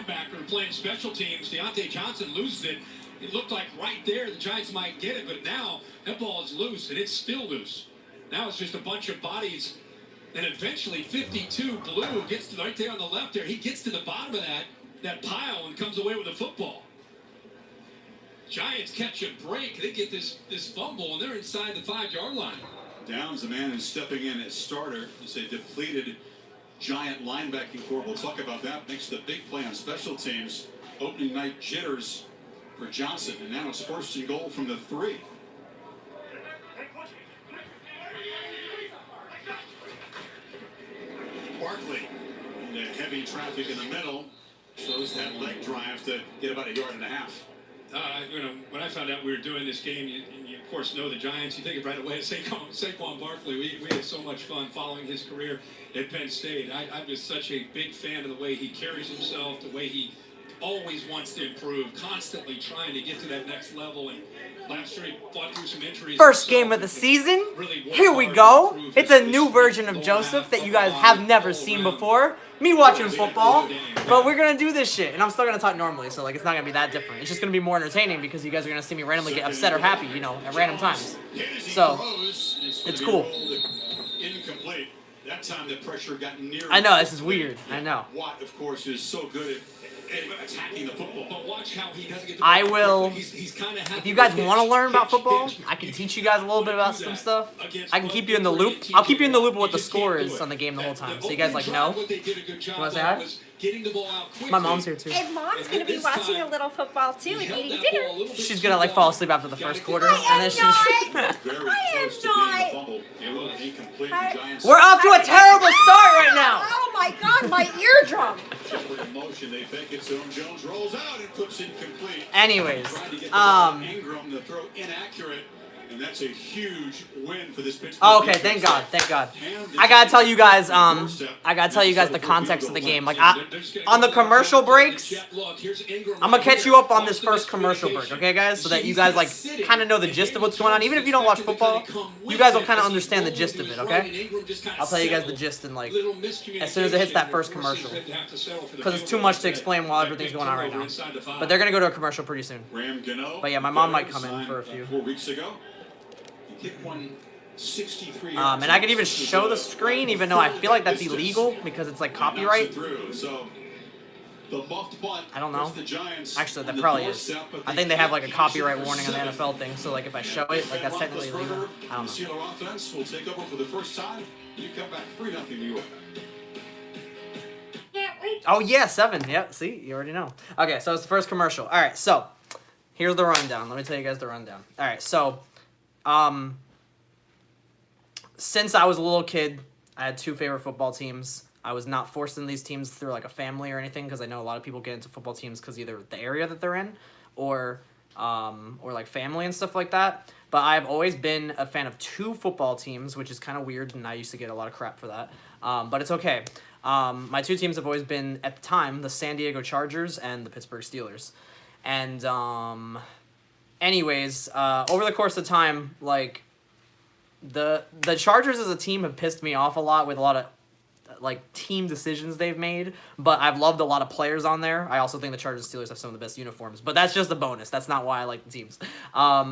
Backer playing special teams. Deontay Johnson loses it. It looked like right there the Giants might get it, but now that ball is loose, and it's still loose. Now it's just a bunch of bodies, and eventually 52 Blue gets to right there on the left there. He gets to the bottom of that pile and comes away with the football. Giants catch a break. They get this fumble, and they're inside the 5-yard line. Downs, the man who's stepping in as starter. It's a depleted Giant linebacking core. We'll talk about that. Makes the big play on special teams. Opening night jitters for Johnson, and now it's first and goal from the 3. Barkley, and the heavy traffic in the middle, shows that leg drive to get about 1.5 yards. When I found out we were doing this game, you of course know the Giants. You think it right away. Saquon Barkley. We had so much fun following his career at Penn State. I'm just such a big fan of the way he carries himself, the way he always wants to improve, constantly trying to get to that next level. And last year he fought through some injuries. First game of the season. Here we go. It's a new version of Joseph that you guys have never seen before. Me watching football, but we're gonna do this shit, and I'm still gonna talk normally, so like it's not gonna be that different. It's just gonna be more entertaining because you guys are gonna see me randomly get upset or happy, at random times. So it's cool. Incomplete. That time the pressure got near. I know this is weird. I know. Watt, of course, is so good at attacking the football. But watch how he doesn't get I will. If you guys want to learn about football, I can teach you guys a little bit about some stuff. I can keep you in the loop. I'll keep you in the loop of what the score is on the game the whole time, so you guys know. You want to say hi? My mom's here too. And Mom's going to be watching a little football too and eating dinner. She's gonna like fall asleep after the first quarter, and then she's. I am not. We're off to a terrible start right now. Oh my God, my eardrum. Anyways, Ingram, the throw inaccurate, and that's a huge win for this Pittsburgh. Oh, okay, thank God. I gotta tell you guys, the context of the game. Like, on the commercial breaks, I'm gonna catch you up on this first commercial break, okay, guys? So that you guys, like, kind of know the gist of what's going on. Even if you don't watch football, you guys will kind of understand the gist of it, okay? I'll tell you guys the gist in, like, as soon as it hits that first commercial. Because it's too much to explain while everything's going on right now. But they're gonna go to a commercial pretty soon. But yeah, my mom might come in for a few. 4 weeks ago. And I could even show the screen, even though I feel like that's illegal because it's like copyright. I don't know. Actually, that probably is. I think they have like a copyright warning on the NFL thing, so like if I show it, like that's technically illegal. I don't know. Oh yeah, 7. Yep. See, you already know. Okay, so it's the first commercial. All right, so here's the rundown. Let me tell you guys the rundown. All right, so. Since I was a little kid, I had 2 favorite football teams. I was not forced in these teams through like a family or anything because I know a lot of people get into football teams because either the area that they're in or like family and stuff like that. But I've always been a fan of 2 football teams, which is kind of weird, and I used to get a lot of crap for that. But it's okay. My 2 teams have always been, at the time, the San Diego Chargers and the Pittsburgh Steelers. And, anyways, over the course of time, like, the Chargers as a team have pissed me off a lot with a lot of, like, team decisions they've made, but I've loved a lot of players on there. I also think the Chargers and Steelers have some of the best uniforms, but that's just a bonus. That's not why I like the teams.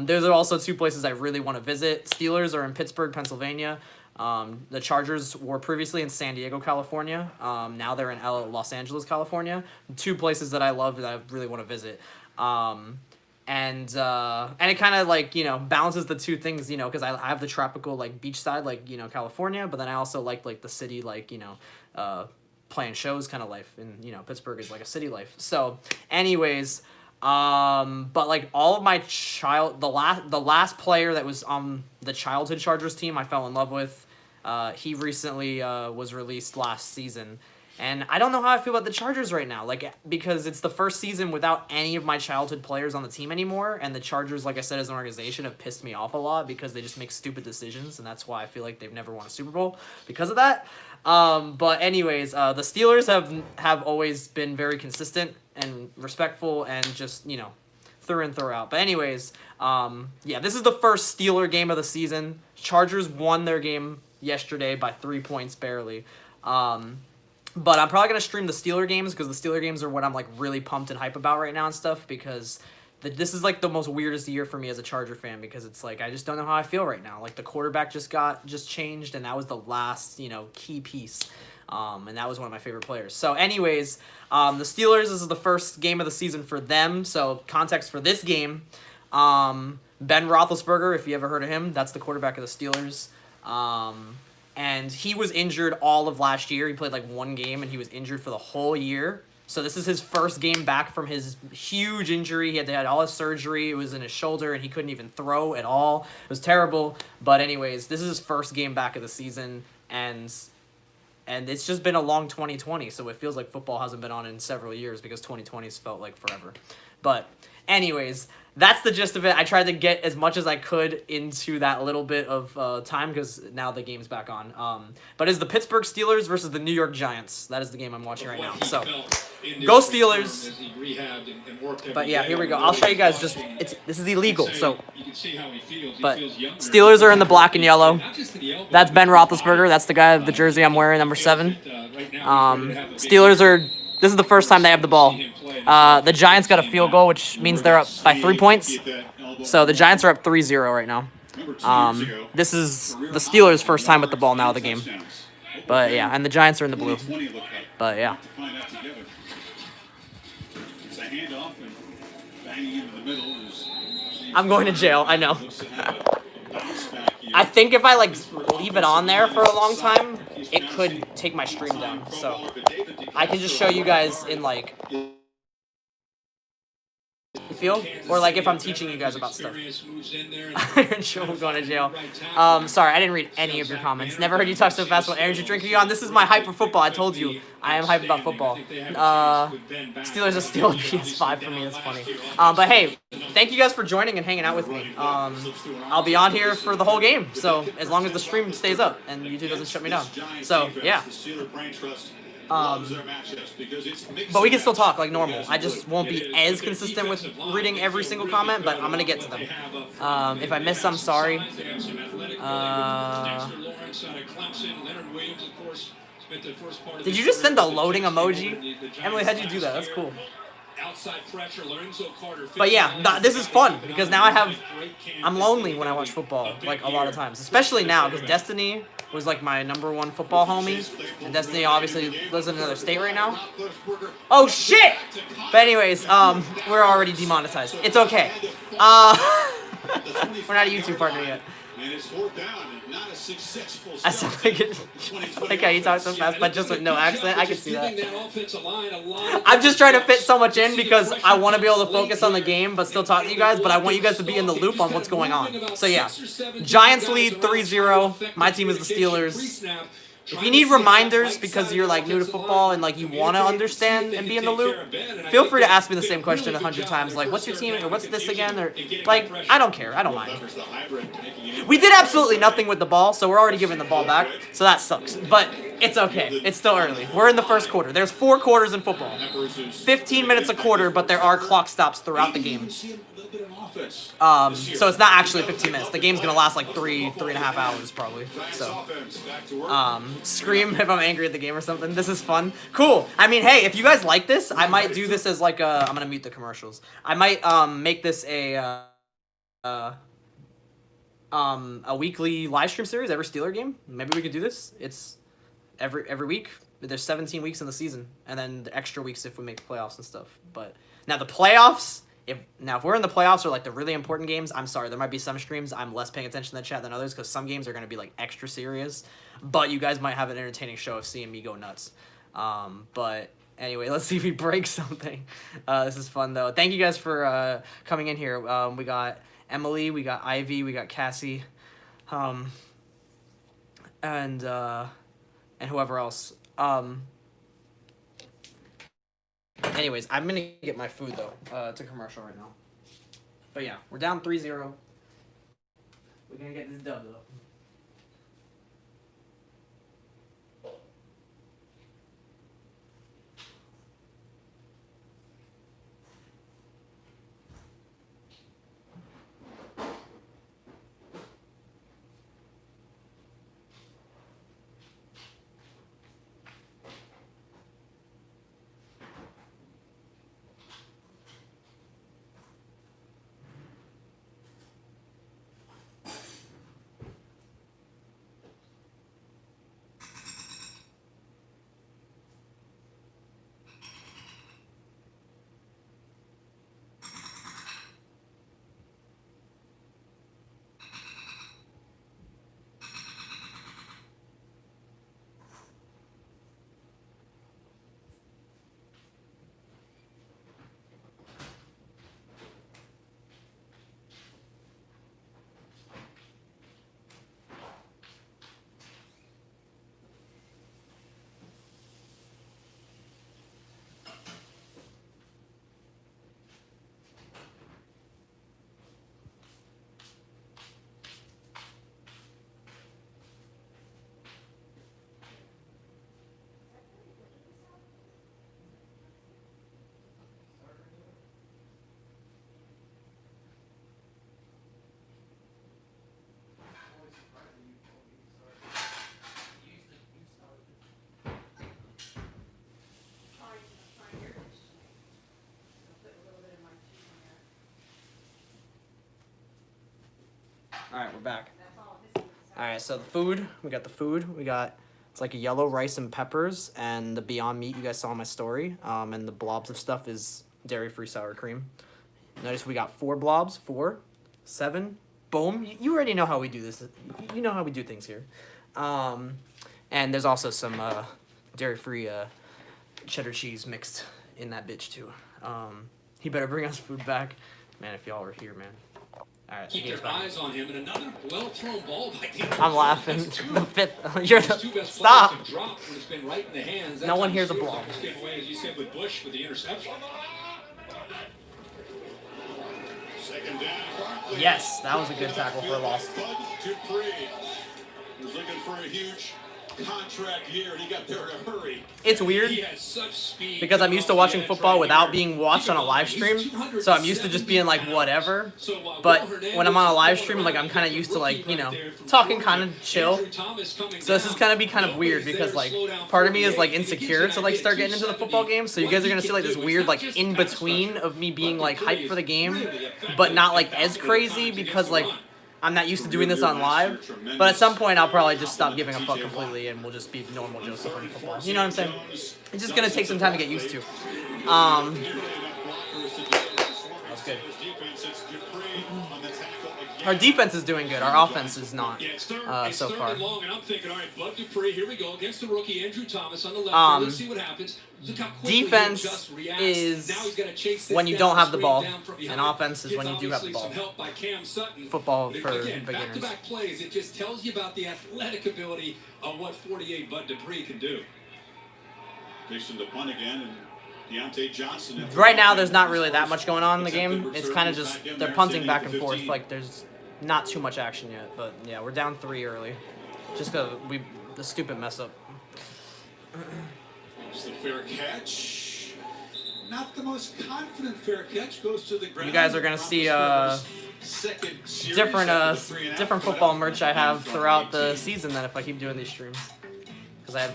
There's also 2 places I really want to visit. Steelers are in Pittsburgh, Pennsylvania. The Chargers were previously in San Diego, California. Now they're in Los Angeles, California. 2 places that I love that I really want to visit. And it kind of like, balances the 2 things, because I have the tropical like beach side, like, California, but then I also like the city, like, playing shows kind of life, and Pittsburgh is like a city life. So anyways, but like all of my the last player that was on the childhood Chargers team I fell in love with, he recently was released last season. And I don't know how I feel about the Chargers right now, like, because it's the first season without any of my childhood players on the team anymore, and the Chargers, like I said, as an organization, have pissed me off a lot because they just make stupid decisions, and that's why I feel like they've never won a Super Bowl because of that. But anyways, the Steelers have always been very consistent and respectful and just, through and through out. But anyways, yeah, this is the first Steeler game of the season. Chargers won their game yesterday by 3 points barely. But I'm probably gonna stream the Steeler games because the Steeler games are what I'm like really pumped and hype about right now and stuff because this is like the most weirdest year for me as a Charger fan because it's like I just don't know how I feel right now. Like the quarterback just changed and that was the last key piece, and that was one of my favorite players. So anyways, the Steelers, this is the first game of the season for them. So context for this game, Ben Roethlisberger, if you ever heard of him, that's the quarterback of the Steelers. And he was injured all of last year. He played like one game, and he was injured for the whole year. So this is his first game back from his huge injury. He had all his surgery. It was in his shoulder, and he couldn't even throw at all. It was terrible. But anyways, this is his first game back of the season, and it's just been a long 2020, so it feels like football hasn't been on in several years because 2020's felt like forever. But anyways, that's the gist of it. I tried to get as much as I could into that little bit of time because now the game's back on. But it's the Pittsburgh Steelers versus the New York Giants. That is the game I'm watching right now. So, go Steelers. But yeah, here we go. I'll show you guys this is illegal, so. But Steelers are in the black and yellow. That's Ben Roethlisberger. That's the guy of the jersey I'm wearing, number 7. Steelers are. This is the first time they have the ball. The Giants got a field goal, which means they're up by 3 points. So the Giants are up 3-0 right now. This is the Steelers' first time with the ball now of the game. But yeah, and the Giants are in the blue. But yeah. I'm going to jail, I know. I think if I leave it on there for a long time, it could take my stream down. So I can just show you guys in feel or if I'm teaching you guys about stuff. I'm going to jail. Sorry, I didn't read any of your comments. Never heard you talk so fast. What energy drink are you on? This is my hype for football. I told you I am hype about football. Steelers are still PS5 for me. That's funny. But hey, thank you guys for joining and hanging out with me. I'll be on here for the whole game. So as long as the stream stays up and YouTube doesn't shut me down. So yeah. But we can still talk like normal. I just won't be as consistent with reading every single comment, but I'm going to get to them. If I miss some, sorry. Did you just send a loading emoji? Emily, how'd you do that? That's cool. But yeah, this is fun because now I'm lonely when I watch football, a lot of times. Especially now because Destiny was my #1 football homie. And Destiny obviously lives in another state right now. Oh shit! But anyways, we're already demonetized. It's okay. We're not a YouTube partner yet. I sound like how you talk so fast, but just with no accent. I can see that. I'm just trying to fit so much in because I want to be able to focus on the game, but still talk to you guys. But I want you guys to be in the loop on what's going on. So yeah, Giants lead 3-0. My team is the Steelers. If you need reminders because you're new to football and you want to understand and be in the loop, feel free to ask me the same question 100 times. What's your team or what's this again? Or I don't care. I don't mind. We did absolutely nothing with the ball, so we're already giving the ball back. So that sucks. But it's okay. It's still early. We're in the first quarter. There's 4 quarters in football. 15 minutes a quarter, but there are clock stops throughout the game. So it's not actually 15 minutes. The game's gonna last 3.5 hours probably. So, scream if I'm angry at the game or something. This is fun. Cool. I mean, hey, if you guys like this, I might do this as I'm gonna mute the commercials. I might make this a weekly live stream series every Steeler game. Maybe we could do this. It's every week. There's 17 weeks in the season, and then the extra weeks if we make the playoffs and stuff. But now the playoffs. If we're in the playoffs or the really important games, I'm sorry, there might be some streams I'm less paying attention to the chat than others because some games are going to be extra serious, but you guys might have an entertaining show of seeing me go nuts. But anyway, let's see if we break something. This is fun though. Thank you guys for coming in here. We got Emily, we got Ivy, we got Cassie, and whoever else. Anyways, I'm going to get my food, though. It's a commercial right now. But yeah, we're down 3-0. We're going to get this dub, though. Alright, we're back. Alright, so the food. We got the food. It's like a yellow rice and peppers, and the Beyond Meat you guys saw in my story. And the blobs of stuff is dairy-free sour cream. Notice we got 4 blobs. 4, 7. Boom. You already know how we do this. You know how we do things here. And there's also some dairy-free cheddar cheese mixed in that bitch too. He better bring us food back. Man, if y'all were here, man. All right, Keep their eyes on him, and another well-thrown ball by the I'm laughing. The fifth. You're His two the best stop. players have dropped when it's been right in the hands. That No one time hears a Steelers blow. almost came away, as you said, with Bush with the interception. Second down, Barkley. Yes, that was a good tackle for a loss. Bud Dupree was looking for a huge contract year, and he got there in a hurry. It's weird He has such speed because I'm used to watching football without being watched on a live He's stream, so I'm used to just being like whatever. But when I'm on a live stream, like I'm kind of used to like talking kind of chill. So this is gonna be kind of weird because like part of me is like insecure to like start getting into the football game. So you guys are gonna see like this weird like in between of me being like hyped for the game, but not like as crazy because like I'm not used to doing this on live. But at some point I'll probably just stop giving a fuck completely and we'll just be normal Joseph in football. You know what I'm saying? It's just gonna take some time to get used to. That was good. Our defense is doing good. Our offense is not so far. Long, and I'm thinking, all right, Bud Dupree, here we go against the rookie Andrew Thomas on the left. Let's see what happens. Look how quickly he defense just reacts. is Now he's gotta chase this when you down, don't have the screen ball, down from and behind. offense is Gets when you do have the obviously ball. some help by Cam Sutton. Football But for again, beginners. back-to-back plays, it just tells you about the athletic ability of what 48 Bud Dupree can do. Facing the punt again, and Deontay Johnson. Right now, there's not really that much going on in the game. It's kind of just they're punting back and forth. Like there's not too much action yet. But yeah, we're down 3 early, just because the stupid mess up. It's the fair catch. Not the most confident fair catch, goes to the ground. You guys are gonna see second series different after the 3.5 different football merch I have throughout the season then if I keep doing these streams, because I have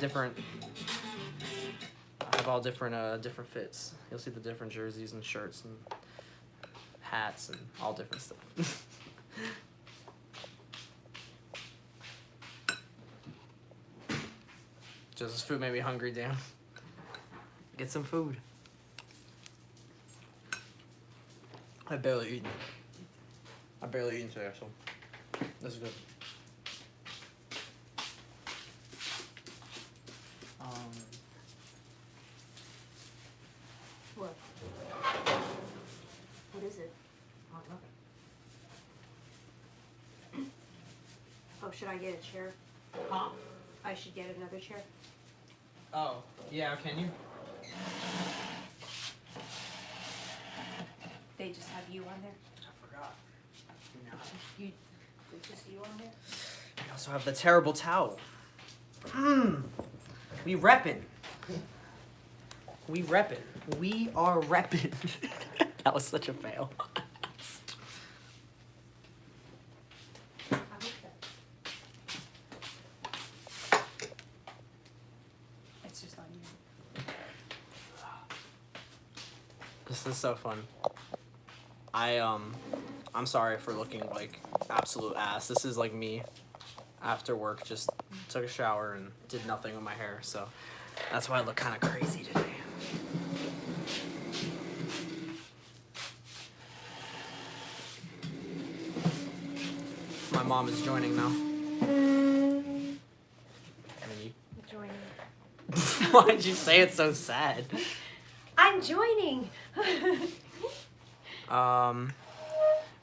all different different fits. You'll see the different jerseys and shirts and hats and all different stuff. Just this food made me hungry, damn. Get some food. I've barely eaten today, so this is good. What? What is it? Oh, nothing. Oh, should I get a chair? Huh? I should get another chair. Oh, yeah, can you? They just have you on there? I forgot. It's just you on there? We also have the terrible towel. We reppin'. We reppin'. We are reppin'. That was such a fail. I hope that. It's just on you. This is so fun. I'm sorry for looking like absolute ass. This is like me after work, just took a shower and did nothing with my hair, so that's why I look kind of crazy today. My mom is joining now. Joining. Why did you say it so sad? I'm joining!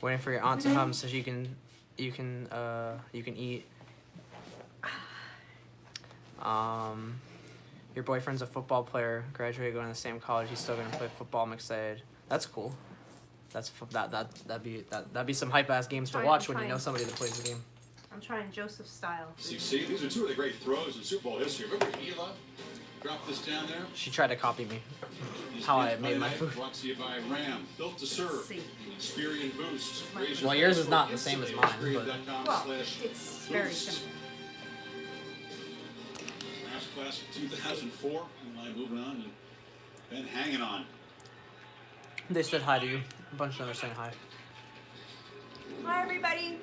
Waiting for your aunt to come so you can eat. Your boyfriend's a football player, graduated, going to the same college. He's still gonna play football. I'm excited. That's cool. That'd be some hype ass games to watch when you know somebody that plays the game. I'm trying Joseph style. See, these are 2 of the great throws in Super Bowl history. Remember Eli? Drop this down there. She tried to copy me. How I made my food. Brought to you by Ram, built to serve. See. Experience boost. Well, yours is not the same as mine, but Well, it's very simple. Last class of 2004. And I'm moving on and been hanging on. they said hi to you. A bunch of them are saying hi. Hi, everybody.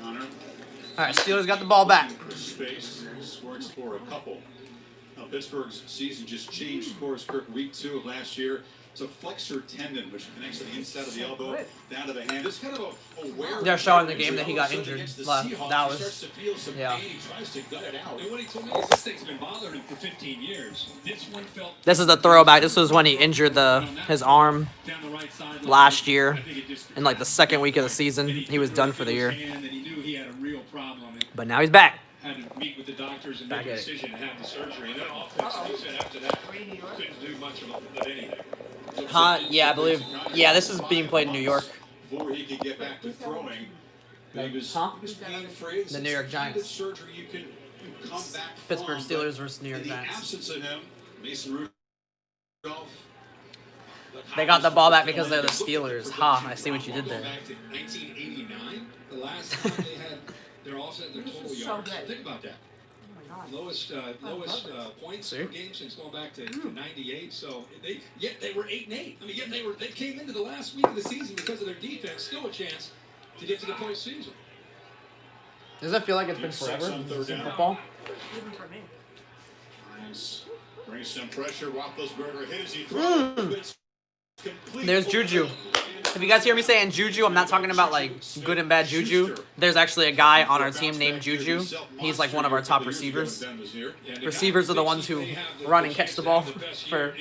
Connor. All right, Steelers got the ball back. Space works for a couple. Now, Pittsburgh's season just changed, of course, Kirk, week 2 of last year. It's a flexor tendon, which connects to the inside of the elbow, down to the hand. It's kind of a wear. They're showing the game that he got injured. That was, yeah. He tries to gut it out. And what he told me is this thing's been bothering him for 15 years. This one felt. This is the throwback. This was when he injured his arm down the right side last year. I think it just- In like the second week of the season, he was done for the year. And he knew he had a real problem. And But now he's back. had to meet with the doctors and Back make a at it. decision and have the surgery. And then offense, he said after that, couldn't do much of anything. Huh? Yeah, I believe. Yeah, this is being played in New York. Before he could get back to throwing, he was pain-free. The New York Giants. Surgery, you can come back Pittsburgh from, Steelers versus New York in the Giants. absence of him, Mason Rudolph. They got the ball back because they're the Steelers. Ha, I see what you did there. Back to 1989, the last time they had their offset, their total yards. Think about that. Lowest points per game since going back to 98. So they were 8-8. I mean, they came into the last week of the season because of their defense, still a chance to get to the postseason. Does it feel like it's been forever in football? Brings some pressure. Roethlisberger hit as he throws. But it's complete. There's Juju. If you guys hear me saying Juju, I'm not talking about like good and bad Juju. There's actually a guy on our team named Juju. He's like one of our top receivers. Receivers are the ones who run and catch the ball for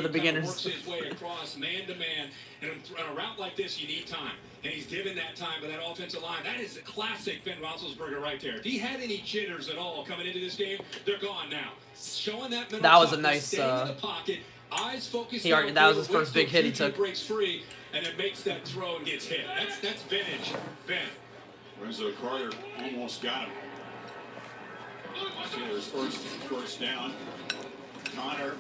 the beginners. His way across man to man, and on a route like this, you need time, and he's given that time by that offensive line. That is a classic Ben Roethlisberger right there. If he had any jitters at all coming into this game, they're gone now. Showing that middle That was a toughness, nice. staying in the pocket, eyes focused. That was his first big hit he took. Breaks free and then makes that throw and gets hit. That's vintage, Ben. Lorenzo Carter almost got him. Steelers first down. Connor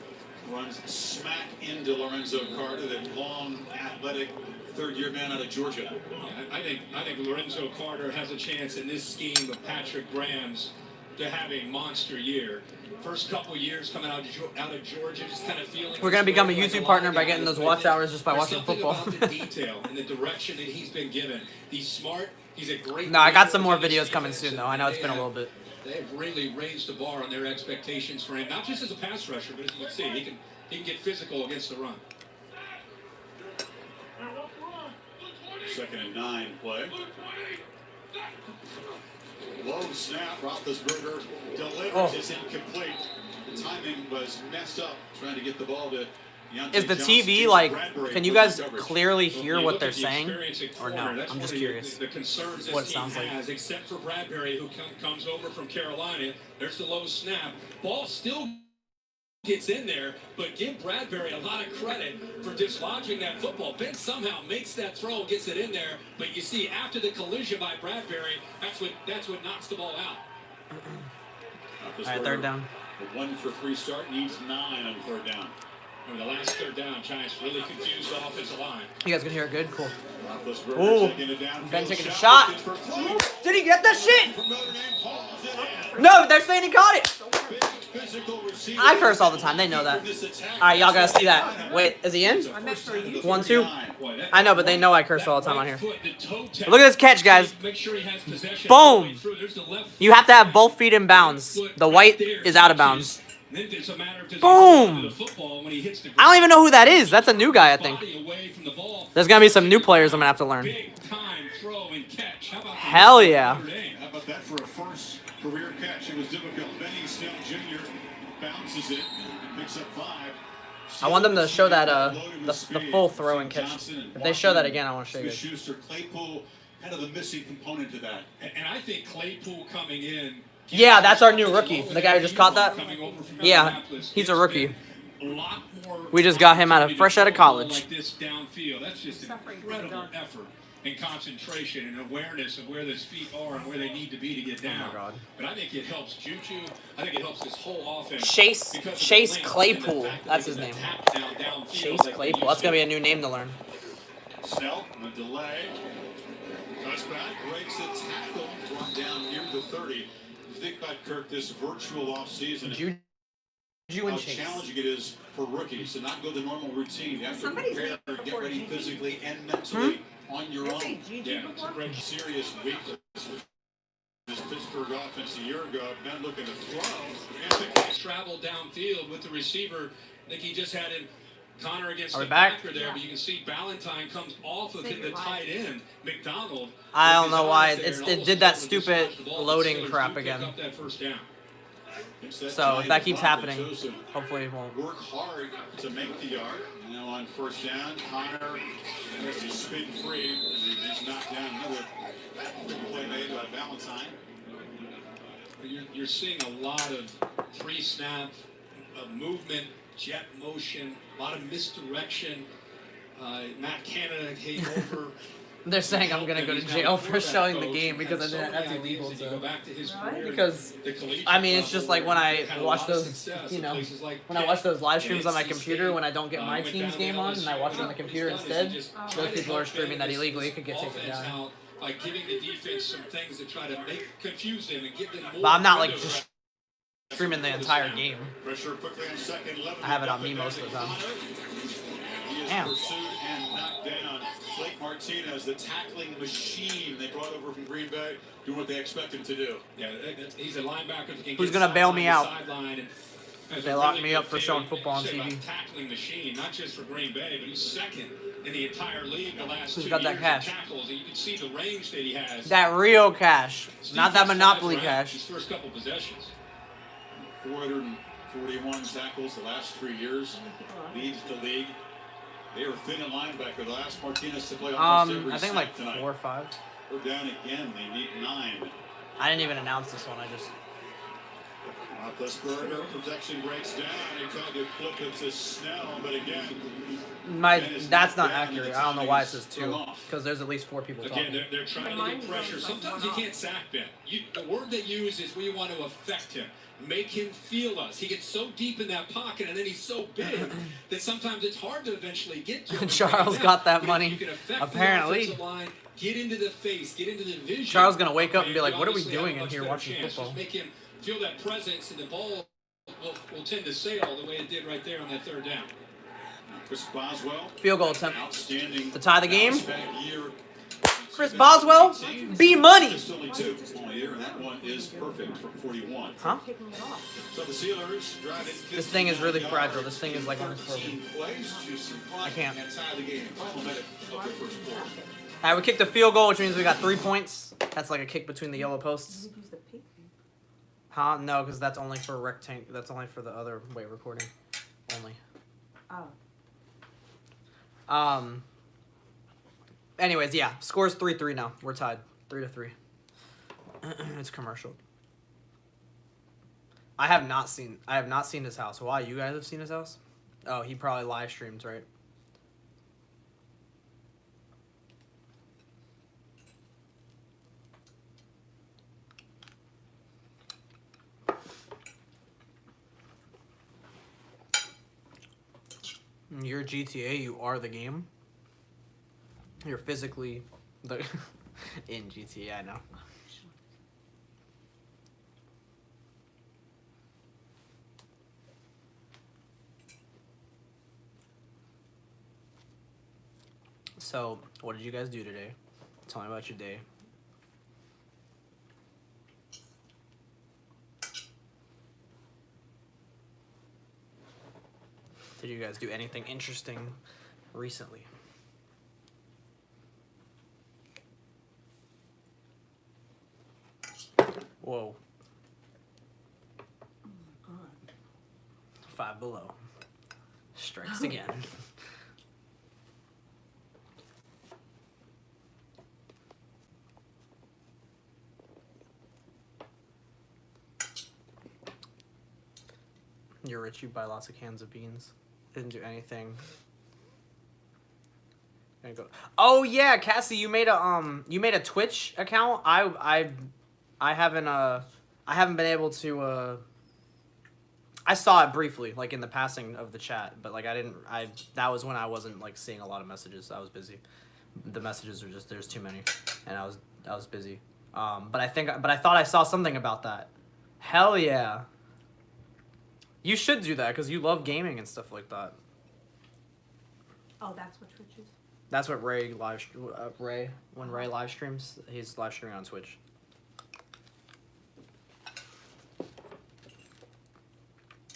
runs smack into Lorenzo Carter, that long, athletic third-year man out of Georgia. Yeah, I think Lorenzo Carter has a chance in this scheme of Patrick Graham's to have a monster year. First couple years coming out of Georgia, just kind of feeling. We're gonna become a YouTube partner by getting those watch hours just by watching football. About the detail and the direction that he's been given. He's smart. He's a great. No, I got some more videos coming soon though. I know it's been a little bit. They've really raised the bar on their expectations for him, not just as a pass rusher, but as you can see, he can get physical against the run. 2nd and 9 play. Low snap, Roethlisberger delivers. It's incomplete. The timing was messed up, trying to get the ball to Deontay Is the Johnson. TV like? Bradbury Can you with guys the coverage. clearly hear You what look they're at the saying? experience at Or no? corner, that's I'm one just of curious. The concerns what it this team sounds like. has, except for Bradbury, who comes over from Carolina. There's the low snap. Ball still gets in there, but give Bradbury a lot of credit for dislodging that football. Ben somehow makes that throw, gets it in there, but you see after the collision by Bradbury, that's what knocks the ball out. All right, 3rd down. A 1-for-3 start, needs 9 on 3rd down. On the last 3rd down, Giants really confused the offensive line. You guys can hear it good? Cool. Roethlisberger Ooh, taking it downfield. Ben taking a shot. For Clay. Did he get that shit? From Notre Dame, hauls it in. No, they're saying he caught it. Big physical receiver. I curse all the time. They know that. All right, y'all gotta see that. Wait, is he in? 1, 2. I know, but they know I curse all the time on here. Look at this catch, guys. Make sure he has possession. Boom. There's the left You have to have both feet in bounds. The white is out of bounds. Then it's a matter of does he Boom. hold on to the football when he hits the I don't even know who that is. That's a new guy, I think. body away from the ball. There's gonna be some new players I'm gonna have to learn. Big time throw and catch. How about Hell yeah. Notre Dame? How about that for a first career catch? It was difficult. Benny Snell Jr. bounces it and picks up 5. I want them to show that the full throw and catch. If they show that again, I want to show you. Schuster, Claypool, kind of the missing component to that. And I think Claypool coming in. Yeah, that's our new rookie. The guy who just caught that. Coming over from Yeah, Indianapolis. he's a It's rookie. been a lot more We just got him fresh out of college. Like this downfield. That's just an incredible effort and concentration and awareness of where his feet are and where they need to be to get down. God. But I think it helps Juju. I think it helps this whole offense. Chase because of the Chase length Claypool. and the fact that That's they his can name. attack downfield Chase like they Claypool. used That's to. gonna be a new name to learn. Snell, a delay. Cuts back, breaks the tackle, brought down near the 30. Think about, Kirk, this virtual offseason. Juju How and Chase. challenging it is for rookies to not go the normal routine. You have to Somebody's prepare, waiting get for ready Gigi. physically and mentally on your Did I own. say Gigi Yeah, it's a before? great Serious weakness with yards a year ago. Ben looking to throw. Travel downfield with the receiver. I think he just had him. Connor against Are we the back? backer there, but you can see Ballantyne comes off of him, the tight end, McDonald. I don't know why it did that stupid loading crap again. So if that keeps happening, hopefully it won't. Work hard to make the yard. Now on first down, Connor has to spin free. He's knocked down another play made by Ballantyne. You're seeing a lot of pre-snap movement, jet motion, a lot of misdirection. Matt Canada came over. They're saying I'm gonna go to jail for showing the game because that's illegal. Because I mean, it's just like when I watch those, when I watch those live streams on my computer when I don't get my team's game on and I watch it on the computer instead. Those people are streaming that illegally. It could get taken down. Like giving the defense some things to try to confuse them and give them more. But I'm not like just streaming the entire game. Pressure quickly on second level. I have it on me most of the time. He is Damn. pursued and knocked down. Blake Martinez, the tackling machine they brought over from Green Bay, doing what they expect him to do. Yeah, he's a linebacker. Who's gonna bail me out? They locked me up for showing football on TV. Tackling machine, not just for Green Bay, but he's second in the entire league the last 2 Who's years. got that cash? Tackles, and you can see the range that he has. That real cash, not that Monopoly cash. His first couple possessions. 441 tackles the last 3 years. Leads the league. They were thin at linebacker. The last Martinez to play almost every I think snap like tonight. 4 or 5. We're down again. They need 9. I didn't even announce this one. I just. Roethlisberger, protection breaks down. They tried to flip it to Snell, but again. That's not accurate. I don't know why it says 2. Because there's at least 4 people talking. Again, they're trying to get pressure. Sometimes you can't sack Ben. The word they use is we want to affect him. Make him feel us. He gets so deep in that pocket, and then he's so big that sometimes it's hard to eventually get to him. Charles got that money, You can affect apparently. the offensive line, get into the face, get into the vision. Charles gonna wake up and be like, "What are we obviously have doing a in much here better watching chance. football?" Just make him feel that presence, and the ball will tend to sail the way it did right there on that third down. Chris Boswell. Field goal attempt Outstanding. to tie the game. Year. Chris Boswell, B money. Just only 2 all year, and that one is perfect from 41. Huh? So the Sealers driving. This thing is really fragile. This thing is like almost broken. I can't. And tie the game. Final minute of the first quarter. Alright, we kicked a field goal, which means we got 3 points. That's like a kick between the yellow posts. Huh? No, because that's only for rectangle. That's only for the other way recording. Only. Oh. Anyways, yeah. Score's 3-3 now. We're tied. 3-3. It's commercial. I have not seen his house. Why? You guys have seen his house? Oh, he probably live streams, right? You're GTA, you are the game. You're physically the in GTA, I know. So, what did you guys do today? Tell me about your day. Did you guys do anything interesting recently? Whoa. 5 below. Strikes again. You're rich, you buy lots of cans of beans. Didn't do anything. Gonna go. Oh yeah, Cassie, you made a Twitch account. I haven't been able to I saw it briefly, like in the passing of the chat, but like that was when I wasn't like seeing a lot of messages. I was busy. The messages are just there's too many, and I was busy. But I thought I saw something about that. Hell yeah. You should do that because you love gaming and stuff like that. Oh, that's what Twitch is? That's what Ray when Ray live streams, he's live streaming on Twitch.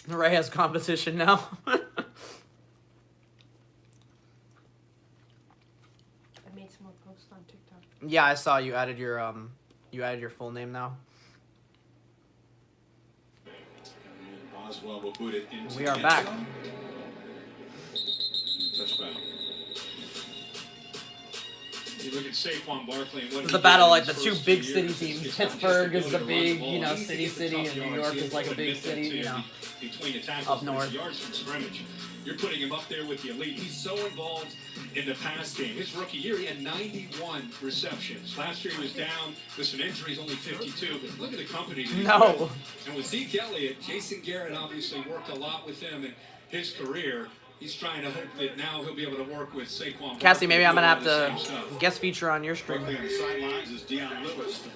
Ray has competition now. I made some more posts on TikTok. Yeah, I saw you added your full name now. Boswell will boot it into We are the back. end zone. Touchdown. You look at Saquon Barkley and what It's he the battle did like in the his two first big 2 city years. teams. It's not just Pittsburgh the is the ability to run big, the you know, ball. He city needs to get the city, tough and New yards. York He is like a has to big admit that city, to you know. Between the tackles Up versus north. yards from scrimmage. You're putting him up there with the elite. He's so involved in the pass game. His rookie year, he had 91 receptions. Last year he was down with some injuries, only 52. But look at the company that he's No. with. And with Zeke Elliott, Jason Garrett obviously worked a lot with him in his career. He's trying to hope that now he'll be able to work with Saquon. Cassie, maybe I'm gonna have Barkley to do all the same stuff. guest feature on your stream. Barkley on the sidelines is Deion Lewis.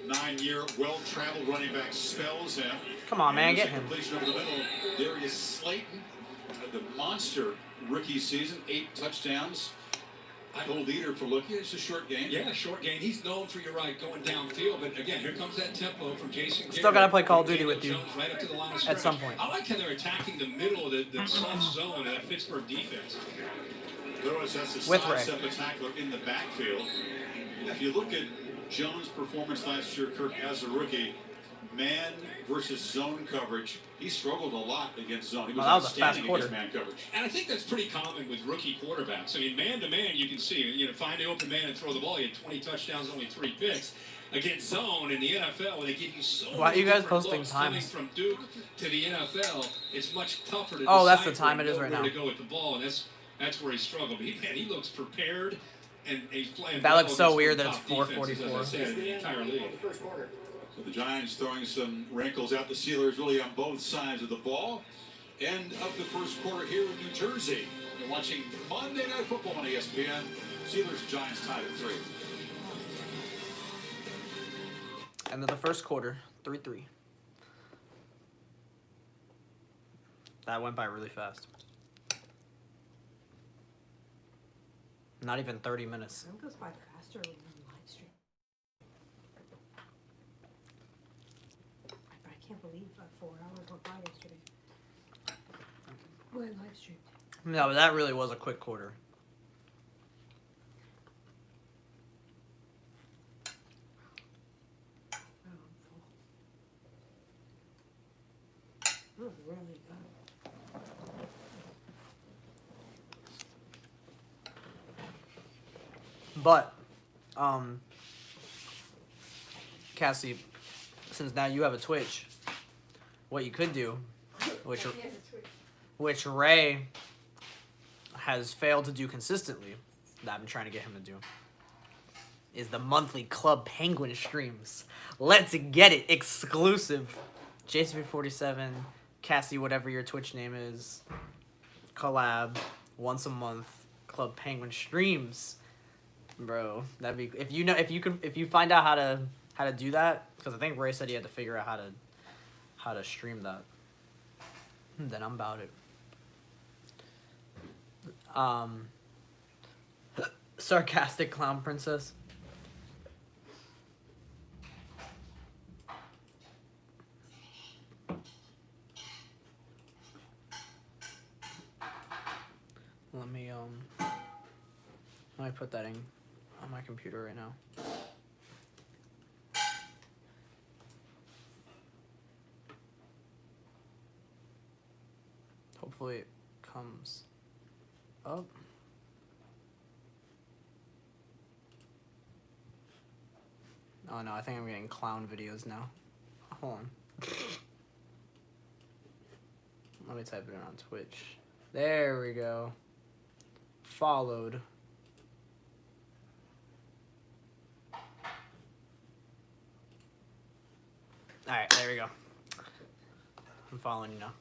9-year, well-traveled running back spells him. Come on, man, And get there's a him. completion over the middle. Darius Slayton had the monster rookie season, 8 touchdowns. The leader for looking. It's a short game. Yeah, short game. He's known for, you're right, going downfield. But again, here comes that tempo from Jason Garrett. Still gotta play Call of Duty with you Jones right up to the line of at scrimmage. some point. I like how they're attacking the middle of the soft zone of that Pittsburgh defense. Lewis has to With Ray. sidestep a tackler in the backfield. If you look at Jones' performance last year, Kirk, as a rookie, man versus zone coverage, he struggled a lot against zone. He was Well, that was a fast outstanding quarter. against man coverage. And I think that's pretty common with rookie quarterbacks. I mean, man-to-man, you can see, find the open man and throw the ball. He had 20 touchdowns, only 3 picks. Against zone in the NFL, where they give you so Why are you many guys different posting looks coming times? from Duke to the NFL, it's much tougher to Oh, that's the decipher time it is and right know now. where to go with the ball, and that's where he struggled. But he looks prepared, and he's playing That well looks so against weird the that it's top defenses, 4:44. as I said, in the entire league. So the Giants throwing some wrinkles out. The Steelers really on both sides of the ball. End of the first quarter here in New Jersey. You're watching Monday Night Football on ESPN. Steelers Giants tied at 3. End of the first quarter, 3-3. That went by really fast. Not even 30 minutes. Time goes by faster when you're on live stream. I can't believe 4 hours went by yesterday. When I live streamed. No, but that really was a quick quarter. Oh, I'm full. Oh, really good. But, Cassie, since now you have a Twitch, what you could do, which Ray has failed to do consistently, that I've been trying to get him to do, is the monthly Club Penguin streams. Let's get it exclusive. JCV47, Cassie, whatever your Twitch name is, collab once a month. Club Penguin streams, bro. That'd be if you find out how to do that, because I think Ray said he had to figure out how to stream that. Then I'm about it. Sarcastic clown princess. Let me put that in on my computer right now. Hopefully it comes up. Oh no, I think I'm getting clown videos now. Hold on. Let me type it in on Twitch. There we go. Followed. Alright, there we go. I'm following you now.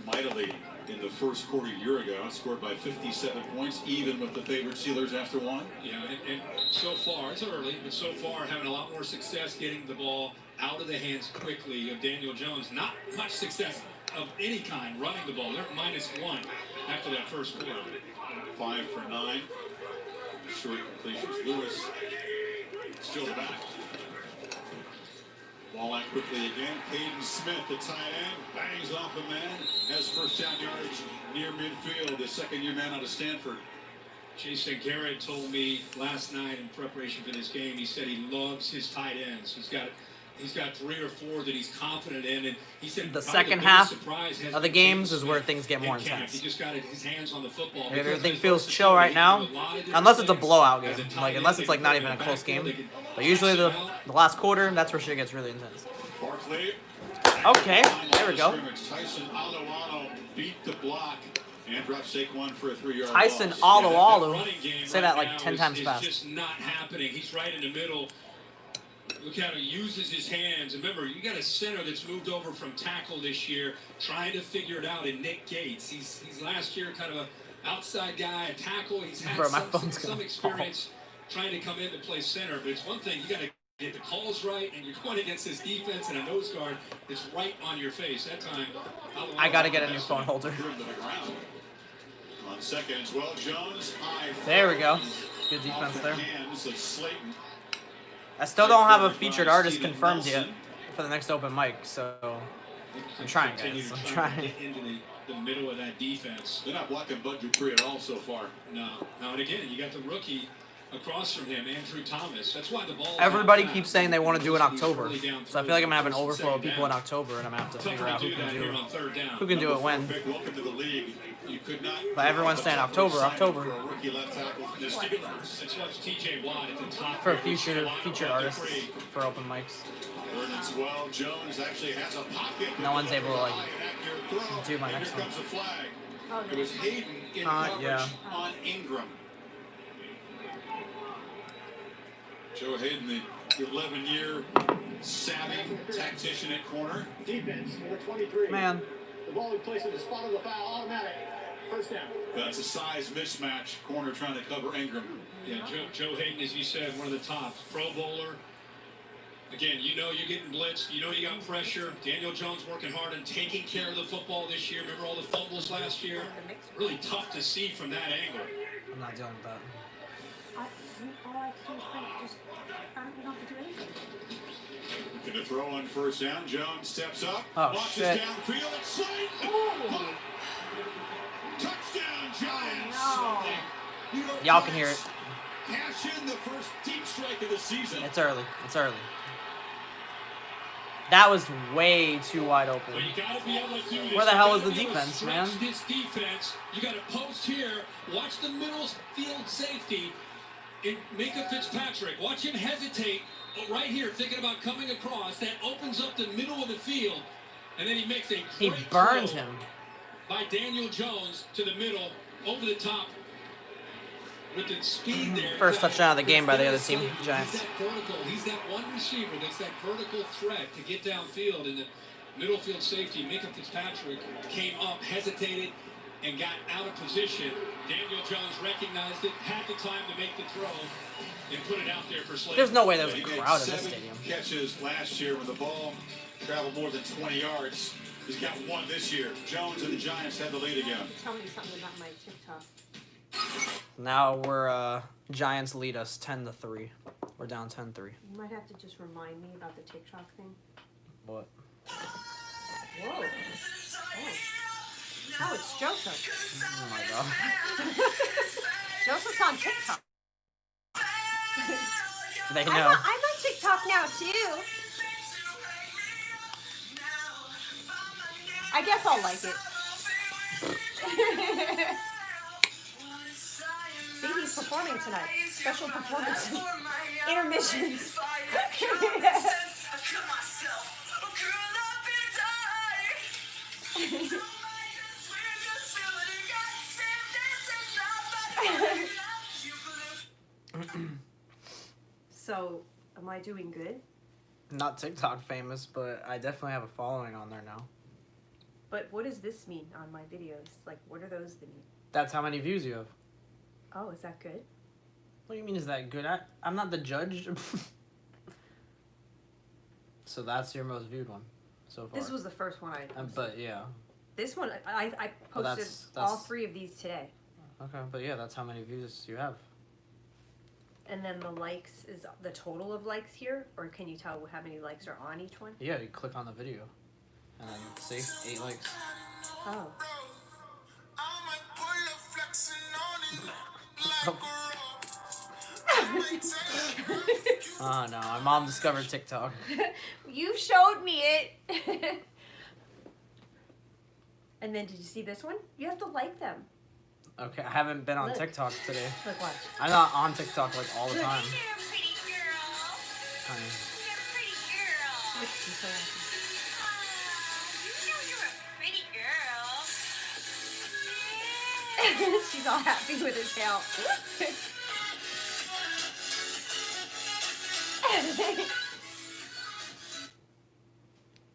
Mightily in the first quarter a year ago, scored by 57 points, even with the favorite Steelers after one. Yeah, and so far, it's early, but so far having a lot more success getting the ball out of the hands quickly of Daniel Jones. Not much success of any kind running the ball. They're -1 after that first quarter. 5 for 9. Short completions. Lewis still back. Ball out quickly again. Caden Smith, the tight end, bangs off a man. Has first down yardage near midfield. The second-year man out of Stanford. Jason Garrett told me last night in preparation for this game, he said he loves his tight ends. He's got 3 or 4 that he's confident in, and he said The probably second biggest half surprise has of the been games Jason is where Smith things get more in camp. intense. He just got his hands on the football. Everything feels chill right now, unless it's a blowout game. Like, unless it's like not even a close game. But usually the last quarter, that's where shit gets really intense. Barkley. Okay, there we go. Tyson Alualo beat the block and dropped Saquon for a 3-yard Tyson loss. Alualo. Say that like 10 times fast. It's just not happening. He's right in the middle. Look how he uses his hands. And remember, you got a center that's moved over from tackle this year, trying to figure it out in Nick Gates. He's last year kind of an outside guy, a tackle. He's had some experience trying to come in to play center. But it's one thing, you got to get the calls right, and you're going against this defense and a nose guard that's right on your face. That time, I got to get a new phone holder. On second and 12, Jones. There we go. Good defense there. Hands of Slayton. I still don't have a featured artist confirmed yet for the next open mic, so I'm trying, guys. I'm trying. Get into the middle of that defense. They're not blocking Bud Dupree at all so far. No. And again, you got the rookie across from him, Andrew Thomas. That's why the ball. Everybody keeps saying they want to do it in October, so I feel like I'm gonna have an overflow of people in October, and I'm gonna have to figure out who can do it when. Welcome to the league. You could not. But everyone's saying October. Rookie left tackle from the Steelers. It's what's TJ Watt at the top. For featured artists for open mics. Third and 12, Jones actually has a pocket. No one's able to like do my Here next one. comes the flag. It was Hayden in coverage Yeah. on Ingram. Joe Hayden, the 11-year savvy tactician at corner. Defense, number 23. Man, The ball we place in the spot of the foul, automatic. First down. That's a size mismatch. Corner trying to cover Ingram. Yeah, Joe Hayden, as you said, one of the tops. Pro bowler. Again, you know you're getting blitzed. You know you got pressure. Daniel Jones working hard and taking care of the football this year. Remember all the fumbles last year? Really tough to see from that angle. I'm not dealing with that. All I have to do is just, I don't have to do anything. Gonna throw on first down. Jones steps up. Oh, launches shit. downfield. It's Slayton. Oh. Touchdown, Giants. No. Y'all can hear it. Cash in the first deep strike of the season. It's early. It's early. That was way too wide open. But you gotta be able to do this. Where the hell You is the gotta be able to defense, stretch man? This defense, you got to post here. Watch the middle field safety. And Minka Fitzpatrick, watch him hesitate right here, thinking about coming across. That opens up the middle of the field, and then he makes a He great burned throw him. by Daniel Jones to the middle, over the top. With the speed there. First touchdown of the game by the other team, Giants. He's that vertical. He's that one receiver that's that vertical threat to get downfield. And the middle field safety, Minka Fitzpatrick, came up, hesitated, and got out of position. Daniel Jones recognized it, had the time to make the throw, and put it out there for Slayton. There's no way there's a He made crowd in this 7 stadium. catches last year when the ball traveled more than 20 yards. He's got 1 this year. Jones and the Giants had the lead again. Tell me something about my TikTok. Now we're Giants lead us 10-3. We're down 10-3. You might have to just remind me about the TikTok thing. What? Whoa. Oh, it's Joseph. Oh my god. Joseph's on TikTok. They I'm know. on TikTok now too. I guess I'll like it. See, he's performing tonight. Special performance. Intermission. So, am I doing good? Not TikTok famous, but I definitely have a following on there now. But what does this mean on my videos? Like, what are those that mean? That's how many views you have. Oh, is that good? What do you mean is that good? I'm not the judge. So that's your most viewed one so far. This was the first one I posted. But yeah. This one, I Well, posted that's- all 3 of these today. Okay, but yeah, that's how many views you have. And then the likes is the total of likes here, or can you tell how many likes are on each one? Yeah, you click on the video, and then see 8 likes. Oh. Oh no, my mom discovered TikTok. You showed me it. And then did you see this one? You have to like them. Okay, I haven't been on Look. TikTok today. Look, watch. I'm not on TikTok like all the Look. time. You're a pretty girl. Honey. You're a pretty girl. Look, she's so happy. You know you're a pretty girl. She's all happy with his tail.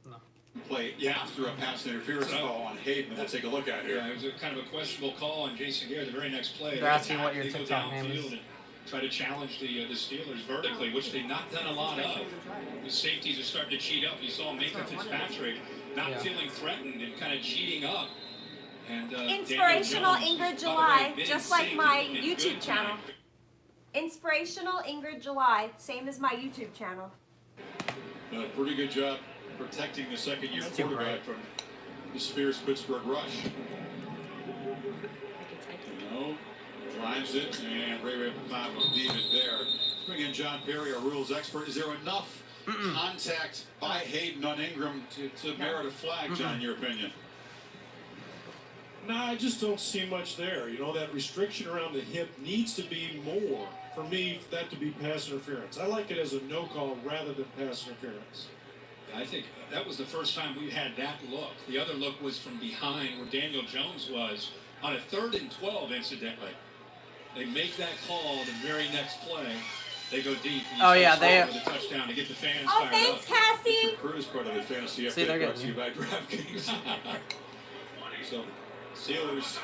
No. Play after a pass interference call on Hayden. We'll take a look at Yeah, here. it was a kind of a questionable call on Jason Garrett. The very next play, They're asking attack, what your they go TikTok name downfield is. and try to challenge the Steelers vertically, which they've not done a lot of. The safeties are starting to cheat up. You saw Minka Fitzpatrick not feeling threatened and kind of cheating up. And Inspirational Daniel Jones, Ingrid by the way, July, admitting just like safe my in good YouTube channel. time. Inspirational Ingrid July, same as my YouTube channel. Done a pretty good job protecting the second-year It's too quarterback bright. from this fierce Pittsburgh rush. No, drives it, and Ray Pop will leave it there. Let's bring in John Perry, our rules expert. Is there enough contact by Hayden on Ingram to merit a flag, John, in your opinion? No, I just don't see much there. You know, that restriction around the hip needs to be more for me for that to be pass interference. I like it as a no call rather than pass interference. I think that was the first time we had that look. The other look was from behind where Daniel Jones was on a 3rd and 12, incidentally. They make that call the very next play. They go deep. And Oh, yeah, they- with a touchdown to get the fans Oh, fired thanks, up. Cassie. Cruz, part of the fantasy See, they're update brought to getting you by DraftKings. So, Steelers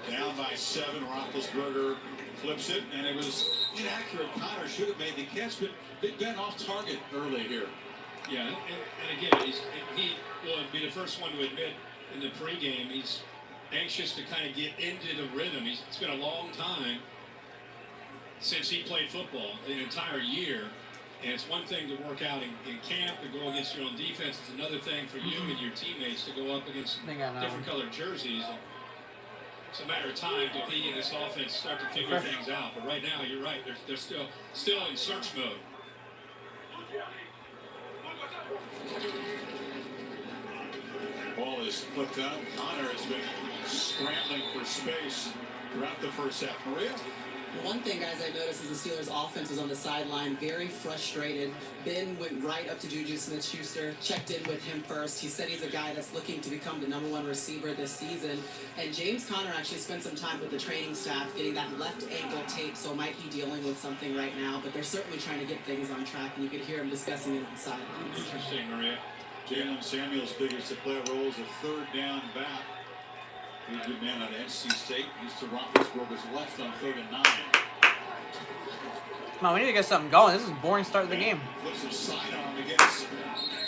down by 7. Roethlisberger flips it, and it was inaccurate. Connor should have made the catch, but Big Ben off target early here. Yeah, and again, he will be the first one to admit in the pregame he's anxious to kind of get into the rhythm. It's been a long time since he played football, an entire year. And it's one thing to work out in camp, to go against your own defense. It's another thing for you and your teammates to go up against I think I know. different colored jerseys. And it's a matter of time to he and this offense start to figure things out. But right now, you're right. They're still in search mode. Ball is flipped out. Connor has been scrambling for space throughout the first half. Maria? One thing, guys, I noticed is the Steelers' offense was on the sideline, very frustrated. Ben went right up to Juju Smith-Schuster, checked in with him first. He said he's a guy that's looking to become the #1 receiver this season. And James Conner actually spent some time with the training staff getting that left ankle tape, so might be dealing with something right now. But they're certainly trying to get things on track, and you could hear him discussing it on the sidelines. Interesting, Maria. Jalen Samuels figures to play a role as a 3rd down back. He's a good man out of NC State. He's to Roethlisberger's left on 3rd and 9. Come on, we need to get something going. This is a boring start of the game. Flips his sidearm against.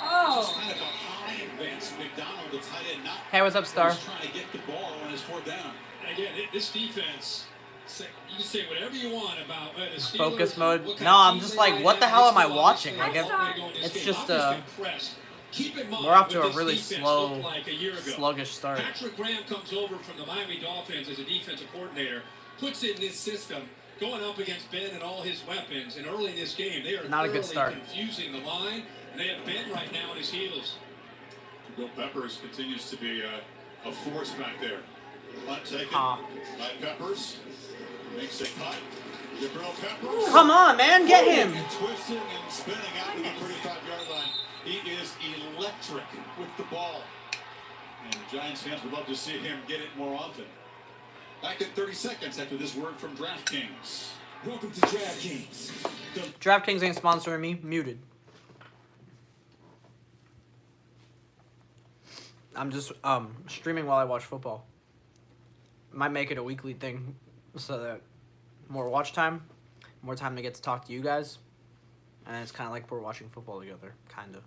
Oh. Just kind of a high advance. McDonald, the tight end, not. Hey, what's up, Star? He's trying to get the ball on his 4th down. Again, this defense, you can say whatever you want about the Steelers. Focus mode. what kind No, of I'm team just they like, are. what the Yeah, hell am I it's watching? all Like, about how they go in this it's game. just, I've been pressed. Keep in mind we're off to what a this really defense slow, looked like a year ago. sluggish start. Patrick Graham comes over from the Miami Dolphins as a defensive coordinator, puts in this system, going up against Ben and all his weapons. And early in this game, they are Not a good start. confusing the line, and they have Ben right now on his heels. Bill Peppers continues to be a force back there. Punt taken Ah. by Peppers. Makes a cut. Jabril Peppers. Come on, man, get him. Twisting and spinning out to the 35-yard line. He is electric with the ball. And Giants fans would love to see him get it more often. Back in 30 seconds after this word from DraftKings. Welcome to DraftKings. DraftKings ain't sponsoring me. Muted. I'm just streaming while I watch football. Might make it a weekly thing so that more watch time, more time to get to talk to you guys, and it's kind of like we're watching football together, kind of.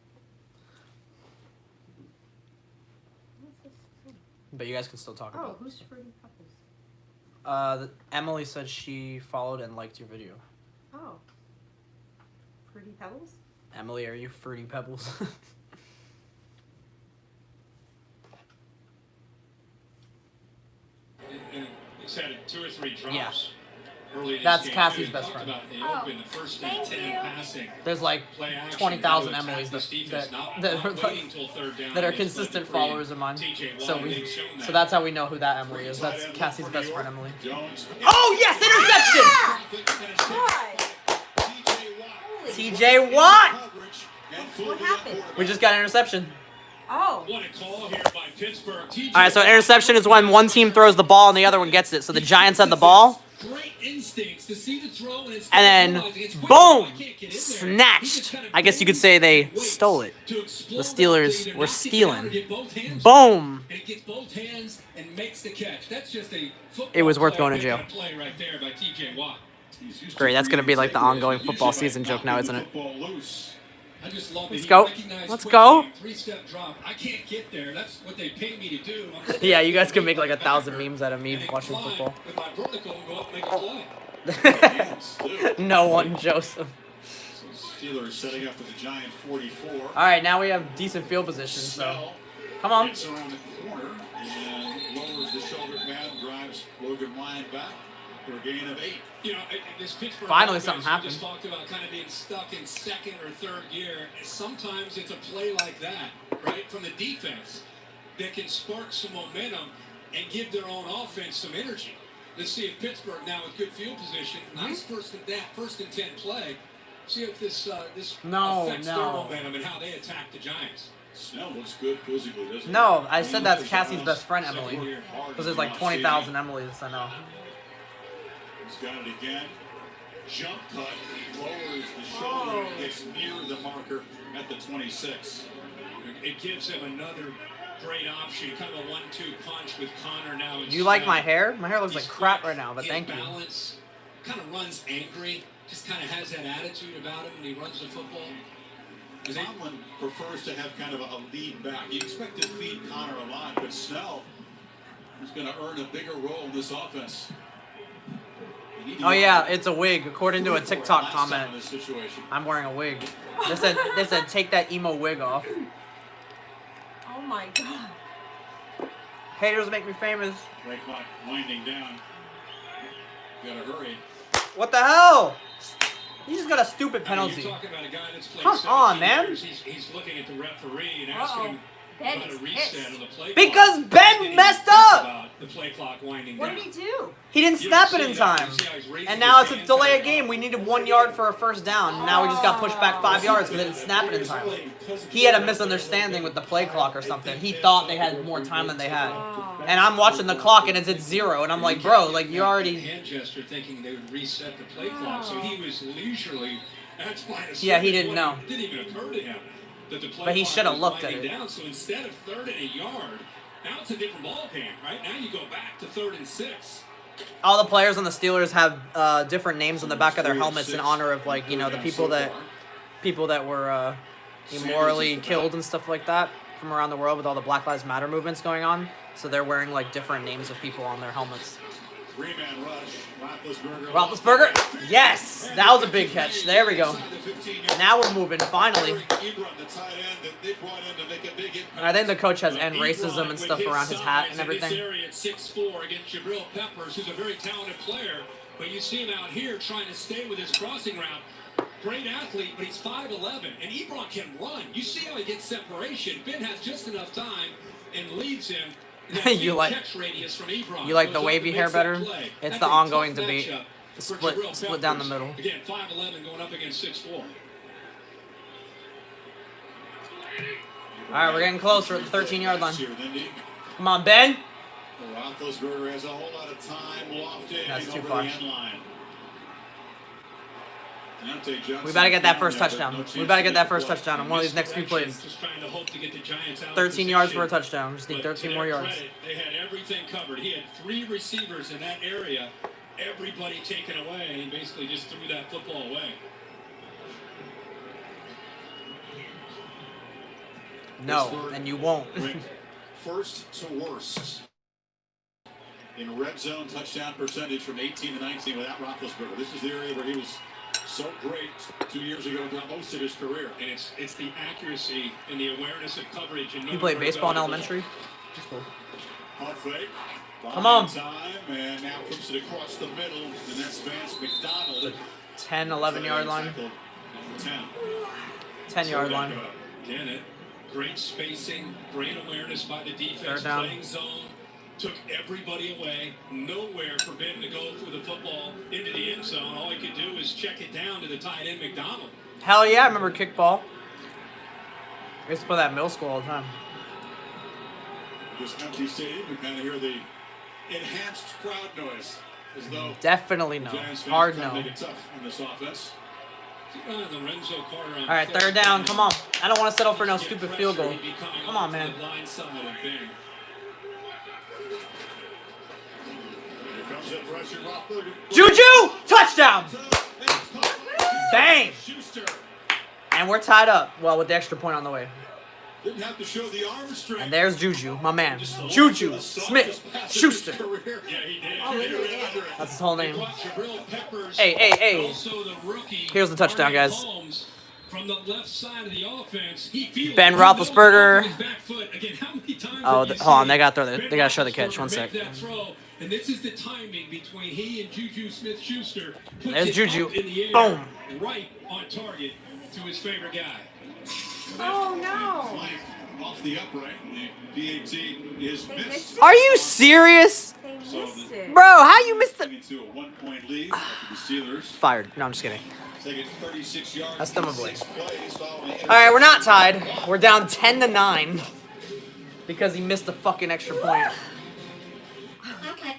But you guys can still talk Oh, about it. who's Fruity Pebbles? Emily said she followed and liked your video. Oh. Fruity Pebbles? Emily, are you Fruity Pebbles? And he's had 2 or 3 drops. Yeah. Early in this That's game, Cassie's too. best Talked friend. about the Oh, open, the first and thank 10 you. passing. There's like Play action, 20,000 how to attack Emilys this defense, not that waiting till third down are and they consistent split the followers of mine. TJ So Watt, we, they've shown so that. that's how we know who that Emily is. That's Cassie's best friend Emily. Jones. Oh yes, interception! God. TJ Watt. What happened? We just got an interception. Oh. What a call here by Pittsburgh. TJ All right, so Watt. interception is when one team throws the ball and the other one gets it. So the Giants had the ball, Great instincts to see the throw and and then boom, snatched. I guess you could say they stole it. The Steelers were stealing. Boom. And it gets both hands and makes the catch. That's just a football It was worth player going to jail. play right there by TJ Watt. Great, that's gonna be like the ongoing football season joke now, isn't it? I just love that Let's he go. recognized Let's quickly, go. 3-step drop. I can't get there. That's what they pay me to do. I'm Yeah, you guys can make like 1,000 memes out of me and then watching climb football. with my vertical and go up and make a play. No one, Joseph. Steelers setting up for the Giant 44. All right, now we have decent field position. So, come on. Gets around the corner and lowers the shoulder pad, drives Logan Ryan back for a gain of 8. You know, this Pittsburgh Finally offense, something we happened. just talked about kind of being stuck in second or third gear. Sometimes it's a play like that, right, from the defense that can spark some momentum and give their own offense some energy. Let's see if Pittsburgh now with good field position, nice first and 10 play. See if this affects their momentum and how they attack the Giants. Snell looks good physically, doesn't he? No, I said that's Cassie's best friend Emily, because there's like 20,000 Emilys. I know. He's got it again. Jump cut. He lowers the shoulder and gets near the marker at the 26. It gives him another great option, kind of a 1-2 punch with Connor now. Do you like my hair? My hair looks like crap right now, but thank you. Balance, kind of runs angry, just kind of has that attitude about him when he runs the football. Tomlin prefers to have kind of a lead back. You expect to feed Connor a lot, but Snell is going to earn a bigger role in this offense. Oh yeah, it's a wig. According to a TikTok comment, I'm wearing a wig. They said take that emo wig off. Oh my God. Haters make me famous. Right clock winding down. Gotta hurry. What the hell? He just got a stupid I mean, penalty. you're talking about a guy that's played Come 17 on, man. years. He's looking at the referee and asking him Ben about a is reset pissed. of the play Because clock. Ben Didn't messed even think up. about the play clock winding What down. did he do? He didn't You snap don't it see in that. time. You see how he's raising And now his it's a hands delay kind of game. We needed 1 yard for a first down. And now we just got pushed back 5 yards because they didn't snap it in time. He had a misunderstanding with the play clock or something. He thought they had more time than they had. And I'm watching the clock and it's at 0. And I'm like, bro, like you already... Hand gesture thinking they would reset the play clock, so he was leisurely. That's why Yeah, he didn't know. It didn't even occur to him that the play But he clock should have was looked at winding it. down. So instead of 3rd and a yard, now it's a different ball game, right? Now you go back to 3rd and 6. All the players on the Steelers have different names on the back of their helmets in honor of, like, you know, the people that were immorally killed and stuff like that from around the world with all the Black Lives Matter movements going on. So they're wearing like different names of people on their helmets. 3-man rush. Roethlisberger, yes, that was a big catch. There we go. Now we're moving finally. I think the coach has end racism and stuff around his hat and everything. At 6'4" against Jabril Peppers, who's a very talented player, but you see him out here trying to stay with his crossing route. Great athlete, but he's 5'11", and Ebron can run. You see how he gets separation. Ben has just enough time and leaves him. You like the wavy hair better? It's the ongoing debate. Split down the middle. Again, 5'11" going up against 6'4". All right, we're getting closer at the 13-yard line. Come on, Ben. Roethlisberger has a whole lot of time lofted. That's too far. We better get that first touchdown. We better get that first touchdown on one of these next few plays. 13 yards for a touchdown. Just need 13 more yards. They had everything covered. He had 3 receivers in that area. Everybody taken away, and he basically just threw that football away. No, and you won't. First to worst in red zone touchdown percentage from 18 to 19 without Roethlisberger. This is the area where he was So great 2 years ago throughout most of his career. And it's the accuracy and the awareness of coverage. And You played baseball in elementary? That's cool. Hard fake. Come on. Time, and now flips it across the middle. And that's Vance McDonald. 10, 11-yard line. Number 10. 10-yard line. Again, great spacing, great awareness by the defense, Third down. playing zone, took everybody away, nowhere for Ben to go through the football into the end zone. All he could do is check it down to the tight end, McDonald. Hell yeah, I remember kickball. I used to play that in middle school all the time. This empty stadium, you kind of hear the enhanced crowd noise. As though Definitely no. Giants fans Hard trying to no. make it tough on this offense. Lorenzo Carter on All right, third down. Come on. I don't want to settle for no stupid field goal. Come on, man. Here comes that pressure. Juju! Touchdown! Bang! Schuster And we're tied up. Well, with the extra point on the way. didn't have to show the arm strength. And there's Juju, my man. Juju Smith Schuster. Yeah, he did. Oh, he did. That's his whole name. Hey, hey. Also the rookie, Here's the touchdown, guys. Holmes, from the left side of the offense, he feels Ben Roethlisberger. his back foot. Again, how many times Oh, have you hold on. seen They got to throw Ben They got to show the catch. Roethlisberger One make sec. that throw? And this is the timing between he and Juju Smith-Schuster. Puts There's it Juju. up in the air, Boom. right on target to his favorite guy. Oh no. Flank off the upright. The PAT is They missed. missed it. Are you serious? They missed it. Bro, how you missed the... Into a 1-point lead for the Steelers. Fired. No, I'm just kidding. Taking 36 yards. That's dumb of Blake. 6 plays following All right, we're not tied. We're down 10-9 because he missed the fucking extra point. Okay.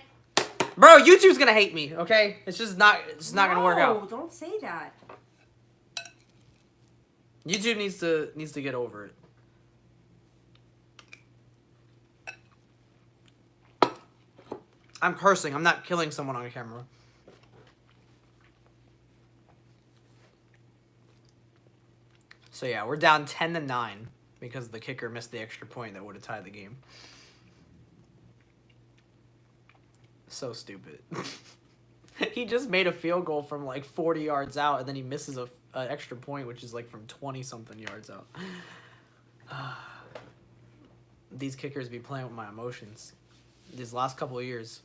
Bro, YouTube's gonna hate me. Okay, it's just not. It's not gonna work out. No, don't say that. YouTube needs to get over it. I'm cursing. I'm not killing someone on camera. So yeah, we're down 10-9 because the kicker missed the extra point that would have tied the game. So stupid. He just made a field goal from like 40 yards out, and then he misses an extra point, which is like from 20-something yards out. These kickers be playing with my emotions. These last couple of years.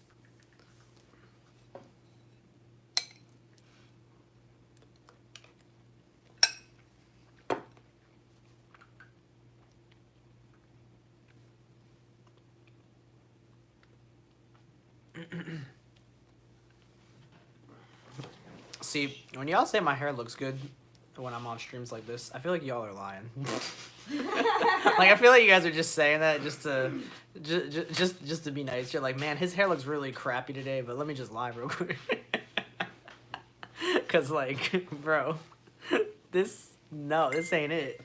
See, when y'all say my hair looks good when I'm on streams like this, I feel like y'all are lying. Like, I feel like you guys are just saying that just to be nice. You're like, man, his hair looks really crappy today, but let me just lie real quick. Cause like, bro, this ain't it.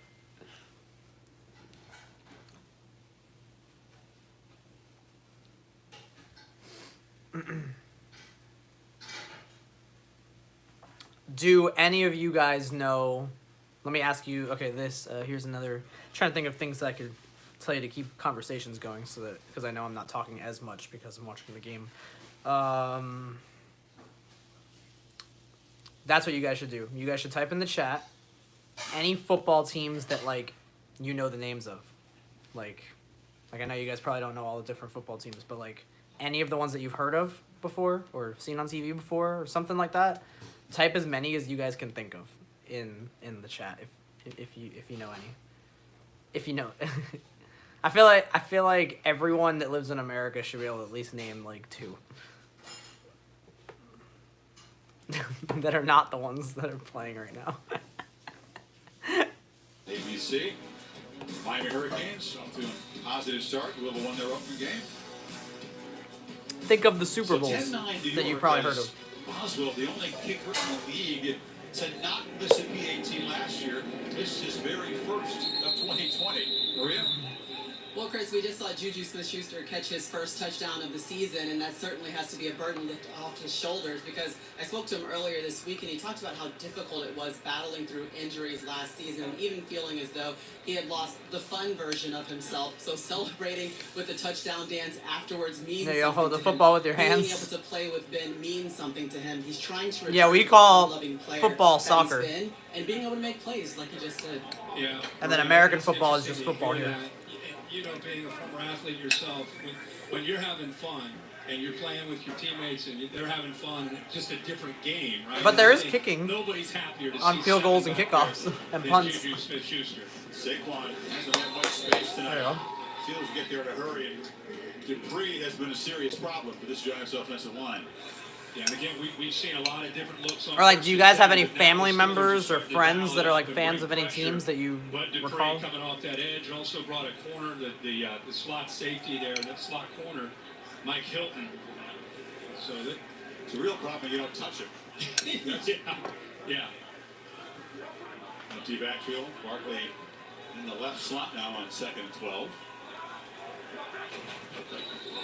Do any of you guys know? Let me ask you. Okay, here's another. Trying to think of things that I could tell you to keep conversations going, so that because I know I'm not talking as much because I'm watching the game. That's what you guys should do. You guys should type in the chat any football teams that like you know the names of, like I know you guys probably don't know all the different football teams, but like any of the ones that you've heard of before or seen on TV before or something like that. Type as many as you guys can think of in the chat if you know any. If you know. I feel like everyone that lives in America should be able to at least name like 2. That are not the ones that are playing right now. ABC, Miami Hurricanes off to a positive start. We'll have a 1-0 opening game. Think of the Super Bowls 10-9 that you've probably heard of. Boswell, the only kicker in the league to not miss a PAT last year. This is his very first of 2020. Maria? Well, Chris, we just saw Juju Smith-Schuster catch his first touchdown of the season, and that certainly has to be a burden lift off his shoulders because I spoke to him earlier this week, and he talked about how difficult it was battling through injuries last season, and even feeling as though he had lost the fun version of himself. So celebrating with the touchdown dance afterwards means There you something hold the to football him. with your Being hands. able to play with Ben means something to him. He's trying to return Yeah, we to the call fun-loving player football that soccer. he's been, and being able to make plays like he just did. Yeah. And then Right. American It's football is interesting just football to hear here. that. You know, being a former athlete yourself, when you're having fun and you're playing with your teammates and they're having fun, just a different game, right? But there is I think kicking Nobody's happier to on see field goals seven and back kickoffs there and than punts. Juju Smith-Schuster. Saquon hasn't had much space There you tonight. go. Steelers get there in a hurry, and Dupree has been a serious problem for this Giants offensive line. Yeah, and again, we've seen a lot of different looks on. Or like, do you guys have any but now family the Steelers members or starting to friends dial that are up like and fans bring of any pressure. teams that you But Dupree recall? coming off that edge also brought a corner, the slot safety there, that slot corner, Mike Hilton. So that, It's a real problem. You don't touch him. yeah. Empty backfield. Barkley in the left slot now on 2nd and 12.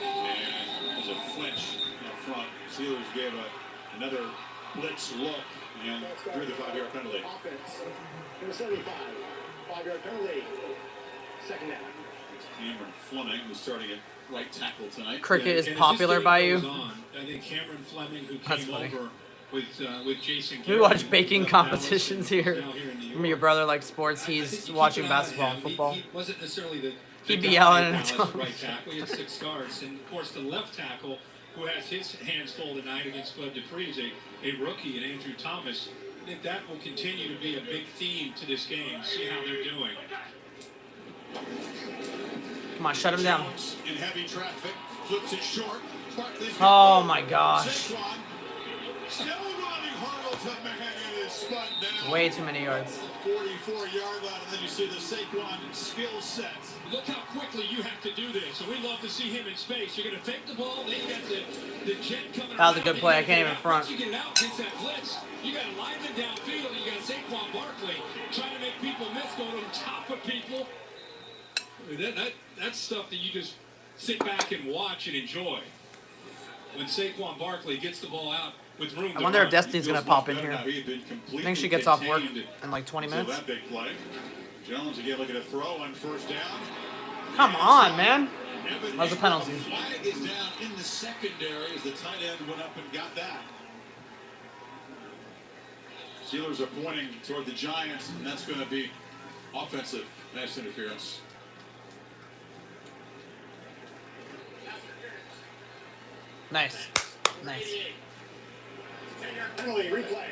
And there's a flinch up front. Steelers gave another blitz look and drew the 5-yard penalty. Offense. Number 75. 5-yard penalty. Second down. Cameron Fleming, who's starting at right tackle tonight. Cricket And is as this popular game by goes you. on, I think Cameron Fleming, who That's came funny. over with Jason We Garrett, watch who baking left Dallas competitions and here. is now here in New I York. mean, your brother likes sports. I think He's you watching keep an eye on basketball and him. football. He wasn't necessarily the He'd be guy yelling in at Dallas at him. right tackle. He had 6 starts, and of course the left tackle, who has his hands full tonight against Bud Dupree, is a rookie, and Andrew Thomas. I think that will continue to be a big theme to this game. See how they're doing. Come on, shut him down. Jones in heavy traffic, flips it short. Barkley's Oh my gosh. Saquon still running hard to man and is spun down. Way too many yards. 44-yard line, and then you see the Saquon skill set. Look how quickly you have to do this. So we love to see him in space. You're going to fake the ball, then you got the jet coming That was a around, good then play. you I can't gotta even get it out. front. Once you get it out against that blitz, you got a lineman downfield, and you got Saquon Barkley trying to make people miss, going on top of people. I mean, that's stuff that you just sit back and watch and enjoy. When Saquon Barkley gets the ball out with room I to wonder if run. Destiny's Feels gonna pop much in better here. now. He had been I completely think she gets off work contained in like 20 until minutes. that big play. Jones again looking to throw on first down. Come on, man. Evan That was a penalty. Flag is down in the secondary as the tight end went up and got that. Steelers are pointing toward the Giants, and that's going to be offensive pass interference. Nice. Nice. Penalty replay.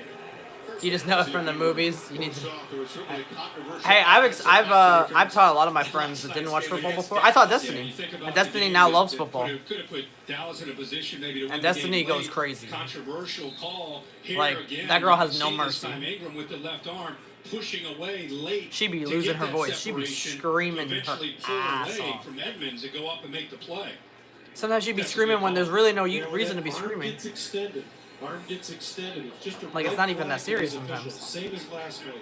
You just know it from the movies. You need to. There was certainly a controversial Hey, I've pass taught a lot of my friends that didn't watch football before. I taught Destiny, and Destiny now loves football. Could have put Dallas in a position maybe to win And the Destiny game goes late. crazy. Controversial call here Like, again. that girl You has can no see mercy. This time Ingram with the left arm pushing away late. She be to losing get her that voice. She be separation, screaming to her eventually pull ass away off. from Edmonds and go up and make the play. Sometimes she'd be screaming when there's really no reason to be Arm screaming. gets extended. Arm gets extended. It's just a Like, it's red not even that flag serious to these sometimes. officials, Same as last night.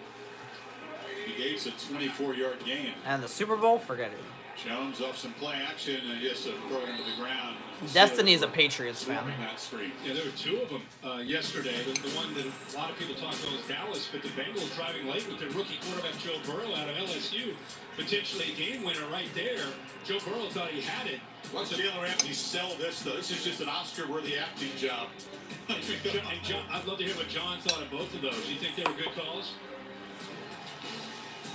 He gave a 24-yard gain. And the Super Bowl, forget it. Jones off some play action and just throw it into the ground. Destiny's a Patriots fan. Swarming that screen. Yeah, there were 2 of them yesterday. The one that a lot of people talk about was Dallas, but the Bengals driving late with their rookie quarterback Joe Burrow out of LSU. Potentially a game winner right there. Joe Burrow thought he had it. Watch Jalen Ramsey sell this, though. This is just an Oscar-worthy acting job. And John, I'd love to hear what John thought of both of those. Do you think they were good calls?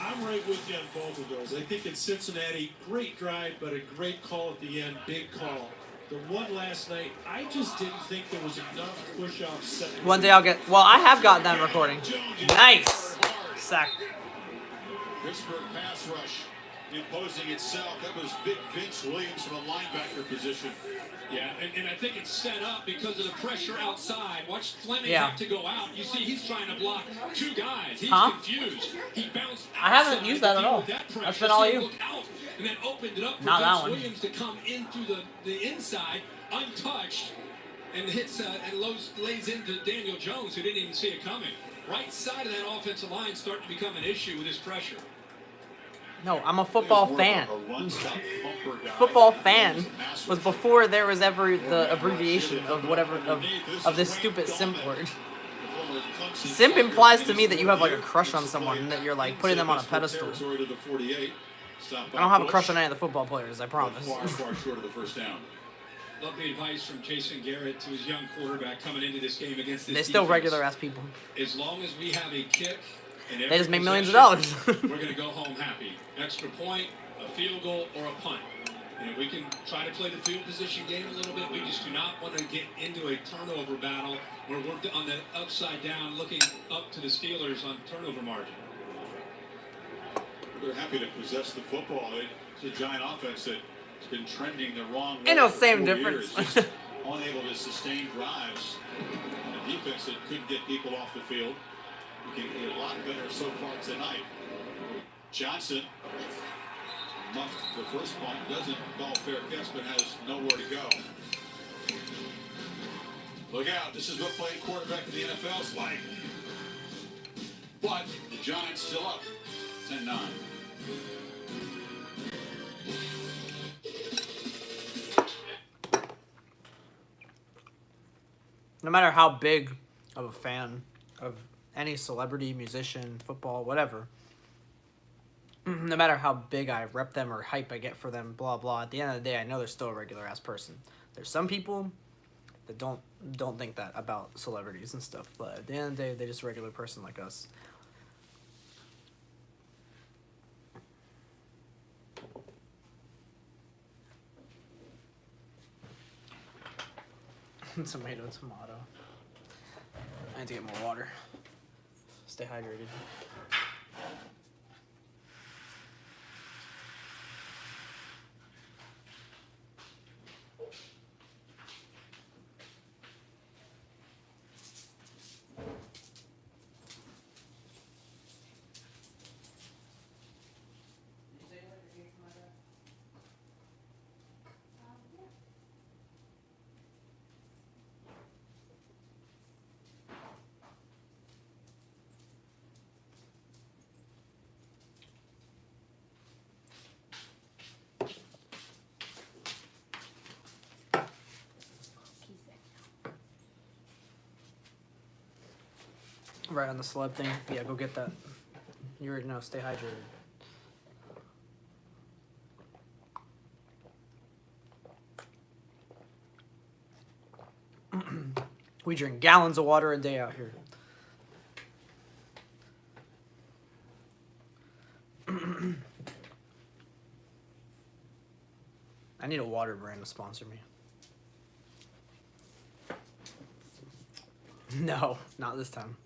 I'm right with you on both of those. I think in Cincinnati, great drive, but a great call at the end, big call. The one last night, I just didn't think there was enough push off second. One day I'll get. Well, I have got that recording. Nice. Sack. Pittsburgh pass rush imposing itself. That was Big Vince Williams from a linebacker position. Yeah, and I think it's set up because of the pressure outside. Watch Fleming Yeah. have to go out. You see, he's trying to block 2 guys. He's Huh? confused. He bounced I haven't outside used that to at deal all. with that pressure, That's been all so he you. looked out and then opened it up for Not that Vince one. Williams to come in through the inside, untouched, and hits and lays into Daniel Jones, who didn't even see it coming. Right side of that offensive line starting to become an issue with his pressure. No, I'm a football fan. A run-stop bumper guy. Football fan was before there was ever the abbreviation of whatever of this stupid simp word. Simp implies to me that you have like a crush on someone and that you're like putting them on a pedestal. I don't have a crush on any of the football players, I promise. Far short of the first down. Love the advice from Jason Garrett to his young quarterback coming into this game against this They're still defense. regular ass people. As long as we have a kick, and They just make millions of possession, dollars. we're going to go home happy. Extra point, a field goal, or a punt. You know, we can try to play the field position game a little bit. We just do not want to get into a turnover battle where we're on the upside down looking up to the Steelers on turnover margin. They're happy to possess the football. It's a giant offense that's been trending the wrong way. Ain't no for same 4 difference. years, just unable to sustain drives. A defense that couldn't get people off the field. We can get a lot better so far tonight. Johnson muffed the first punt, doesn't call fair catch, but has nowhere to go. Look out, this is what playing quarterback in the NFL is like. But the Giants still up, 10-9. No matter how big of a fan of any celebrity, musician, football, whatever, no matter how big I rep them or hype I get for them, blah blah, at the end of the day I know they're still a regular ass person. There's some people that don't think that about celebrities and stuff, but at the end of the day they're just a regular person like us. Tomato. I need to get more water. Stay hydrated. Right on the celeb thing. Yeah, go get that. You already know, stay hydrated. We drink gallons of water a day out here. I need a water brand to sponsor me. No, not this time.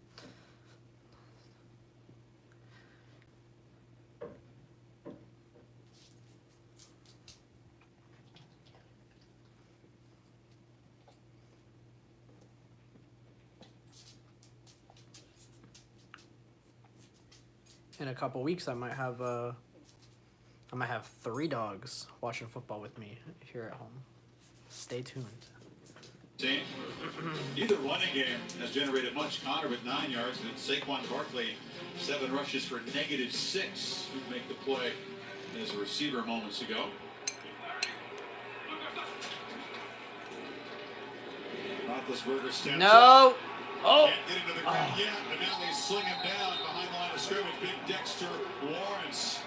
In a couple weeks, I might have 3 dogs watching football with me here at home. Stay tuned. Either running game has generated much. Connor with 9 yards, and Saquon Barkley 7 rushes for -6. Who make the play as a receiver moments ago. Roethlisberger steps No. Oh. Can't get into the ground yet, but now they sling him down behind the line of scrimmage. Big Dexter Lawrence.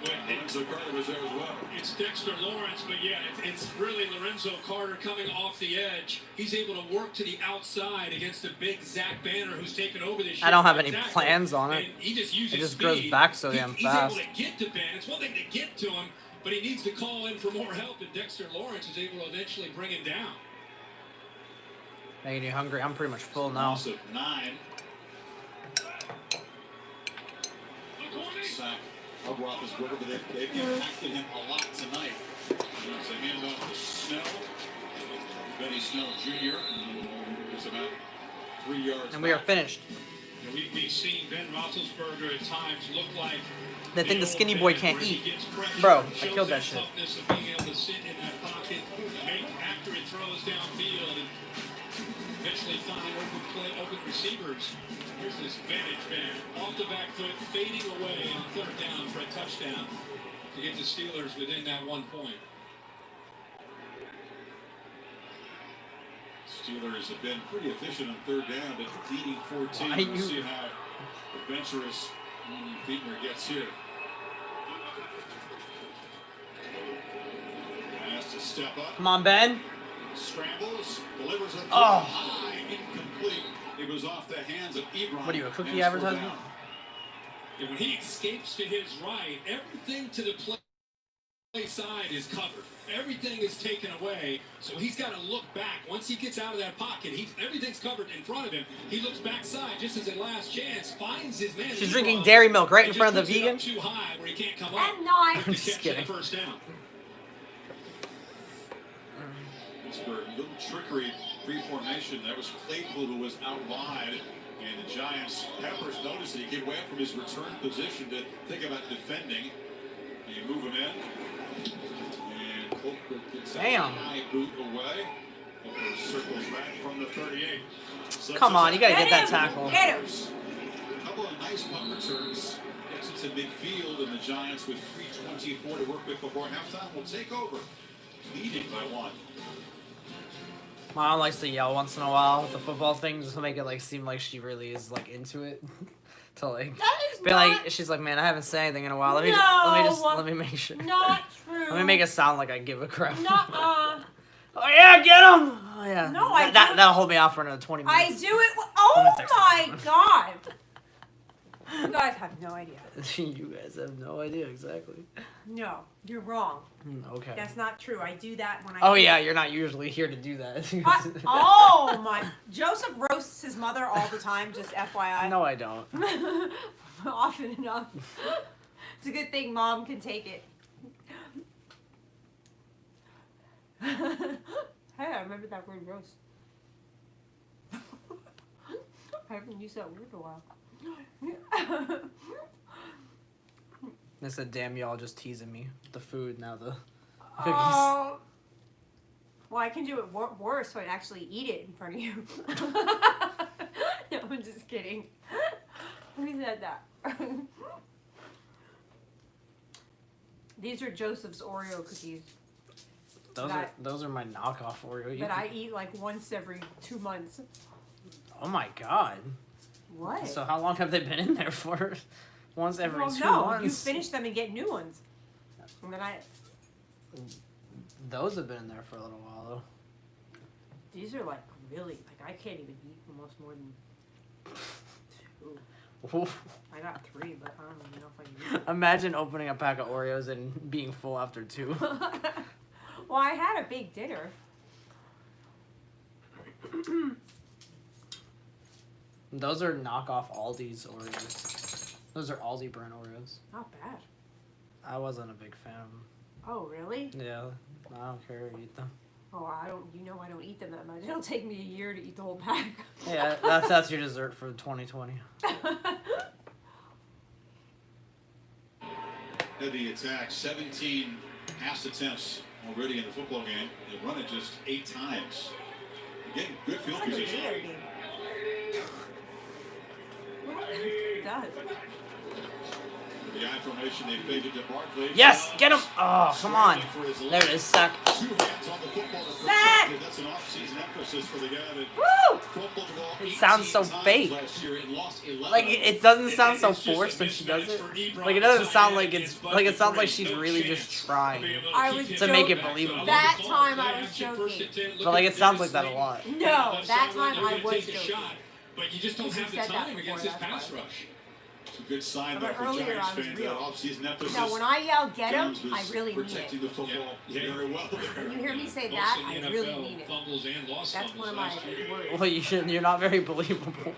Lorenzo Carter was there as well. It's Dexter Lawrence, but yeah, it's really Lorenzo Carter coming off the edge. He's able to work to the outside against a big Zach Banner who's taken over this year. I don't have any plans on it. And he just uses It just speed. grows back so damn He's fast. able to get to Ben. It's one thing to get to him, but he needs to call in for more help, and Dexter Lawrence is able to eventually bring him down. Making you hungry? I'm pretty much full now. Loss of 9. Sack of Roethlisberger, but they've impacted him a lot tonight. It's a handoff to Snell. Benny Snell Jr. It's about 3 yards. And we are finished. We've seen Ben Roethlisberger at times look like They think the skinny old boy Ben, can't where he eat. gets pressure, Bro, I shows killed that shit. toughness of being able to sit in that pocket, make accurate throws downfield. And eventually find open receivers. Here's this vantage man off the back foot, fading away on third down for a touchdown to get the Steelers within that 1 point. Steelers have been pretty efficient on third down, but leading 14. Why We'll you- see how adventurous Fiedler gets here. Has to step up. Come on, Ben. Scrambles, delivers a Oh. high, incomplete. It was off the hands of Ebron. What are you, a cookie and it's still advertisement? down. And when he escapes to his right, everything to the play side is covered. Everything is taken away, so he's got to look back. Once he gets out of that pocket, everything's covered in front of him. He looks backside just as a last chance, finds his man. She's drinking dairy milk right in and front of just the puts it vegan. up too high where he can't come I'm up. not. to just catch kidding. that first down. Pittsburgh, little trickery, free formation. That was Claypool who was out wide. And the Giants, Peppers noticed that he came away from his return position to think about defending. And you move him in. And Colquitt gets that Damn. high boot away. Colquitt circles back from the 38. Come on, you gotta get that him. tackle. Get him. A couple of nice punt returns. Gets it to midfield, and the Giants with 3:24 to work with before halftime will take over, leading by 1. Mom likes to yell once in a while with the football thing just to make it like seem like she really is like into it. To like That is be not, like, she's like, man, I haven't said anything in a while. Let me No. let me make sure. not true. Let me make it sound like I give a crap. Nuh-uh. Oh yeah, get him! Oh yeah. No, I don't. That'll hold me out for another 20 I minutes. do it. I'm Oh gonna text my him. god. You guys have no idea. You guys have no idea exactly. No, you're wrong. Okay. That's not true. I do that when I. Oh yeah, you're not usually here to do that. Oh my! Joseph roasts his mother all the time. Just FYI. No, I don't. Often enough. It's a good thing Mom can take it. Hey, I remember that word roast. I haven't used that word in a while. They said, damn, y'all just teasing me. The food, now the cookies. Oh. Well, I can do it worse, so I'd actually eat it in front of you. No, I'm just kidding. Who said that? These are Joseph's Oreo cookies Those are my knockoff Oreo. that I eat like once every 2 months. Oh my god. What? So how long have they been in there for? Once every Well, 2 no, months. you finish them and get new ones. And then Those have been in there for a little while though. these are like really, like I can't even eat almost more than 2. Oof. I got 3, but I don't even know if I can eat it. Imagine opening a pack of Oreos and being full after 2. Well, I had a big dinner. Those are knockoff Aldi's Oreos. Those are Aldi brand Oreos. Not bad. I wasn't a big fan of them. Oh, really? Yeah, I don't care to eat them. Oh, I don't eat them that much. It'll take me a year to eat the whole pack. Yeah, that's your dessert for 2020. Heavy attack, 17 pass attempts already in the football game. They run it just 8 times. Again, good field It's like a position. video game. It does. The I formation, they faded to Barkley. Yes, get him! Oh, come on. There it is, sack. 2 hands on the football to Sack! protect it. That's an off-season emphasis for the guy that Woo! crumpled the ball It 18 sounds so times fake. last year and lost 11. Like it doesn't sound so forced when she does it. Like it doesn't sound like it's like it sounds like she's really just trying. I was To make it joking. believable. That time I was joking. But like it sounds like that a lot. No, that time I was joking. But you just don't Because you have the said that time before, against this that's pass why. rush. It's a good sign But though for earlier Giants I was fans, real. that off-season emphasis. No, when I yell get him, Jones was I really mean protecting it. the football Yeah. very well there. When you hear me say Most that, in I the really NFL mean it. Fumbles and lost That's fumbles one of my last year. words. Well, you're not very believable.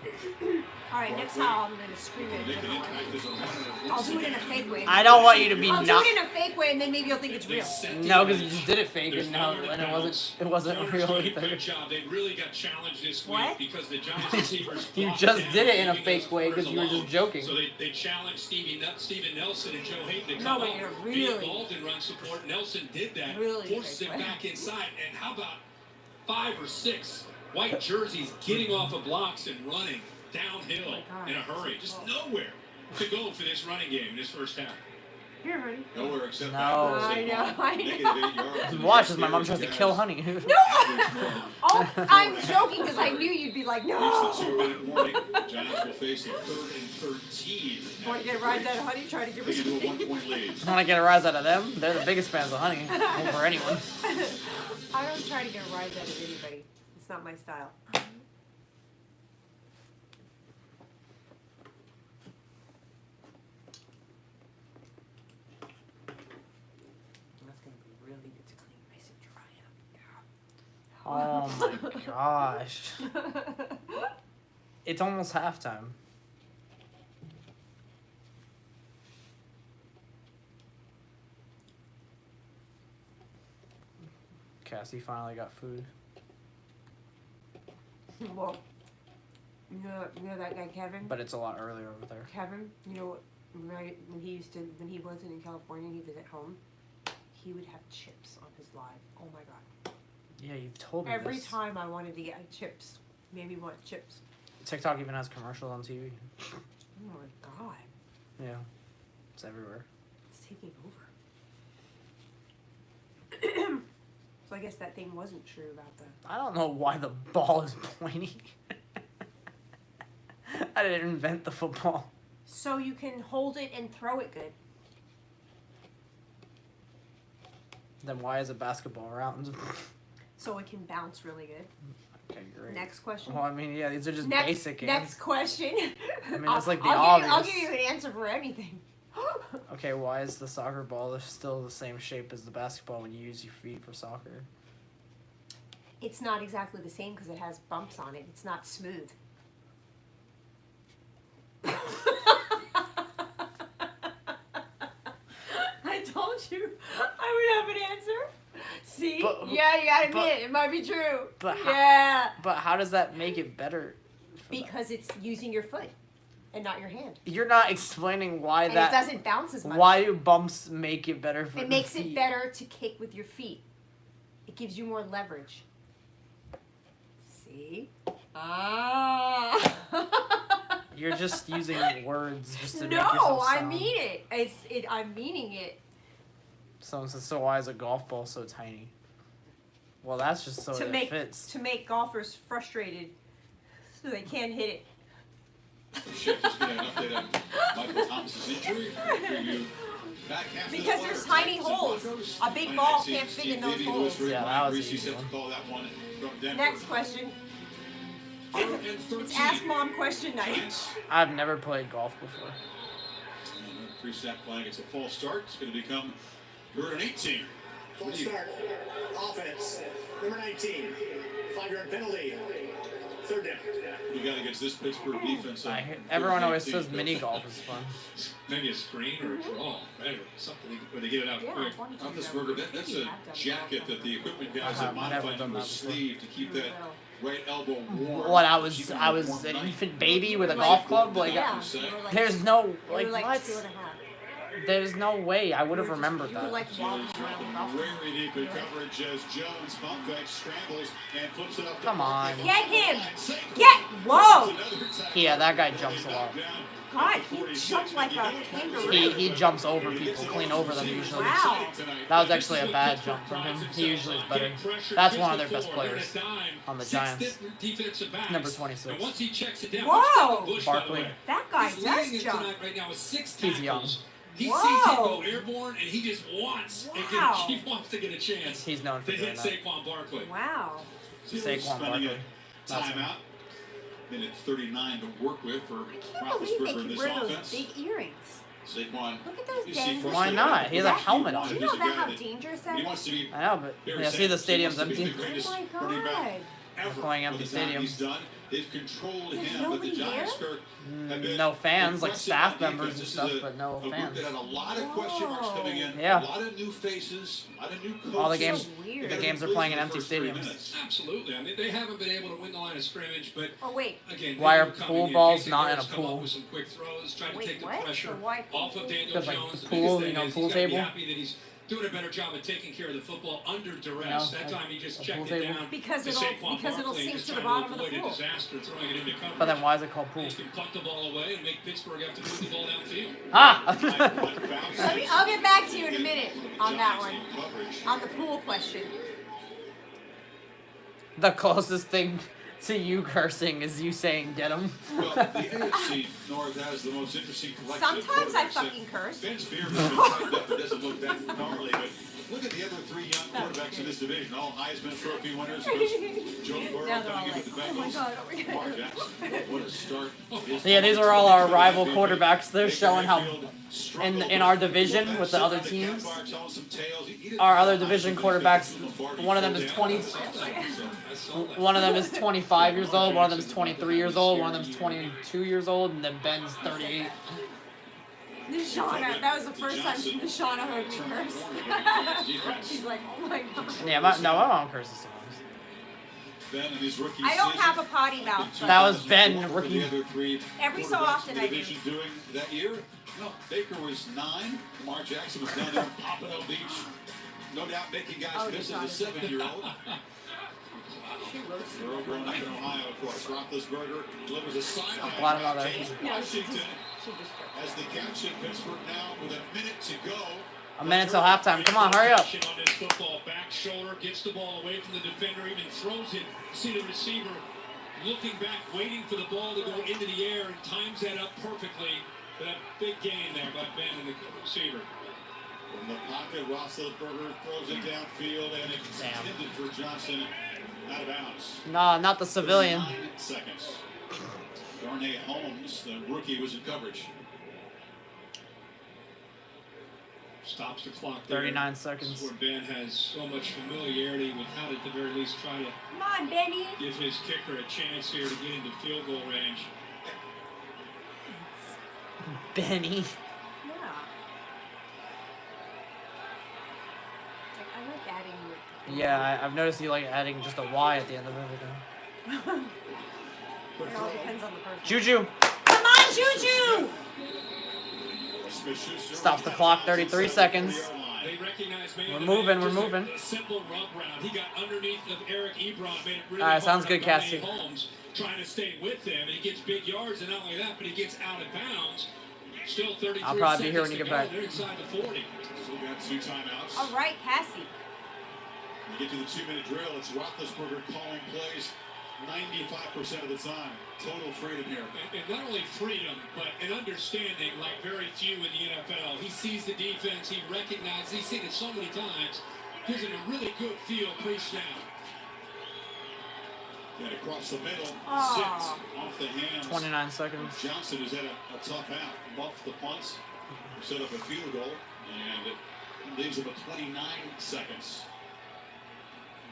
Alright, next time I'm gonna scream it. a Make an different way. impact as a runner. I'll do it in a fake way. I don't want you to be I'll do not. it in a fake way, and then maybe you'll think it's real. No, because you just did it fake There's and now nowhere to and it bounce. wasn't Owners real doing a either. good job. They really got challenged this week What? because the Giants receivers You blocked just down, did it in a leaving fake those way because corners you were just alone. joking. So they challenged Steven Nelson and Joe Hayden to No, come but up, you're be really- involved in run support. Nelson did that, Really forced fake him way. back inside. And how about 5 or 6 white jerseys getting off of blocks and running downhill God. in a hurry. Just nowhere to go for this running game in this first half. Here, honey. Nowhere except No. I know. -8 yards. Watch as my mom tries to kill Honey. No! Oh, I'm joking because I knew you'd be like, Reach the no! 2-minute warning. Giants will face a 3rd and 13. Want to get a rise out of Honey? Try to give her They can do a something. 1-point lead. I want to get a rise out of them. They're the biggest fans of Honey over anyone. I don't try to get a rise out of anybody. It's not my style. That's gonna be really good to clean, nice and dry up. Oh my gosh. It's almost halftime. Cassie finally got food. Well, you know that guy Kevin? But it's a lot earlier over there. Kevin, you know what? Right when he wasn't in California, he was at home. He would have chips on his live. Oh my god! Yeah, you've told me Every this. time I wanted to get chips, made me want chips. TikTok even has commercials on TV. Oh my god! Yeah. It's everywhere. It's taking over. So I guess that thing wasn't true about the. I don't know why the ball is pointy. I didn't invent the football. So you can hold it and throw it good. Then why is a basketball round? So it can bounce really good. Okay, great. Next question. Well, I mean, yeah, these are just Next, basic next answers. question. I mean, that's like the I'll obvious. give you an answer for anything. Okay, why is the soccer ball still the same shape as the basketball when you use your feet for soccer? It's not exactly the same because it has bumps on it. It's not smooth. I told you I would have an answer. See? But- yeah, you gotta but- admit, it might be true. but how- yeah. But how does that make it better? for them? Because it's using your foot and not your hand. You're not explaining why And that. it doesn't bounce as much. Why do bumps make it better for It the makes feet? it better to kick with your feet. It gives you more leverage. See? Ah. You're just using words just to make No, yourself I sound. mean it. I'm meaning it. Someone says, so why is a golf ball so tiny? Well, that's just so to it make fits. to make golfers frustrated so they can't hit it. Chef just getting an update on Michael Thomas's injury. Preview back half of the Because quarter. there's tiny Titans and holes. Broncos. A big Monday ball night, can't Steve fit in those Davey, Louis holes. Ray, Yeah, Mike that was Reese, an you easy set to one. call that one from Denver. Next question. 3rd and 13. It's Ask Mom question night. Giants. I've never played golf before. Pre-snap flag. It's a false start. It's going to become 3rd and 18. Full start. Offense. Number 19. 5-yard penalty. 3rd down. You got against this Pittsburgh defense. Everyone always says mini golf is fun. Maybe a screen or a draw, right? Or something where they get it out Yeah, quick. I wanted to do Roethlisberger, that. that's You a have done jacket that the equipment guys I've have never modified done to a that before. sleeve to keep that right elbow warm. What, I Keep was it an warm infant baby with a Like- golf club? Like, Yeah. Say. You were like, there's no, you were like, like what? 2.5. There's no way I would have remembered You were that. like walking Steelers around with dropping golf. very deep in coverage as Jones pump fake scrambles and flips it up. Come on. Get him! Get! Whoa! Yeah, that guy jumps a lot. God, he jumped like a kangaroo. He jumps over people, clean over them usually. Wow. That was actually a bad jump from him. He usually is better. That's one of their best players on the Giants. Number 26. And once he checks it down, Whoa! Bush, by the Barkley. way. That guy He's does leading it jump. tonight right now with 6 He's young. tackles. He Whoa. sees him go airborne, and he just wants Wow. he wants to get a chance He's known for to doing hit that. Saquon Barkley. Wow. Saquon Barkley. That's him. Timeout. Minute 39 to work with for I can't believe they Roethlisberger in can this wear those offense. big earrings. Saquon. Look at those you see dangles. first Why thing not? about He has a that, helmet on. Do he's you know a that guy how that- dangerous He that wants is? to be I know, but very yeah, see the safe. He stadium's wants to be empty. the greatest Oh my running back God. ever Playing for empty the time he's stadiums. done. They've controlled There's him, but the nobody Giants there? have been No fans, like impressive staff on members defense. and This stuff, is a but no group fans. that had a lot of question marks coming in. Yeah. A lot of new faces, a lot of new coaches. All the So games, weird. the games are playing in The empty first 3 stadiums. minutes. Absolutely. I mean, they haven't been able to win the line of scrimmage, but Oh wait. again, Why they are were coming pool in. balls Jason not in Garrett's a come up pool? with some quick throws, trying to Wait, take the what? pressure So why off of Daniel Because, like, Jones. the The pool, biggest you thing know, is pool he's gotta be table. happy that he's doing a better job of taking care of the football under duress. No, that time he just a checked pool it table. down. Because to it'll Saquon Barkley, sink just to the trying bottom of the avoid pool. a disaster, throwing it into coverage. But then why is it called pool? He can punt the ball away and make Pittsburgh have to move the ball downfield. Ah! I'll get back to you in a minute on that one. On the pool question. The closest thing to you cursing is you saying get him. Well, the AFC North has the most interesting collection of Sometimes I quarterbacks. fucking curse. Ben's beard has been typed up. It doesn't look that gnarly, but look at the other three young quarterbacks in this division. All Heisman Trophy winners. Joe Burrow Now they're all coming in like, with the oh my Bengals. god, oh my god. Lamar Jackson. What a start. Yeah, these are all our rival quarterbacks. They're showing how in our division with the other teams. Our other division quarterbacks, one of them is 20. One of them is 25 years old. One of them is 23 years old. One of them is 22 years old, and then Ben's 38. Nishana, that was the first time Nishana heard me curse. She's like, oh my god. Yeah, my mom curses sometimes. Ben in his rookie I don't season, have a potty mouth. But That was Ben, for the rookie. other three Every so quarterbacks often in I the do. division doing that year. No, Baker was 9. Lamar Jackson was down there in Pompano Beach. No doubt making guys Oh, miss as a Deshaun. 7-year-old. She roasted They're over up in Ohio, of course. Roethlisberger delivers a sideline. Glad I'm not there. James No, Washington she just as the catch in Pittsburgh now with a minute to go. A minute till halftime. Come on, hurry up. On his football, back shoulder, gets the ball away from the defender, even throws it. See the receiver looking back, waiting for the ball to go into the air, and times that up perfectly. That big gain there by Ben and the receiver. From the pocket, Roethlisberger throws it downfield, and it's intended for Johnson out of bounds. Nah, not the civilian. 9 seconds. Darnay Holmes, the rookie, was in coverage. Stops the clock there. 39 This seconds. is where Ben has so much familiarity with how to, at the very least, try to Come on, Benny. give his kicker a chance here to get into field goal range. Benny. Yeah. I like adding Yeah, I've noticed you like adding just a Y at the end of everything. it all depends on the person. Juju Come on, Juju! Smith-Schuster stops the clock. 33 seconds. They recognize man We're to moving, man, we're just moving. A simple rub route. He got underneath of Eric Ebron, made it really All right, sounds hard good, on Darnay Cassie. Holmes, trying to stay with him, and he gets big yards, and not only that, but he gets out of bounds. Still 33 I'll probably be here when seconds you to get go. back. They're inside the 40. Still got 2 timeouts. All right, Cassie. You get to the 2-minute drill, it's Roethlisberger calling plays 95% of the time. Total freedom here. And not only freedom, but an understanding like very few in the NFL. He sees the defense, he recognizes, he's seen it so many times. Gives him a really good feel pre-snap. And across the middle, Aw. 6 off the hands. 29 seconds. Johnson has had a tough out. Buffed the punts, set up a field goal, and it leaves him with 29 seconds.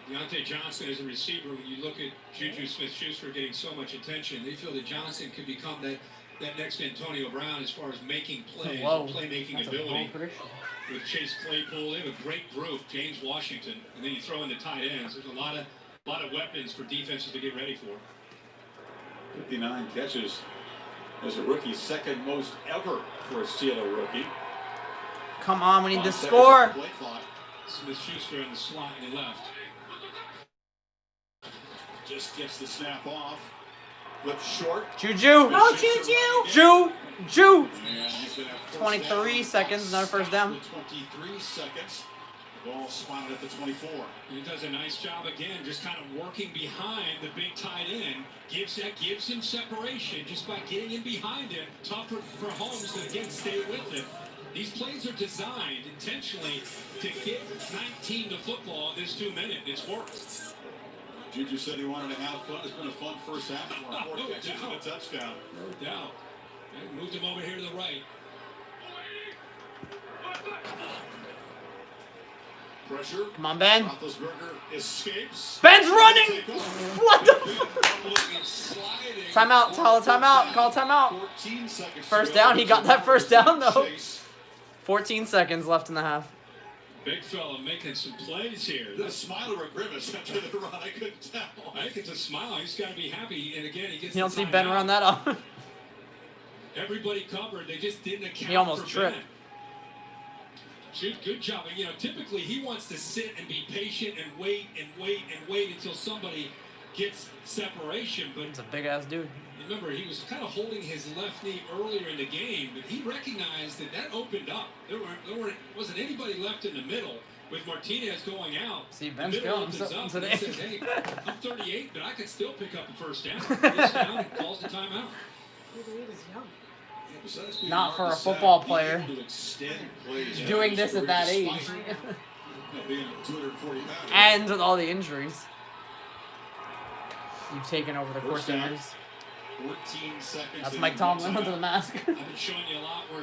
Deontay Johnson as a receiver, when you look at Juju Smith-Schuster getting so much attention, they feel that Johnson could become that next Antonio Brown as far as making plays, Whoa. playmaking That's a bold ability. prediction. With Chase Claypool, they have a great group. James Washington, and then you throw in the tight ends. There's a lot of weapons for defenses to get ready for. 59 catches as a rookie, second most ever for a Steeler rookie. Come on, we need to 5 seconds score. on the play clock. Smith-Schuster in the slot and he left. Just gets the snap off. Flip short. Juju. Go, Juju! Ju. And he's gonna have first 23 down. seconds, another first down. 23 seconds. Ball spotted at the 24. He does a nice job again, just kind of working behind the big tight end. Gives him separation just by getting in behind him. Tougher for Holmes to again stay with him. These plays are designed intentionally to get 19 to football in this 2 minutes. It's worked. Juju said he wanted to have fun. It's been a fun first half for him. 4 catches and a touchdown. No doubt. And moved him over here to the right. Pressure. Come on, Ben. Roethlisberger escapes. Ben's running. What the? Sliding. Timeout. Call a timeout. Call a timeout. 14 seconds. First to go. down. He got that first down though. Chase. 14 seconds left in the half. Big fella making some plays here. Is that a smile or a grimace after the run? I couldn't tell. I think it's a smile. He's got to be happy. And again, he gets You don't the see Ben timeout. run that up. Everybody covered. They just didn't account He almost for tripped. Ben. Good job. You know, typically he wants to sit and be patient and wait until somebody gets separation. But It's a big ass dude. remember, he was kind of holding his left knee earlier in the game, but he recognized that opened up. Wasn't anybody left in the middle. With Martinez going out, See, the Ben's middle feeling opens something up today. and he says, hey, I'm 38, but I can still pick up the first down. He gets down and calls the timeout. Not for a football player. To extend plays. Doing this at that age. Being 240 pounds. And with all the injuries you've taken over the course First of down. years. 14 seconds. That's and Mike Tomlin one under the mask. I've been showing you a lot where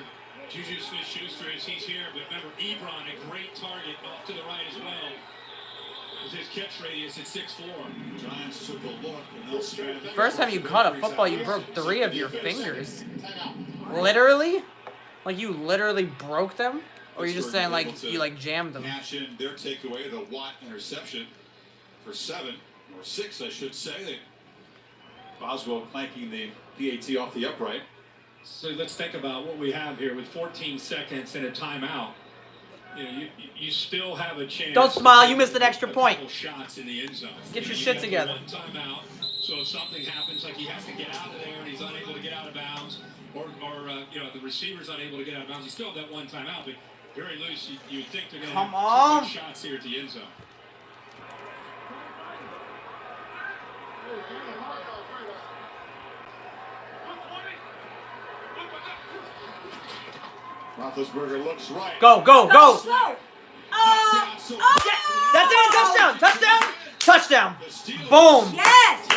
Juju Smith-Schuster is. He's here, but remember, Ebron, a great target off to the right as well. With his catch radius at 6'4". Giants took a look. And they'll spend First time you caught a football, you broke 3 of your fingers. Literally? Like you literally broke them? Or you just saying like you like jammed them? Cash in their takeaway, the Watt interception for 7 or 6, I should say. Boswell clanking the PAT off the upright. So let's think about what we have here with 14 seconds and a timeout. You know, you still have a chance. Don't smile, you missed an extra point. Shots in the end zone. Get your You shit got together. One timeout. So if something happens, like he has to get out of there and he's unable to get out of bounds, or you know, the receiver's unable to get out of bounds, you still have that one timeout. But very loose, you would think they're going to Come have on. 2 shots here at the end zone. Roethlisberger looks right. Go, go, go! Go! Yeah, that's it, touchdown, touchdown, touchdown. Boom! Yes!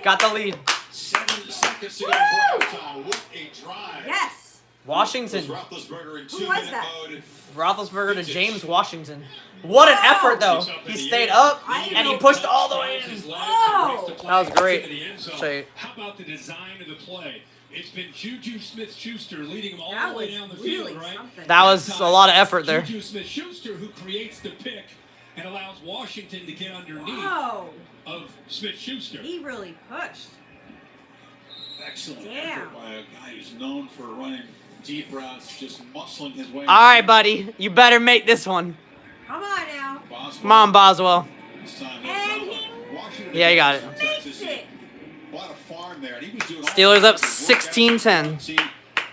Got the lead. 7 seconds to go before halftime. What a drive. Yes! Washington. Roethlisberger in Who was 2-minute that? mode. Roethlisberger to James Washington. What an effort, though. He stayed up and he pushed all the way in. Oh! That was great. How about the design of the play? It's been Juju Smith-Schuster leading them all That the way was down the really field, right? something. That was a lot of effort there. Juju Smith-Schuster who creates the pick and allows Washington to get underneath Whoa! of Smith-Schuster. He really pushed. Excellent Damn. effort by a guy who's known for running deep routes, just muscling his way. All right, buddy. You better make this one. Come on now. Boswell. Come on, Boswell. This time, And he Washington Yeah, you got it. makes it. Bought a farm there, and he was doing all Steelers up kinds of work 16-10. See,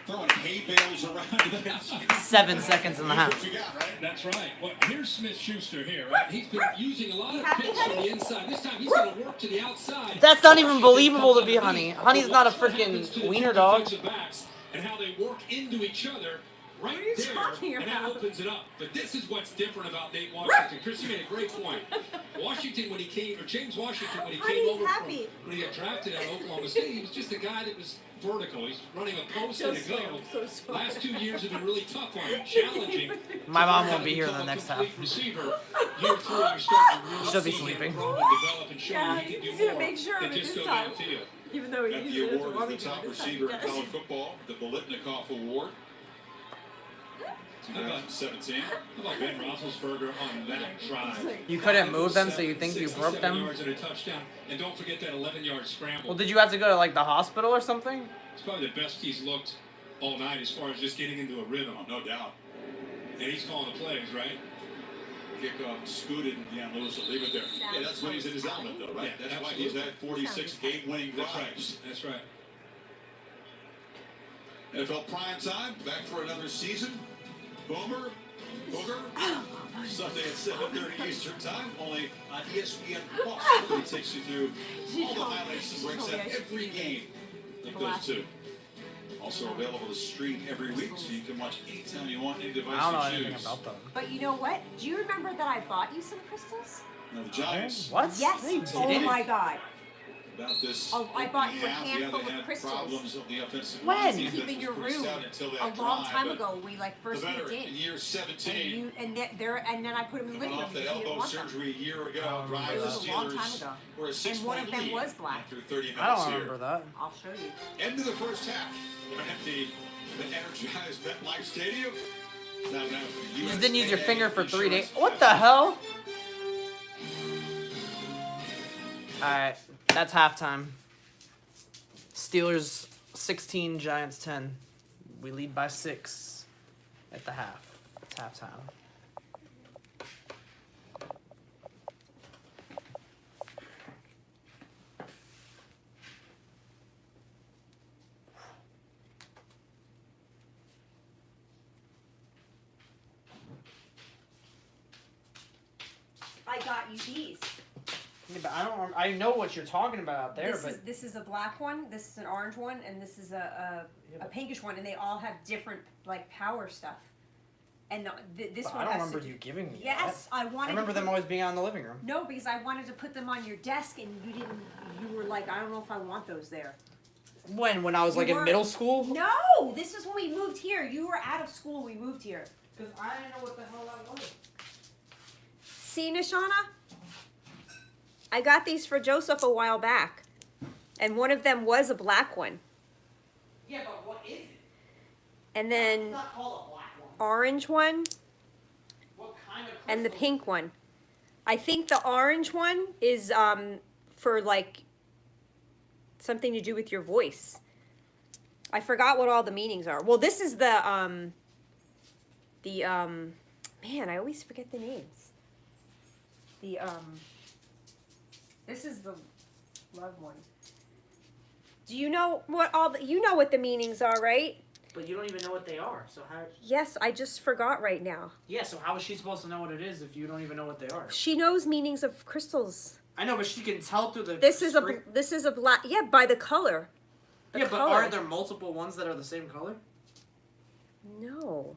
throwing hay bales around. 7 seconds in the half. What you got, right? That's right. Well, here's Smith-Schuster here, right? He's been using a lot of Happy, picks from honey? the inside. This time he's going to work to the outside. That's not even believable to be Honey. Honey's not a freaking wiener dog. And how they work into each other right What are you there, talking and that about? opens it up. But this is what's different about Nate Washington. Chris, you made a great point. Washington, when he came, or James Washington, when he came Honey's over happy. when he got drafted out of Oklahoma State, he was just a guy that was vertical. He's running a post and a go. So sorry. Last 2 years have been really tough on him, challenging. My mom won't be here in the next half. Receiver. Year 3, you're starting to really She'll be see him sleeping. grow and develop and show Yeah, he can he's do gonna more make sure than of it just this go time. downfield. Even though he Got the usually doesn't award want as me the to, top this time he receiver in does. college football, the Bolitnikoff Award. 2017. How about Ben Roethlisberger on that drive? You couldn't move them, so you think you broke 67 them? yards and a touchdown. And don't forget that 11-yard scramble. Well, did you have to go to like the hospital or something? It's probably the best he's looked all night as far as just getting into a rhythm. Oh, no doubt. And he's calling the plays, right? Kickoff scooted, and Deion Lewis will leave it there. Yeah, that's when he's in his element, though, right? Yeah, That's why he's had 46 game-winning That's right. drives. That's right. NFL prime time, back for another season. Booger, Sunday at 7:30 Eastern time, only on ESPN Plus. It takes you through all the highlights and breaks down every game like those two. Also available to stream every week, so you can watch anytime you want, any device I don't know you anything choose. about them. But you know what? Do you remember that I bought you some crystals? Now the Giants, What? Yes. No, you Oh didn't. my God. about this. Oh, I bought you a half, handful they of had crystals. Problems of the offensive When? line. Defense Keep in was your pretty room. stout until that A long drive, time but ago, we like first the moved veteran in. in year And 17. you and then I put them in the Coming living room off that because you didn't elbow want them. surgery a year ago, Oh, drives it the was a long time Steelers ago. were a And 6-point one of them lead was black. after 30 minutes I don't here. remember that. I'll show you. End of the first half at the energized MetLife Stadium. Now, You just didn't use your finger for 3 days. What the hell? Alright, that's halftime. Steelers 16, Giants 10. We lead by 6 at the half. It's halftime. I got you these. Yeah, but I don't. I know what you're talking about out there, but This is a black one. This is an orange one, and this is a pinkish one, and they all have different like power stuff. And this but one I don't has remember to you giving me. Yes, that. I wanted. I remember to them always being out in the living room. No, because I wanted to put them on your desk, and you didn't. You were like, I don't know if I want those there. When I was like in weren't- middle school. No, this is when we moved here. You were out of school. We moved here. Because I didn't know what the hell that was. See, Nishana? I got these for Joseph a while back. And one of them was a black one. Yeah, but what is it? And It's then not called a black one. orange one What kind of? and the crystal? pink one. I think the orange one is for like something to do with your voice. I forgot what all the meanings are. Well, this is the man, I always forget the names. This is the love one. Do you know what you know what the meanings are, right? But you don't even know what they are. So how? Yes, I just forgot right now. Yeah. So how is she supposed to know what it is if you don't even know what they are? She knows meanings of crystals. I know, but she can tell through the. This is screen. a black, yeah, by the color. The Yeah, but color. are there multiple ones that are the same color? No.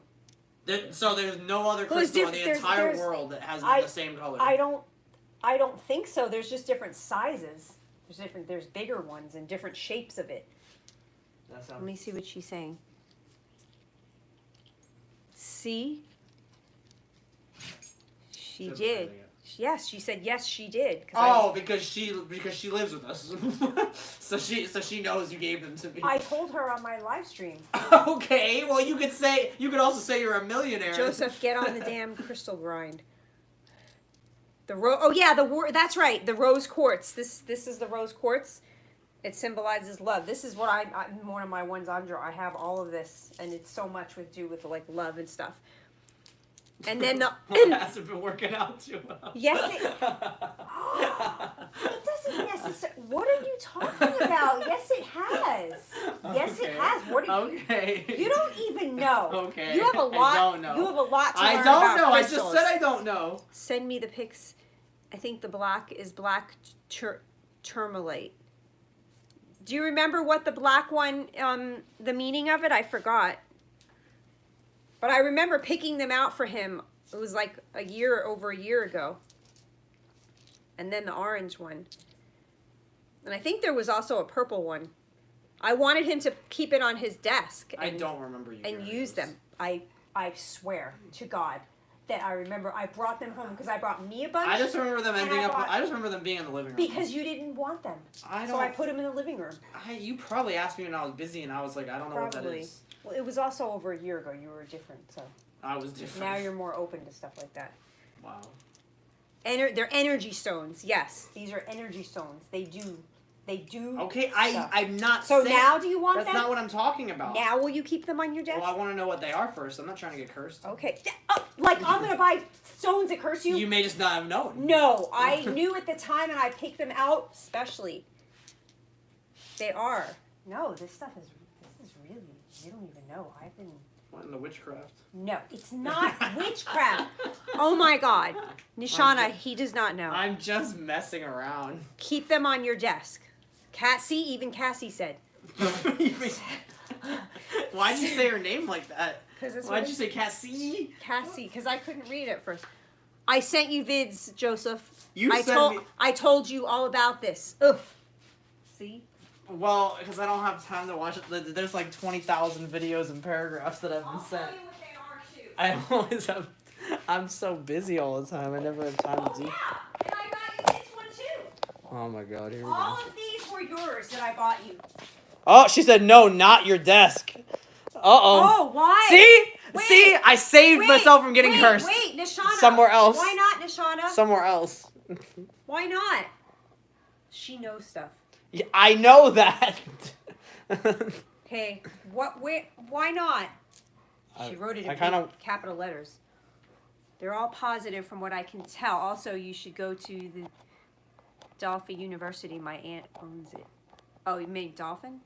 So there's no other Well, there's crystal in the there's- entire there's- world that has I- the same color. I don't think so. There's just different sizes. There's bigger ones and different shapes of it. That Let sounds. me see what she's saying. See? She Doesn't did. say anything. Yes, she said yes, she did. Oh, because she lives with us, so she knows you gave them to me. I told her on my live stream. Okay, well you could also say you're a millionaire. Joseph, get on the damn crystal grind. That's right, the rose quartz. This is the rose quartz. It symbolizes love. This is what I one of my ones on draw. I have all of this, and it's so much with like love and stuff. And then the Well, it hasn't been working out too well. yes, it doesn't necessarily. What are you talking about? Yes, it has. Yes, Okay. it has. What? Okay. You don't even know. Okay. You have a lot. I don't know. You have a lot to I learn don't about know. crystals. I just said I don't know. Send me the pics. I think the black is black tourmaline. Do you remember what the black one, the meaning of it? I forgot. But I remember picking them out for him. It was like over a year ago. And then the orange one. And I think there was also a purple one. I wanted him to keep it on his desk. I don't remember you. And giving use those. them. I swear to God that I remember I brought them home because I brought me a bunch. I just remember them And ending I up. bought- I just remember them being in the living room. Because you didn't want them. I So I don't. put them in the living room. You probably asked me when I was busy, and I was like, I don't know what that Probably. is. Well, it was also over a year ago. You were different, so I was different. now you're more open to stuff like that. Wow. They're energy stones. Yes, these are energy stones. They do. Okay, stuff. I'm not. So saying, now, do you want That's them? not what I'm talking about. Now, will you keep them on your desk? Well, I want to know what they are first. I'm not trying to get cursed. Okay. Like I'm gonna buy stones that curse you. You may just not have known. No, I knew at the time, and I picked them out specially. They are. No, this is really. You don't even know. I've been. What in the witchcraft? No, it's not witchcraft. Oh my God, Nishana, he does not know. I'm just messing around. Keep them on your desk. Even Cassie said. Why'd you say her name like that? Because Why'd you say Cassie? Cassie? Because I couldn't read it at first. I sent you vids, Joseph. You I sent told me. I told you all about this. Oof. See? Well, because I don't have time to watch it. There's like 20,000 videos and paragraphs that I've been sent. what they are too. I always have. I'm so busy all the time. I never have time to do. Yeah, and I got you this one too. Oh my God! Here we All go. of these were yours that I bought you. Oh, she said no, not your desk. Oh, why? See? Wait, See? I saved myself from getting cursed. Wait, Nishana. Somewhere else. Why not, Nishana? Somewhere else. Why not? She knows stuff. Yeah, I know that. Okay, why not? She wrote it in I kinda- capital letters. They're all positive from what I can tell. Also, you should go to the Dolphin University. My aunt owns it. Oh, you made Dolphin?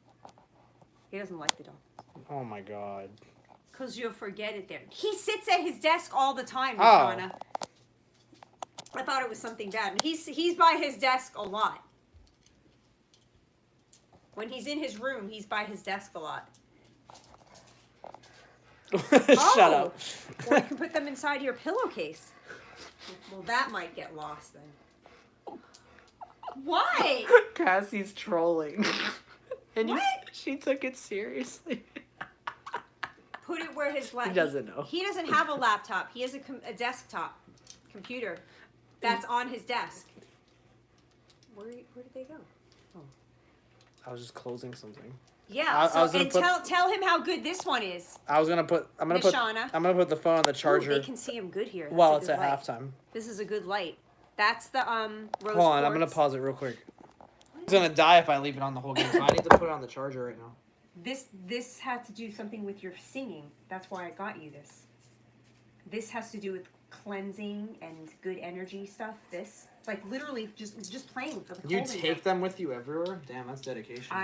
He doesn't like the Dolphins. Oh my god. Because you'll forget it there. He sits at his desk all the time, Oh. Shauna. I thought it was something bad. And he's by his desk a lot. When he's in his room, he's by his desk a lot. Shut up. Or you can put them inside your pillowcase. Well, that might get lost then. Why? Cassie's trolling. And What? she took it seriously. Put it where his laptop. He doesn't know. He doesn't have a laptop. He has a desktop computer that's on his desk. Where did they go? I was just closing something. Yeah. I was gonna tell him how good this one is. I'm gonna put the phone on the charger. Ooh, they can see him good here. That's while a it's good at light. halftime. This is a good light. That's the rose Hold on, I'm quartz. gonna pause it real quick. It's gonna die if I leave it on the whole game, so I need to put it on the charger right now. This had to do something with your singing. That's why I got you this. This has to do with cleansing and good energy stuff. This, like, literally just playing with them. You holding take them with you everywhere? Damn, that's dedication.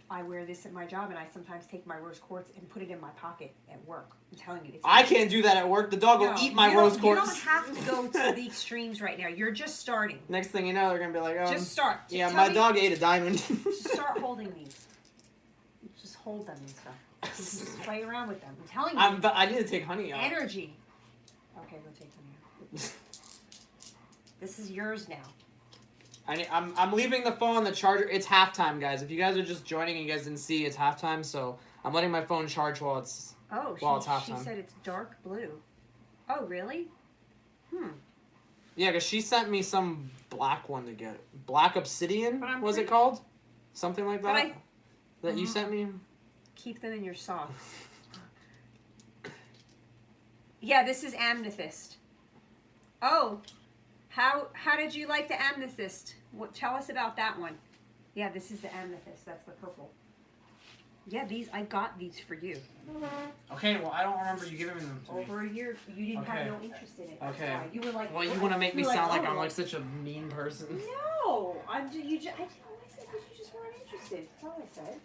I wear this at my job, and I sometimes take my rose quartz and put it in my pocket at work. I'm telling you, it's. I can't do that at work. The dog will eat my rose quartz. You don't have to go to the extremes right now. You're just starting. Next thing you know, they're gonna be like, Just start. Yeah, Tell my me- dog ate a diamond. Just start holding these. Just hold them and stuff. Just play around with them. I'm telling you. But I need to take honey out. Energy. Okay, go take honey out. This is yours now. I'm leaving the phone on the charger. It's halftime, guys. If you guys are just joining and you guys didn't see, it's halftime. So I'm letting my phone charge while it's Oh, while it's she halftime. said it's dark blue. Oh, really? Yeah, because she sent me some black one to get. Black Obsidian, But I'm was it pretty- called? Something like But that? That you sent me? Keep them in your socks. Yeah, this is amethyst. Oh, how did you like the amethyst? Tell us about that one. Yeah, this is the amethyst. That's the purple. Yeah, I got these for you. Okay, well, I don't remember you giving them to me. Over a year, you didn't Okay. have no interest in it. That's Okay. why. You were like, Well, you want to make me you were sound like oh, I'm like such a mean person. No, I said because you just weren't interested. That's all I said.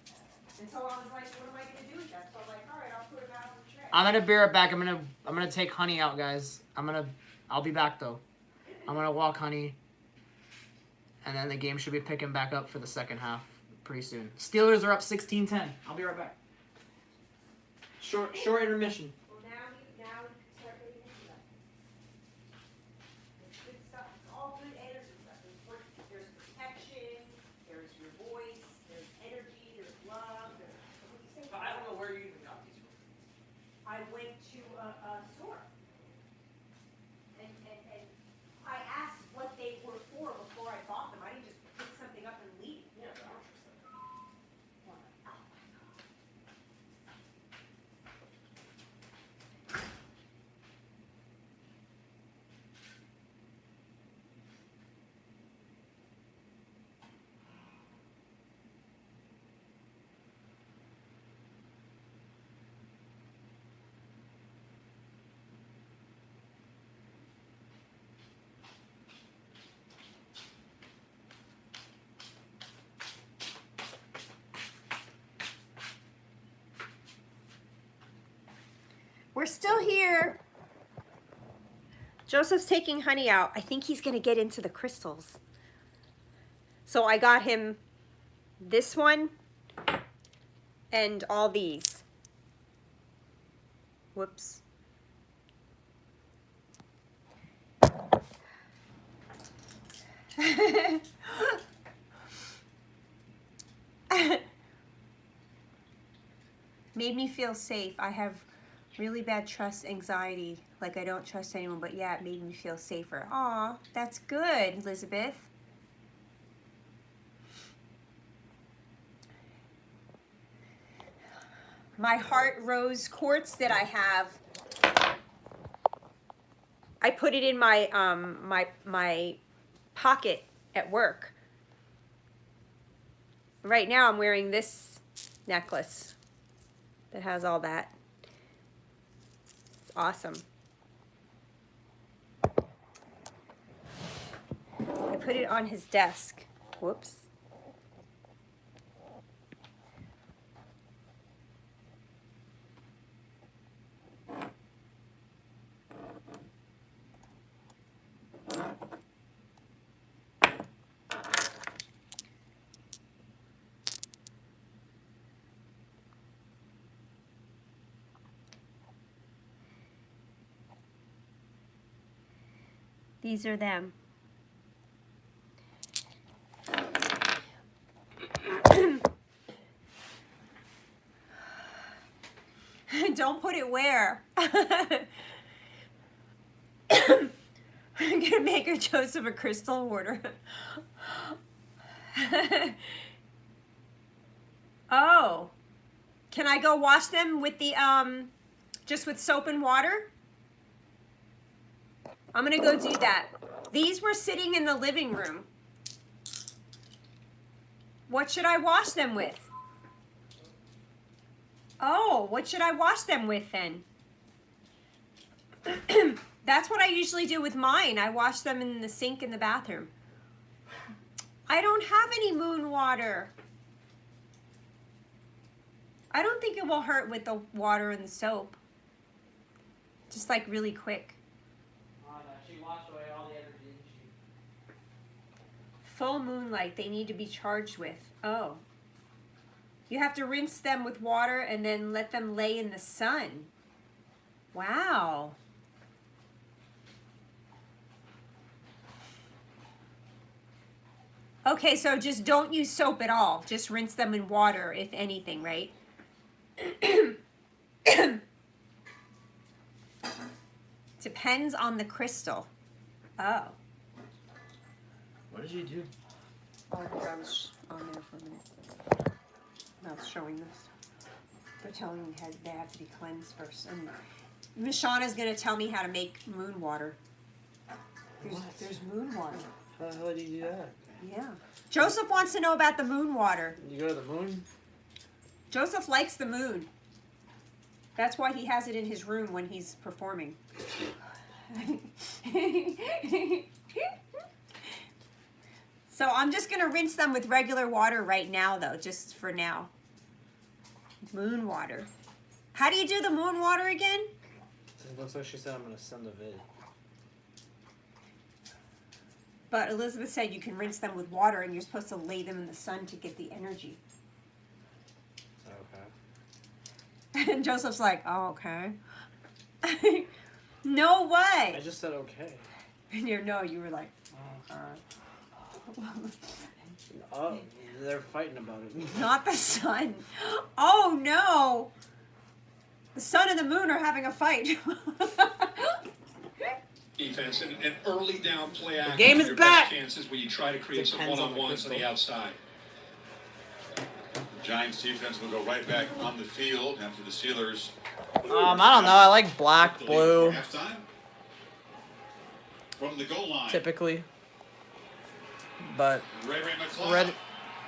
Until I was like, what am I gonna do with that? So I'm like, all right, I'll put it out on the tray. I'm gonna be right back. I'm gonna take honey out, guys. I'll be back though. I'm gonna walk honey, and then the game should be picking back up for the second half pretty soon. Steelers are up 16-10. I'll be right back. Short intermission. Well, now you can start getting into that. It's good stuff. It's all good energy stuff. There's protection. There's your voice. There's energy. There's love. What do you say? I don't know where you even got these from. I went to a store. And I asked what they were for before I bought them. I didn't just pick something up and leave. Yeah, but aren't you stuff? Oh my God. We're still here. Joseph's taking honey out. I think he's going to get into the crystals. So I got him this one and all these. Whoops. Made me feel safe. I have really bad trust anxiety. Like I don't trust anyone, but yeah, it made me feel safer. Aw, that's good, Elizabeth. My heart rose quartz that I have, I put it in my my pocket at work. Right now I'm wearing this necklace that has all that. It's awesome. put it on his desk. Whoops. These are them. Don't put it where? I'm gonna make her Joseph a crystal hoarder. Oh. Can I go wash them with the just with soap and water? I'm gonna go do that. These were sitting in the living room. What should I wash them with? Oh, what should I wash them with then? That's what I usually do with mine. I wash them in the sink in the bathroom. I don't have any moon water. I don't think it will hurt with the water and the soap. Just like really quick. Oh, no, she washed away all the energy, didn't she? Full moonlight, they need to be charged with. Oh. You have to rinse them with water and then let them lay in the sun. Wow. Okay, so just don't use soap at all. Just rinse them in water, if anything, right? Depends on the crystal. Oh. What did you do? Oh, I was on there for a minute. I was showing this. They're telling me they have to be cleansed first. And Miss Shauna's going to tell me how to make moon water. There's moon water. How the hell did you do that? Yeah. Joseph wants to know about the moon water. You go to the moon? Joseph likes the moon. That's why he has it in his room when he's performing. So I'm just going to rinse them with regular water right now, though, just for now. Moon water. How do you do the moon water again? It looks like she said I'm going to send a vid. But Elizabeth said you can rinse them with water and you're supposed to lay them in the sun to get the energy. Okay. And Joseph's like, oh, okay. No way. I just said okay. And you were like, oh, Oh, they're fighting about it. not the sun. Oh, no. The sun and the moon are having a fight. Defense and an early down play action. game is your back. best chances when you try to create some Depends on the one-on-ones on the crystal. outside. The Giants defense will go right back on the field after the Steelers. I don't know. I like black, The lead blue, for halftime. From the goal line. typically. But Ray McCloud red.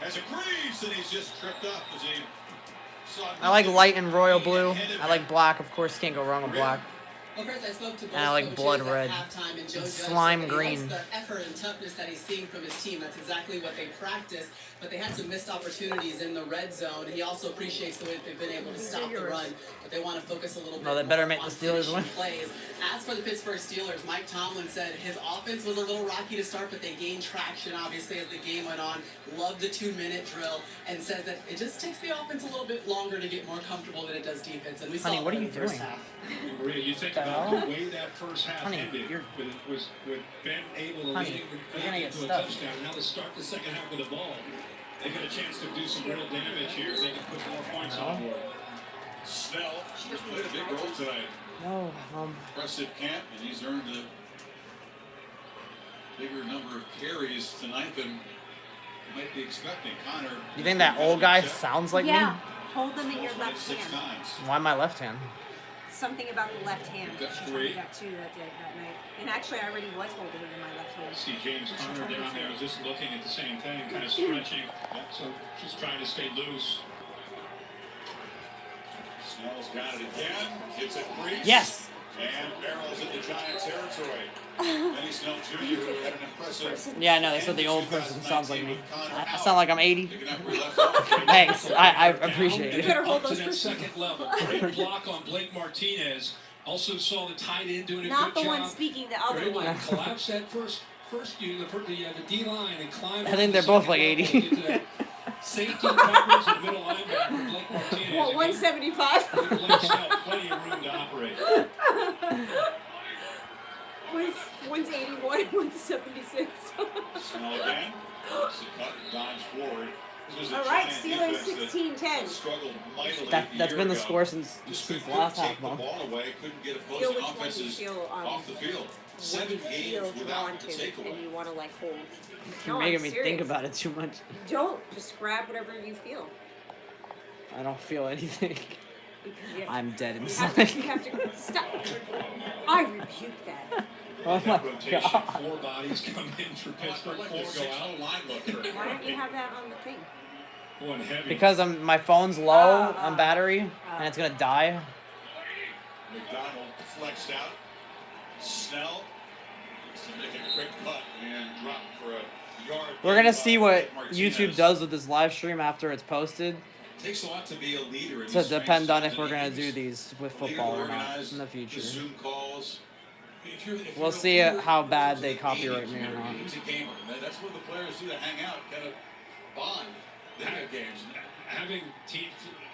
has a crease and he's just tripped up as he saw I like nothing. light and royal He blue. headed I like back. black. Of course, can't go wrong with black. Well, Chris, I spoke to both And I like coaches blood at red. halftime, and Joe And Judge slime said that he green. likes the effort and toughness that he's seeing from his team. That's exactly what they practice. But they had some missed opportunities in the red zone. He also appreciates the way that they've been able to stop the run. But they want to focus a little bit No, they better more make the on Steelers finishing win. plays. As for the Pittsburgh Steelers, Mike Tomlin said his offense was a little rocky to start, but they gained traction, obviously, as the game went on. Loved the 2-minute drill, and says that it just takes the offense a little bit longer to get more comfortable than it does defense. And we Honey, saw what it are in you the first doing? half. Maria, you think The about hell? the way that first half Honey, ended you're- with Ben able to Honey, lead you're gonna get into a stuck. touchdown. Now let's start the second half with the ball. They get a chance to do some real damage here. They can put more points on the board. Snell has played a big role tonight. No, Impressive camp, and he's earned a bigger number of carries tonight than you might be expecting. Connor. you think that old guy sounds like yeah. me? Hold them in your Almost left 6 hand. times. Why my left hand? Something about the left hand. That's She told me great. that too that night. And actually, I already was holding it in my left hand. See James Conner down there just looking at the same thing, kind of stretching. So just trying to stay loose. Snell's got it again. Gets a crease. Yes. And barrels into Giant territory. Benny Snell Jr. who had an impressive. Yeah, I know. That's what the old person sounds like me. I sound like I'm 80. Picking up where he left off. Thanks. I appreciate And it. better hold up to those that crystals. second level. Great block on Blake Martinez. Also saw the tight end doing a Not good the job. one speaking, the They're other able to one. collapse that first unit, the D line, and climb. I up think to they're the both second like level 80. and get to that safety coverage and middle linebacker Blake Martinez. What, 175? Give Blake Snell plenty of room to operate. One's 81 and one's 76. Snell again. It's a cut and dives forward. This was a All right, Giant Steelers defense 16-10. that struggled mightily That's a year been the ago. score since Just the couldn't last take half the month. ball away, couldn't get Feel opposing which one you offenses feel off the field. 7 feel games without drawn the to and takeaway. you want to like hold. You're No, making I'm me serious. think about it too much. Don't just grab whatever you feel. I don't feel anything. Because you have, I'm dead you inside. have to stop. I rebuke that. Oh my Rotation, god. 4 bodies come in for Pittsburgh, I like 4 the go 6-0 out. line look. Why don't you have that on the thing? One heavy. Because my phone's low on battery and it's gonna die. McDonald flexed out. Snell needs to make a quick cut and drop for a yard. We're gonna see what Martinez. YouTube does with this live stream after it's posted Takes a lot to be a leader in to these depend on strange if we're gonna do meetings. these with Leader football or not organized, in the the future. Zoom calls. If We'll you're see a leader, how bad it's they a copyright game, me or you're a not. music gamer. That's what the players do to hang out, kind of bond. They have games. Having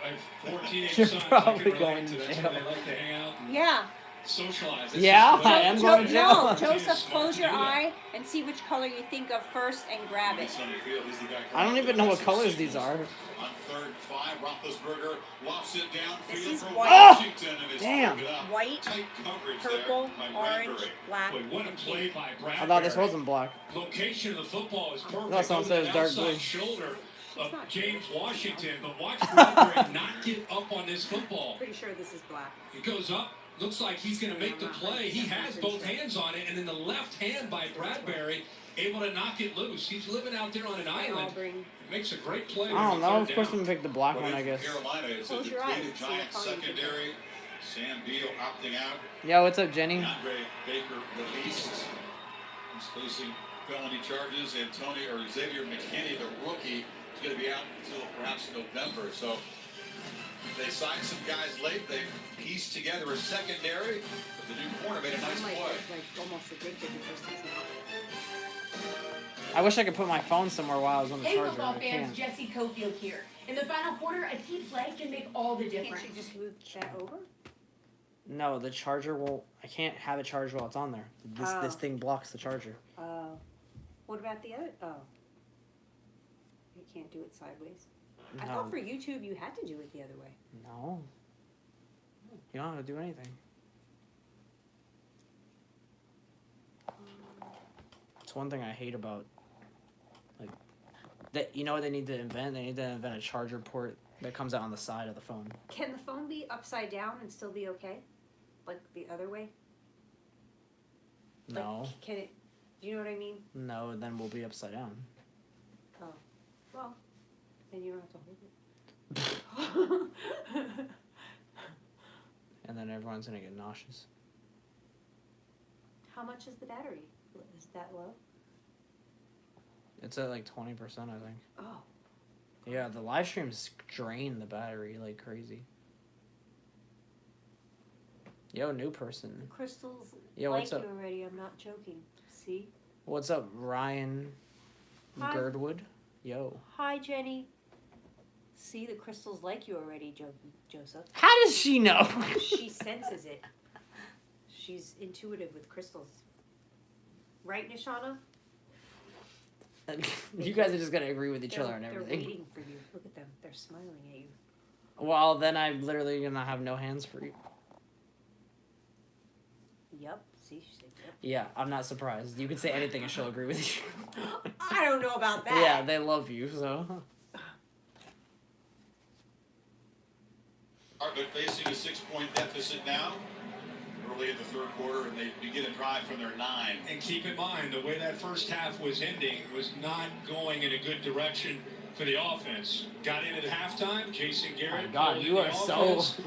I have 4 teenage You're sons, probably I can relate going to to that. jail. They like to hang out and Yeah. socialize. That's Yeah, just the way I it am is. going to jail. No, Joseph, close your eye and see which color you think of first and grab it. He's on the field. He's the guy I don't even know what colors these are. On 3rd and 5, Roethlisberger lofts it down. This field is for white. Washington, and it's Damn. broken up. White, Tight coverage purple, there by orange, Bradbury. black, Boy, what a and play pink. by Bradbury. I thought this wasn't black. Location of the football is perfect. No, someone Over said it that was dark outside blue. shoulder She's of not James Washington, but watch Bradbury not get up on this football. Pretty sure this is black. It goes up. Looks like he's going to make the play. He has both hands on it, and then the left hand by Bradbury able to knock it loose. He's living out there on an island. Auburn. Makes a great play. I don't know. Of course, I'm I'm gonna pick the black But one, I in guess. Carolina, it's a Close your eyes depleted and see Giants what color you pick. secondary. Sam Beal opting out. Yo, what's up, Jenny? DeAndre Baker released. He's facing felony charges. Xavier McKinney, the rookie, is going to be out until perhaps November. So they signed some guys late. They pieced together a secondary. But the new corner made a nice I'm play. like almost addicted to crystals now. I wish I could put my phone somewhere while I was on the Hey, charger. football I fans, can't. Jesse Cofield here. In the final quarter, a key play can make all the Can't difference. you just move that over? No, the charger won't. I can't have it charged while it's on there. This Oh. thing blocks the charger. Oh. What about the other? Oh. You can't do it sideways. I No, thought for YouTube you had to do it the other way. no. You don't have to do anything. It's one thing I hate about, like, that. You know what they need to invent? They need to invent a charger port that comes out on the side of the phone. Can the phone be upside down and still be okay? Like the other way? Like, No, can it? Do you know what I mean? no. Then we'll be upside down. Oh. Well, then you don't have to hold it. And then everyone's gonna get nauseous. How much is the battery? Is that low? It's at like 20%, I think. Oh. Yeah, the live streams drain the battery like crazy. Yo, new person. Crystals Yo, like what's you up? already. I'm not joking. See? What's up, Ryan Hi. Girdwood? Yo. Hi, Jenny. See, the crystals like you already, Joseph. How does she know? She senses it. She's intuitive with crystals. Right, Nishana? You guys are just gonna agree with each other on They're everything. waiting for you. Look at them. They're smiling at you. Well, then I'm literally gonna have no hands free. Yep. See, she said yep. Yeah, I'm not surprised. You can say anything and she'll agree with you. I don't know about that. Yeah, they love you, so. But facing a 6-point deficit now, early in the third quarter, and they begin a drive from their 9. And keep in mind, the way that first half was ending was not going in a good direction for the offense. Got in at halftime, Jason Oh Garrett. my God, pulled you in are the so. offense,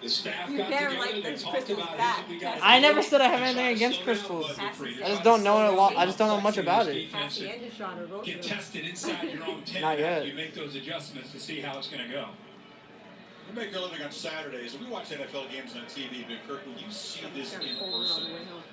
The staff You got better together. like They those talked crystals about back. it. We got I never together. said I have They anything tried to against slow down crystals. Bud Dupree. I just don't know a lot. I just don't know much about it. Cassie and Deshaun are both Get good. tested inside your own tent. Not yet. You make those adjustments to see how it's going to go. We make our living on Saturdays, and we watch NFL games on TV. But Kirk, when you see this in person,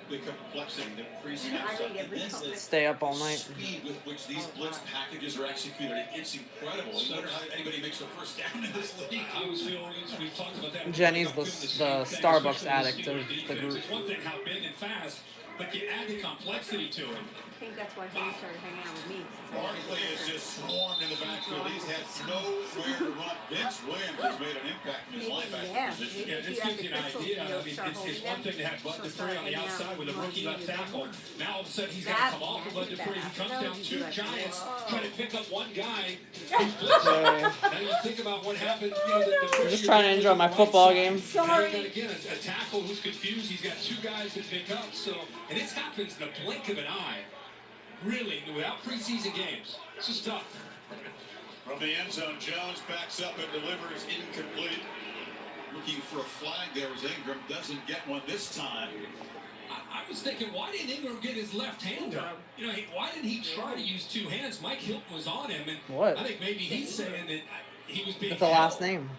the complexity, the pre-snap, I read every and comment. the Stay up all night. speed with which these blitz packages are executed, it's incredible. I wonder how anybody makes a first down in this league. I was feeling, we've talked about that. Jenny's I'm doing the same thing, Starbucks especially addict Steelers of the defense. group. It's one thing how big and fast, but you add the complexity to it. I think that's why he started hanging out with me. Barkley has just swarmed in the backfield. He's had nowhere to run. Vince Williams has made an impact in his linebacker position. Yeah, this gives you an idea. I mean, it's one thing to have Bud Dupree on the outside with a rookie left tackle. Now all of a sudden he's got to come off of Bud Dupree. He comes down two giants, trying to pick up one guy who's blitzing. Now you think about what happened. You know, I'm just trying to enjoy my football game. Sorry. Again, a tackle who's confused. He's got two guys to pick up. So, and this happens in the blink of an eye. Really, without preseason games. It's just tough. From the end zone, Jones backs up and delivers incomplete. Looking for a flag there as Ingram doesn't get one this time. I was thinking, why didn't Ingram get his left hand up? You know, why didn't he try to use two hands? Mike Hilton was on him, and What? I think maybe he's saying that he was being That's the last held name.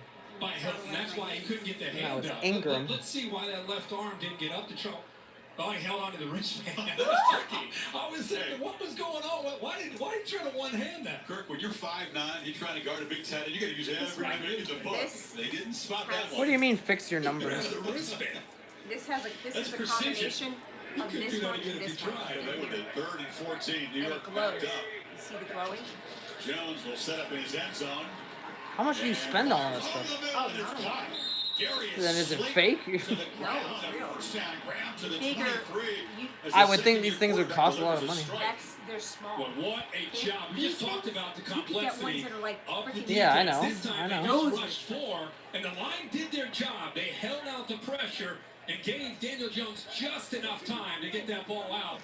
by Hilton. That's why he couldn't get the hand it's up. Ingram. Let's see why that left arm didn't get up to trouble. Oh, he held onto the wristband. That was tricky. I was thinking, what was going on? Why did he try to one hand that? Kirk, when you're 5'9", you're trying to guard a big tight end, you got to use every minute of the book. They didn't spot that one. What do you mean fix your numbers? The wristband. This has this That's is a precision. combination of You could this do that one again and if this you one. tried. That with a 3rd and 14, New And it York glows. backed up. You see the glowing? Jones will set up in his end zone. How much do you spend on all this Over stuff? the middle, and it's caught. Gary Then is it slipped fake? to the ground. No, real. First down grab to the Bigger. 23. You, As I the would think second-year these things would quarterback cost a lot of delivers money. they're small. Well, what a job. We just These talked things, about the you could get ones complexity that are like of the freaking defense. Yeah, I know. This time I know. they Those just rushed 4, and the line did their job. They held out the pressure and gave Daniel Jones just enough time to get that ball out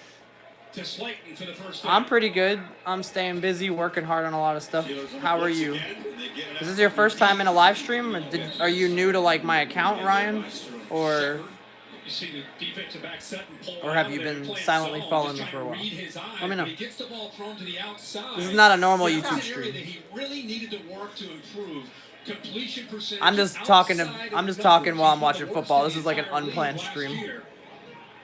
to Slayton for the first time. I'm pretty good. I'm staying busy, working hard on a lot of stuff. How are you? Is this your first time in a live stream? Or are you new to like my account, Ryan? Or You see the defensive back set and pull Or have out, you they're been playing silently zone, following just me for a trying while? to read his eyes, Let me know. but he gets the ball thrown to the outside. this is not a normal That's YouTube an area stream. that he really needed to work to improve. Completion percentage I'm just talking to. outside I'm of just the talking numbers. while I'm He's watching been the football. worst This is in like the an entire league unplanned last stream. year.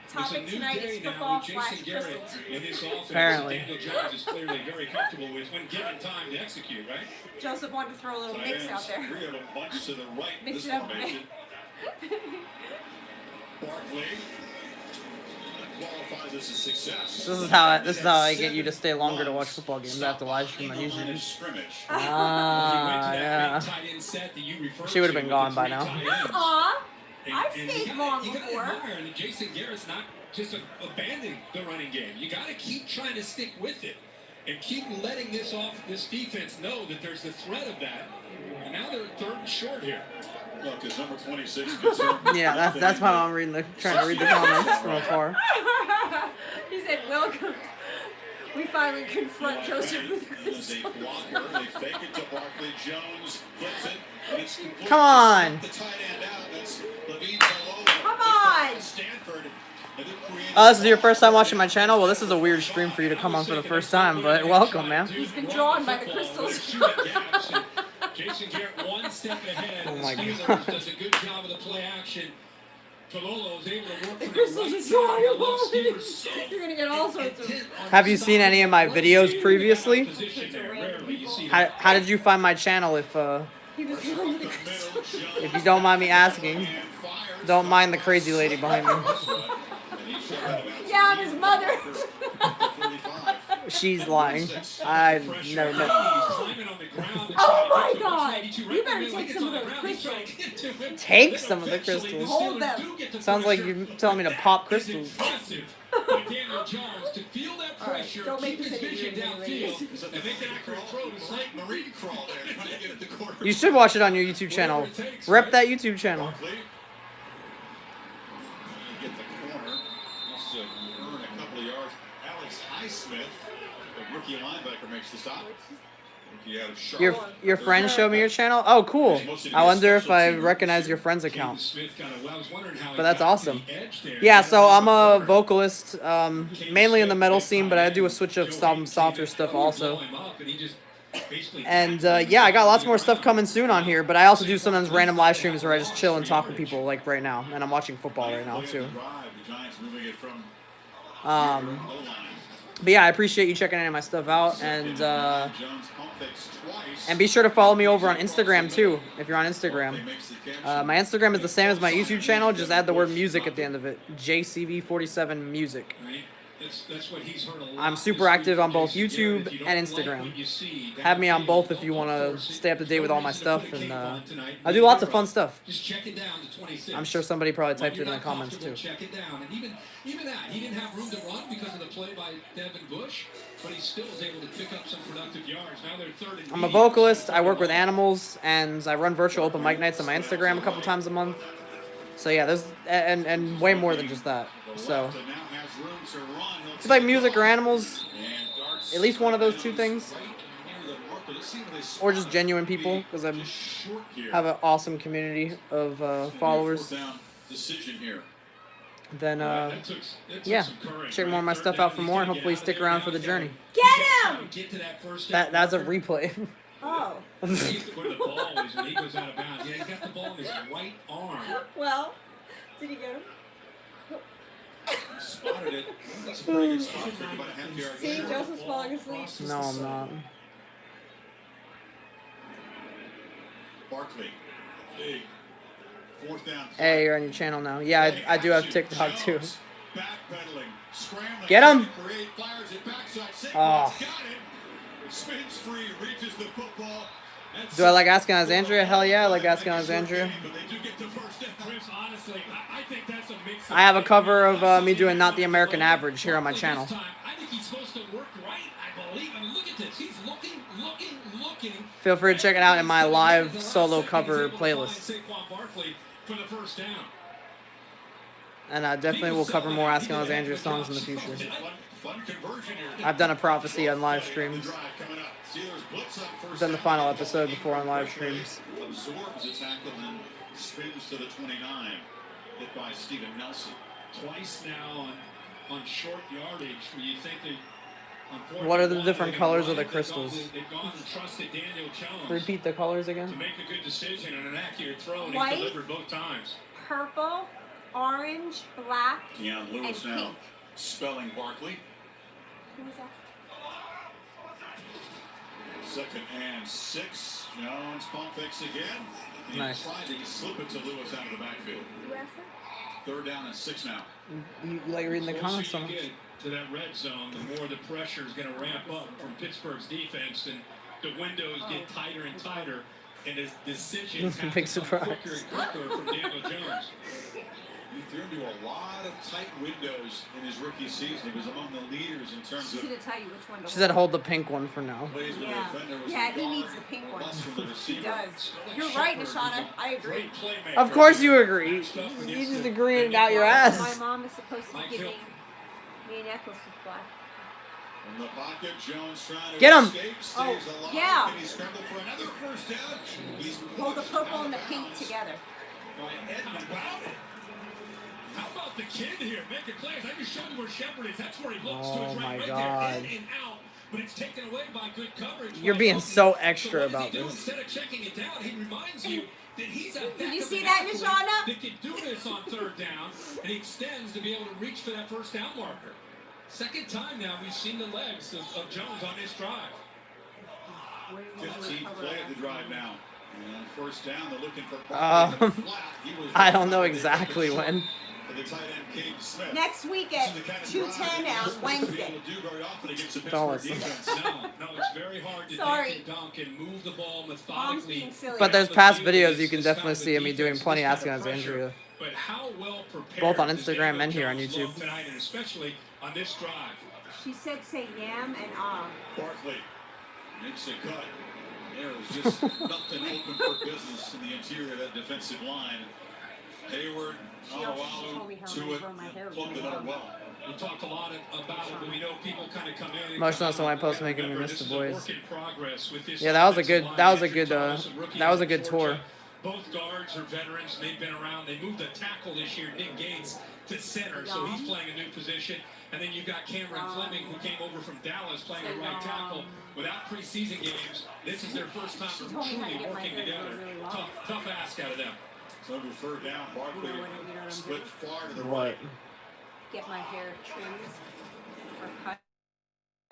Topic It's a new tonight day is now football with slash Jason Garrett crystals. in this offense. Apparently. Daniel Jones is clearly very comfortable with when given time to execute, right? Joseph wanted to throw a little Tight mix ends, out there. 3 of them bunch to the right. Mix This it up. formation. Barkley qualifies as a success. This is how I get you to stay longer to watch football games. I have to live stream on Line of YouTube. scrimmage. Ah, yeah. She would have been gone by now. Aw, I've stayed long you gotta before. admire that Jason Garrett's not just abandoning the running game. You got to keep trying to stick with it and keep letting this defense know that there's the threat of that. And now they're 3rd and short here. Look, is number 26 concerned? Yeah, that's why I'm trying to read the comments from afar. He said, "Welcome." We finally confront Joseph with It is a crystals. blocker. They fake it to Barkley. Jones flips it. And it's complete. Come on. The tight end out. That's Levine Below. Come on. Stanford. And they're creating This is your first time watching my channel? Well, this is a weird stream for you to come on for the first time, but welcome, man. He's been drawn by the crystals. Jason Garrett one step ahead. Oh my The Steelers God. does a good job of the play action. Tololo is able to work The from crystals the are right drawing side. him The left already. Steelers so You're gonna get all sorts of. intent on Have you seen any of my videos previously? position there. Rarely you see How did you find my channel if He was drawn to the crystals. if you don't mind me asking? Don't mind the crazy lady behind me. Yeah, I'm his mother. She's lying. I never met. Oh my God! You better take some of those crystals. Take some of the crystals? Hold them. Sounds like you're telling me to pop crystals. Alright, don't make this any weird anyways. Marine crawl there. Trying to get at the quarterback. You should watch it on your YouTube channel. Rep that YouTube channel. Barkley. Get the corner. Must earn a couple of yards. Alex Highsmith, the rookie linebacker, makes the stop. Your friend showed me your channel? Oh, cool. I wonder if I recognize your friend's account. But that's awesome. Yeah, so I'm a vocalist, mainly in the metal scene, but I do a switch of some softer stuff also. And yeah, I got lots more stuff coming soon on here, but I also do sometimes random live streams where I just chill and talk with people, like right now. And I'm watching football right now, too. But yeah, I appreciate you checking any of my stuff out, and be sure to follow me over on Instagram too, if you're on Instagram. My Instagram is the same as my YouTube channel, just add the word music at the end of it. JCV47 Music. I'm super active on both YouTube and Instagram. Have me on both if you want to stay up to date with all my stuff, and I do lots of fun stuff. I'm sure somebody probably typed it in the comments too. Even that, he didn't have room to run because of the play by Devin Bush, but he still was able to pick up some productive yards. Now they're third and I'm a vocalist, I work with animals, and I run virtual open mic nights on my Instagram a couple times a month. So yeah, there's and way more than just that. So if you like music or animals, at least one of those two things, or just genuine people, because I have an awesome community of followers. Then yeah, check more of my stuff out for more, and hopefully stick around for the journey. Get him! That's a replay. Oh. Well, did he get him? Spotted it. That's a pretty good spot. See, Joseph's falling asleep. No, I'm not. Barkley. Big. Fourth down. Hey, you're on your channel now. Yeah, I do have TikTok too. Backpedaling. Scrambling. Get him! Fires it backside. Oh. Got it. Spins free, reaches the football. Do I like asking Alexandria? Hell yeah, I like asking Alexandria. I have a cover of me doing Not the American Average here on my channel. Feel free to check it out in my live solo cover playlist. And I definitely will cover more Asking Alexandria songs in the future. I've done a prophecy on live streams. I've done the final episode before on live streams. Absorbs the tackle and spins to the 29. Hit by Steven Nelson. Twice now on short yardage where you think that. What are the different colors of the crystals? They've gone and trusted Daniel Jones Repeat the colors again. to make a good decision and an accurate throw, and White, he delivered both times. purple, orange, black, Deion Lewis and now pink. spelling Barkley. Who was that? 2nd and 6. Jones pump fakes again. He Nice. tried to slip it to Lewis out of the backfield. Who asked that? 3rd down and 6 now. You like reading the comments so Closer you much. get to that red zone, the more the pressure is going to ramp up from Pittsburgh's defense, and the windows get tighter and tighter, and his decisions have Big to come surprise. quicker and quicker from Daniel Jones. He threw into a lot of tight windows in his rookie season. He was among the leaders in terms She of didn't tell you which one to She said hold the pink one for now. plays where Yeah. the defender was Yeah, he gone, needs the pink one. less from the He receiver. does. You're right, Nishana. I agree. Great playmaker. Of course you agree. You just agreeing it out your My ass. mom is supposed to be giving me a necklace with black. In the pocket, Jones trying to Get him! escape, stays Oh, alive. yeah. Can he scramble for another first down? He's Hold the purple and the pink together. by Edmund. How about the kid here making plays? I just showed you where Shepard is. That's where he looks to Oh his my right God. there, in and out. But it's taken away by good coverage. You're being so extra what does he about do? this. Instead of checking it down, he reminds you that he's a Did you backup see that, athlete Nishana? that can do this on 3rd down, and he extends to be able to reach for that first down marker. Second time now we've seen the legs of Jones on this drive. 15th play of the drive now. And on first down, they're looking for I don't know exactly when. For the tight end, Cade Smith. Next week at 2:10 on Wednesday. Don't listen. No, it's very hard to Sorry. dink and dunk and move the ball Mom's methodically. being silly. But there's past videos you can definitely see of me doing plenty of Asking Alexandria. But how well prepared Both on does Instagram Daniel and here on Jones YouTube. look tonight, and especially on this drive. She said say yam and Barkley makes a cut. There was just nothing open for business in the interior of that defensive line. Hayward, She told me how to I'm gonna it, grow my hair. plugged it out well. We talked a lot about it, but we know people kind of come in. Emotional, and so my post come out. making me Remember, miss the this is a boys. work in progress with this Yeah, that was a offensive good. line. That was a Andrew good. Thomas, a rookie That was out a of good tour. Georgia. Both guards are veterans. They've been around. They moved a tackle this year, Nick Gates, to center, so he's playing a new position. And then you've got Cameron Fleming, who came over from Dallas, playing a right tackle. Without preseason games, this is their first time truly working together. Tough ask out of them. So under third down, Barkley split far to the What? right. Get my hair trimmed or cut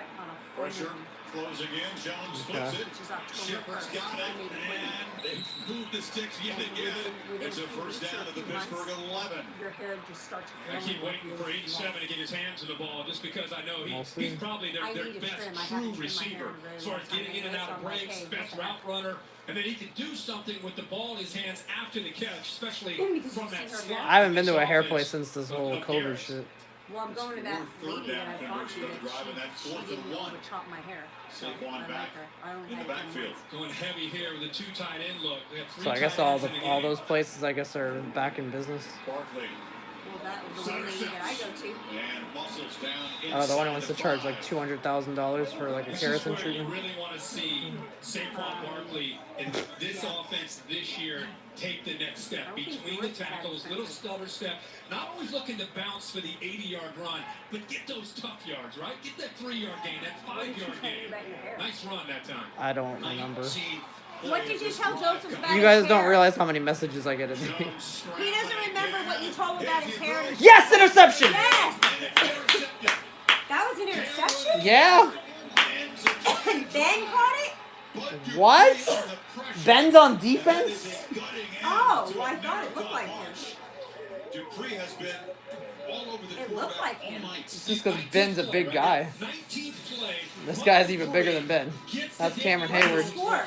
on a Pressure, closing in, Jones flips it. which is October Shepard's 1st. got I it, made it and they moved the sticks yet again. It's a first down at the Pittsburgh 11. Your hair just starts I growing keep waiting for really 87 long. to get his hands on the ball, just because I know We'll see. he's probably I their need a best trim. I true haven't trimmed my hair receiver. in a very As far long as getting time in and anyway, out so of I'm like, breaks, hey, best what the route runner, and then he can do something with the ball in his hands after the catch, especially Because from you that see her slot. I haven't been to a hair Offense place since this whole of COVID Garrett's. shit. Well, I'm going to that Third lady down, that I've gone to Denver's that driving that she fourth didn't and know one. to chop my hair. So Saquon I back like her. I only in the had it done backfield. once. Going heavy here with a two tight end look. They have three So I guess tight all ends in the all game. those places I guess are back in business. Barkley Well, that was the one lady that I go to. and muscles down Oh, the one inside who wants to the charge five. like $200,000 for like a This is keratin where you treatment. really want to see Saquon Barkley in this offense this year take the next step between the tackles, little stutter step. Not always looking to bounce for the 80-yard run, but get those tough yards, right? Get that 3-yard gain, that 5-yard gain. Nice run that time. I don't remember. What did you tell Joseph about You his guys don't hair? realize how many messages I get a day. He doesn't remember what you told him about his hair. and his- Yes, interception. Yes! That was an interception? Yeah. And Ben caught it? What? Ben's on defense? Oh, well, I thought it looked like him. Dupree has been all over the It looked quarterback like all him. night. It's just because Ben's a big guy. 19th play. This guy's even bigger than Ben. That's Cameron Hayward. Score.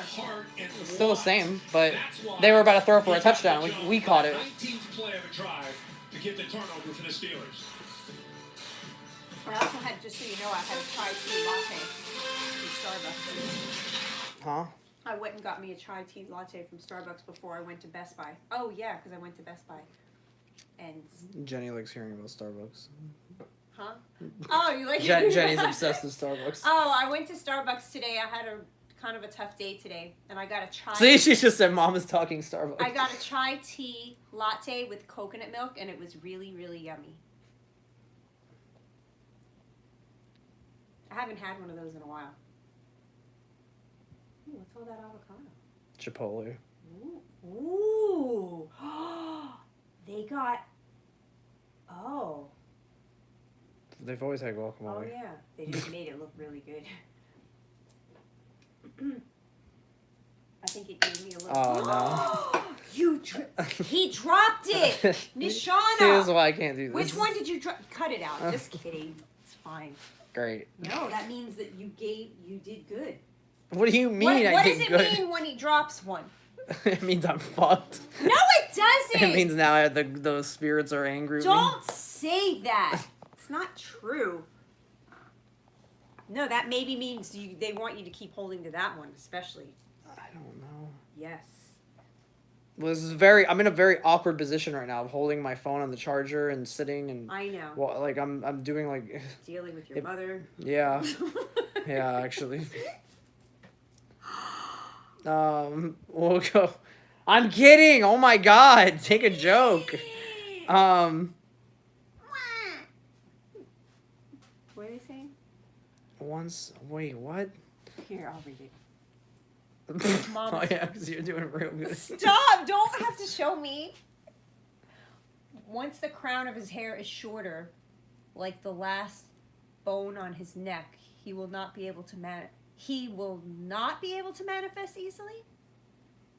It's still the same, but they were about to throw for a touchdown. We caught it. 19th play of a drive to get the turnover for the Steelers. I also had, just so you know, I had a chai tea latte from Starbucks. Huh? I went and got me a chai tea latte from Starbucks before I went to Best Buy. Oh, yeah, because I went to Best Buy. And, Jenny likes hearing about Starbucks. huh? Oh, you like Jenny's obsessed with Starbucks. Oh, I went to Starbucks today. I had a kind of a tough day today. And I got a chai. See, she just said Mom is talking Starbucks. I got a chai tea latte with coconut milk, and it was really, really yummy. I haven't had one of those in a while. Ooh, what's all that avocado? Chipotle. Ooh. They got. Oh. They've always had Oh, guacamole. yeah. They just made it look really good. I think it gave me a little. Oh, no. He dropped it! Miss See, this is Shauna! why I can't do this. Which one did you drop? Cut it out. Just kidding. It's fine. Great. No, that means that you did good. What do you mean What I does did it good? mean when he drops one? It means I'm fucked. No, it doesn't! It means now those spirits are angry with me. Don't say that. It's not true. No, that maybe means they want you to keep holding to that one, especially. I don't know. Yes. Well, I'm in a very awkward position right now of holding my phone on the charger and sitting and I know. well, like I'm doing like Dealing with your It- mother. yeah. Yeah, actually. We'll go. I'm kidding. Oh my god, take a joke. What are they saying? Wait, what? Here, I'll read it. Oh yeah, because you're doing real good. Stop! Don't have to show me. Once the crown of his hair is shorter, like the last bone on his neck, he will not be able to manifest easily.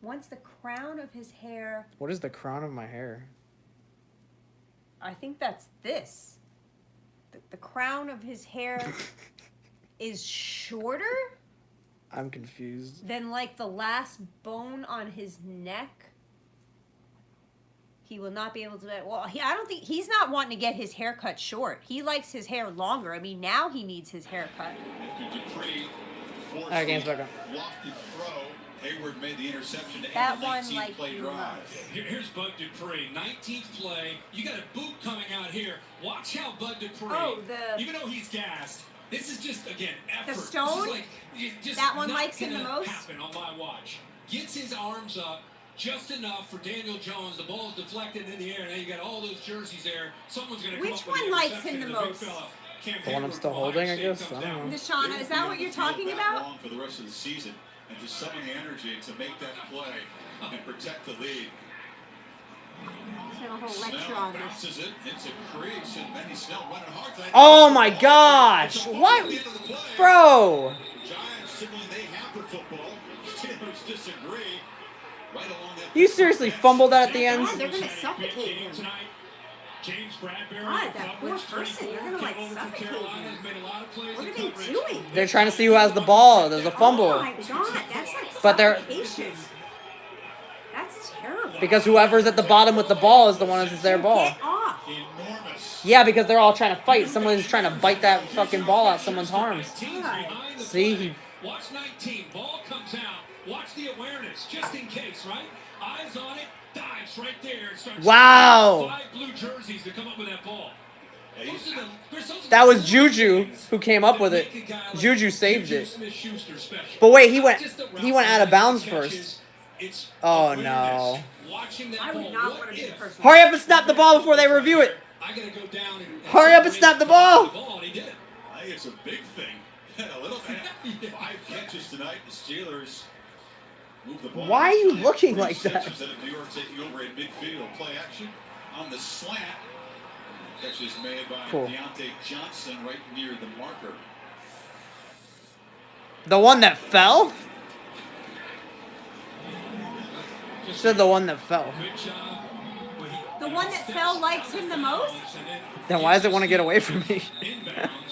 Once the crown of his hair, What is the crown of my hair? I think that's this. The crown of his hair is shorter I'm confused. than like the last bone on his neck. He will not be able to. Well, I don't think he's not wanting to get his hair cut short. He likes his hair longer. I mean, now he needs his hair cut. Dupree forced Alright, game's the back on. lofty throw. Hayward made the interception to That end the one 19th like play you drive. most. Here's Bud Dupree, 19th play. You got a boot coming out here. Watch how Bud Dupree, Oh, even though he's gassed, this is just, again, effort. The stone? This is like, just That one not likes him the gonna most? happen on my watch. Gets his arms up just enough for Daniel Jones. The ball's deflected in the air. Now you got all those jerseys there. Someone's going to come Which up with one the likes interception, him the and big most? fella, Cam The one I'm Hayward still from holding, Ohio I State guess? comes I don't down. know. Nishana, is that what you're talking about? Long for the rest of the season, and just summon the energy to make that play and protect the lead. Let's have a whole lecture Snell on this. bounces it into crease, and Benny Snell running hard. Oh my gosh! It's a ball What? at the end of the play. Bro! Giants signaling they have the football. Steelers disagree. Right along that. You seriously fumbled that at the end? God, they're gonna suffocate him. James Bradbury, God, that poor coverage, person, they're 24, gonna, like, came over from suffocate Carolina, him. has made a lot of plays What in are they coverage. doing? They're trying to see who has the ball. There's a fumble. Oh my God, that's like But they're- suffocation. That's terrible. Because whoever's at the bottom with the ball is the one that's their ball. Get off. Enormous. Yeah, because they're all trying to fight. Someone's trying to bite that fucking ball out someone's arms. See, he... Watch 19, ball comes out. Watch the awareness, just in case, right? Eyes on it, dives right there. And starts Wow. 5 blue jerseys to come up with that ball. That was Juju who came up with it. Juju saved it. But wait, he went out of bounds first. Oh no. I would not want to be the person. Hurry up and snap the ball before they review it. Hurry up and snap the ball. I think it's a big thing. A little bit. 5 catches tonight. The Steelers move the ball. Why are you looking like that? Instead of New York taking over in midfield. Play action on the slant. Catch is made by Cool. Deontay Johnson right near the marker. The one that fell? Said the one that fell. The one that fell likes him the most? Then why does it want to get away from me?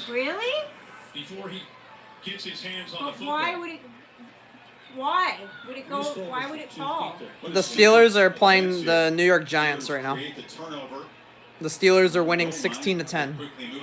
Really? Before he gets his hands on the But football. why would it? Why would it go? Why would it fall? The Steelers are playing the New York Giants right now. Create the turnover. The Steelers are winning 16-10.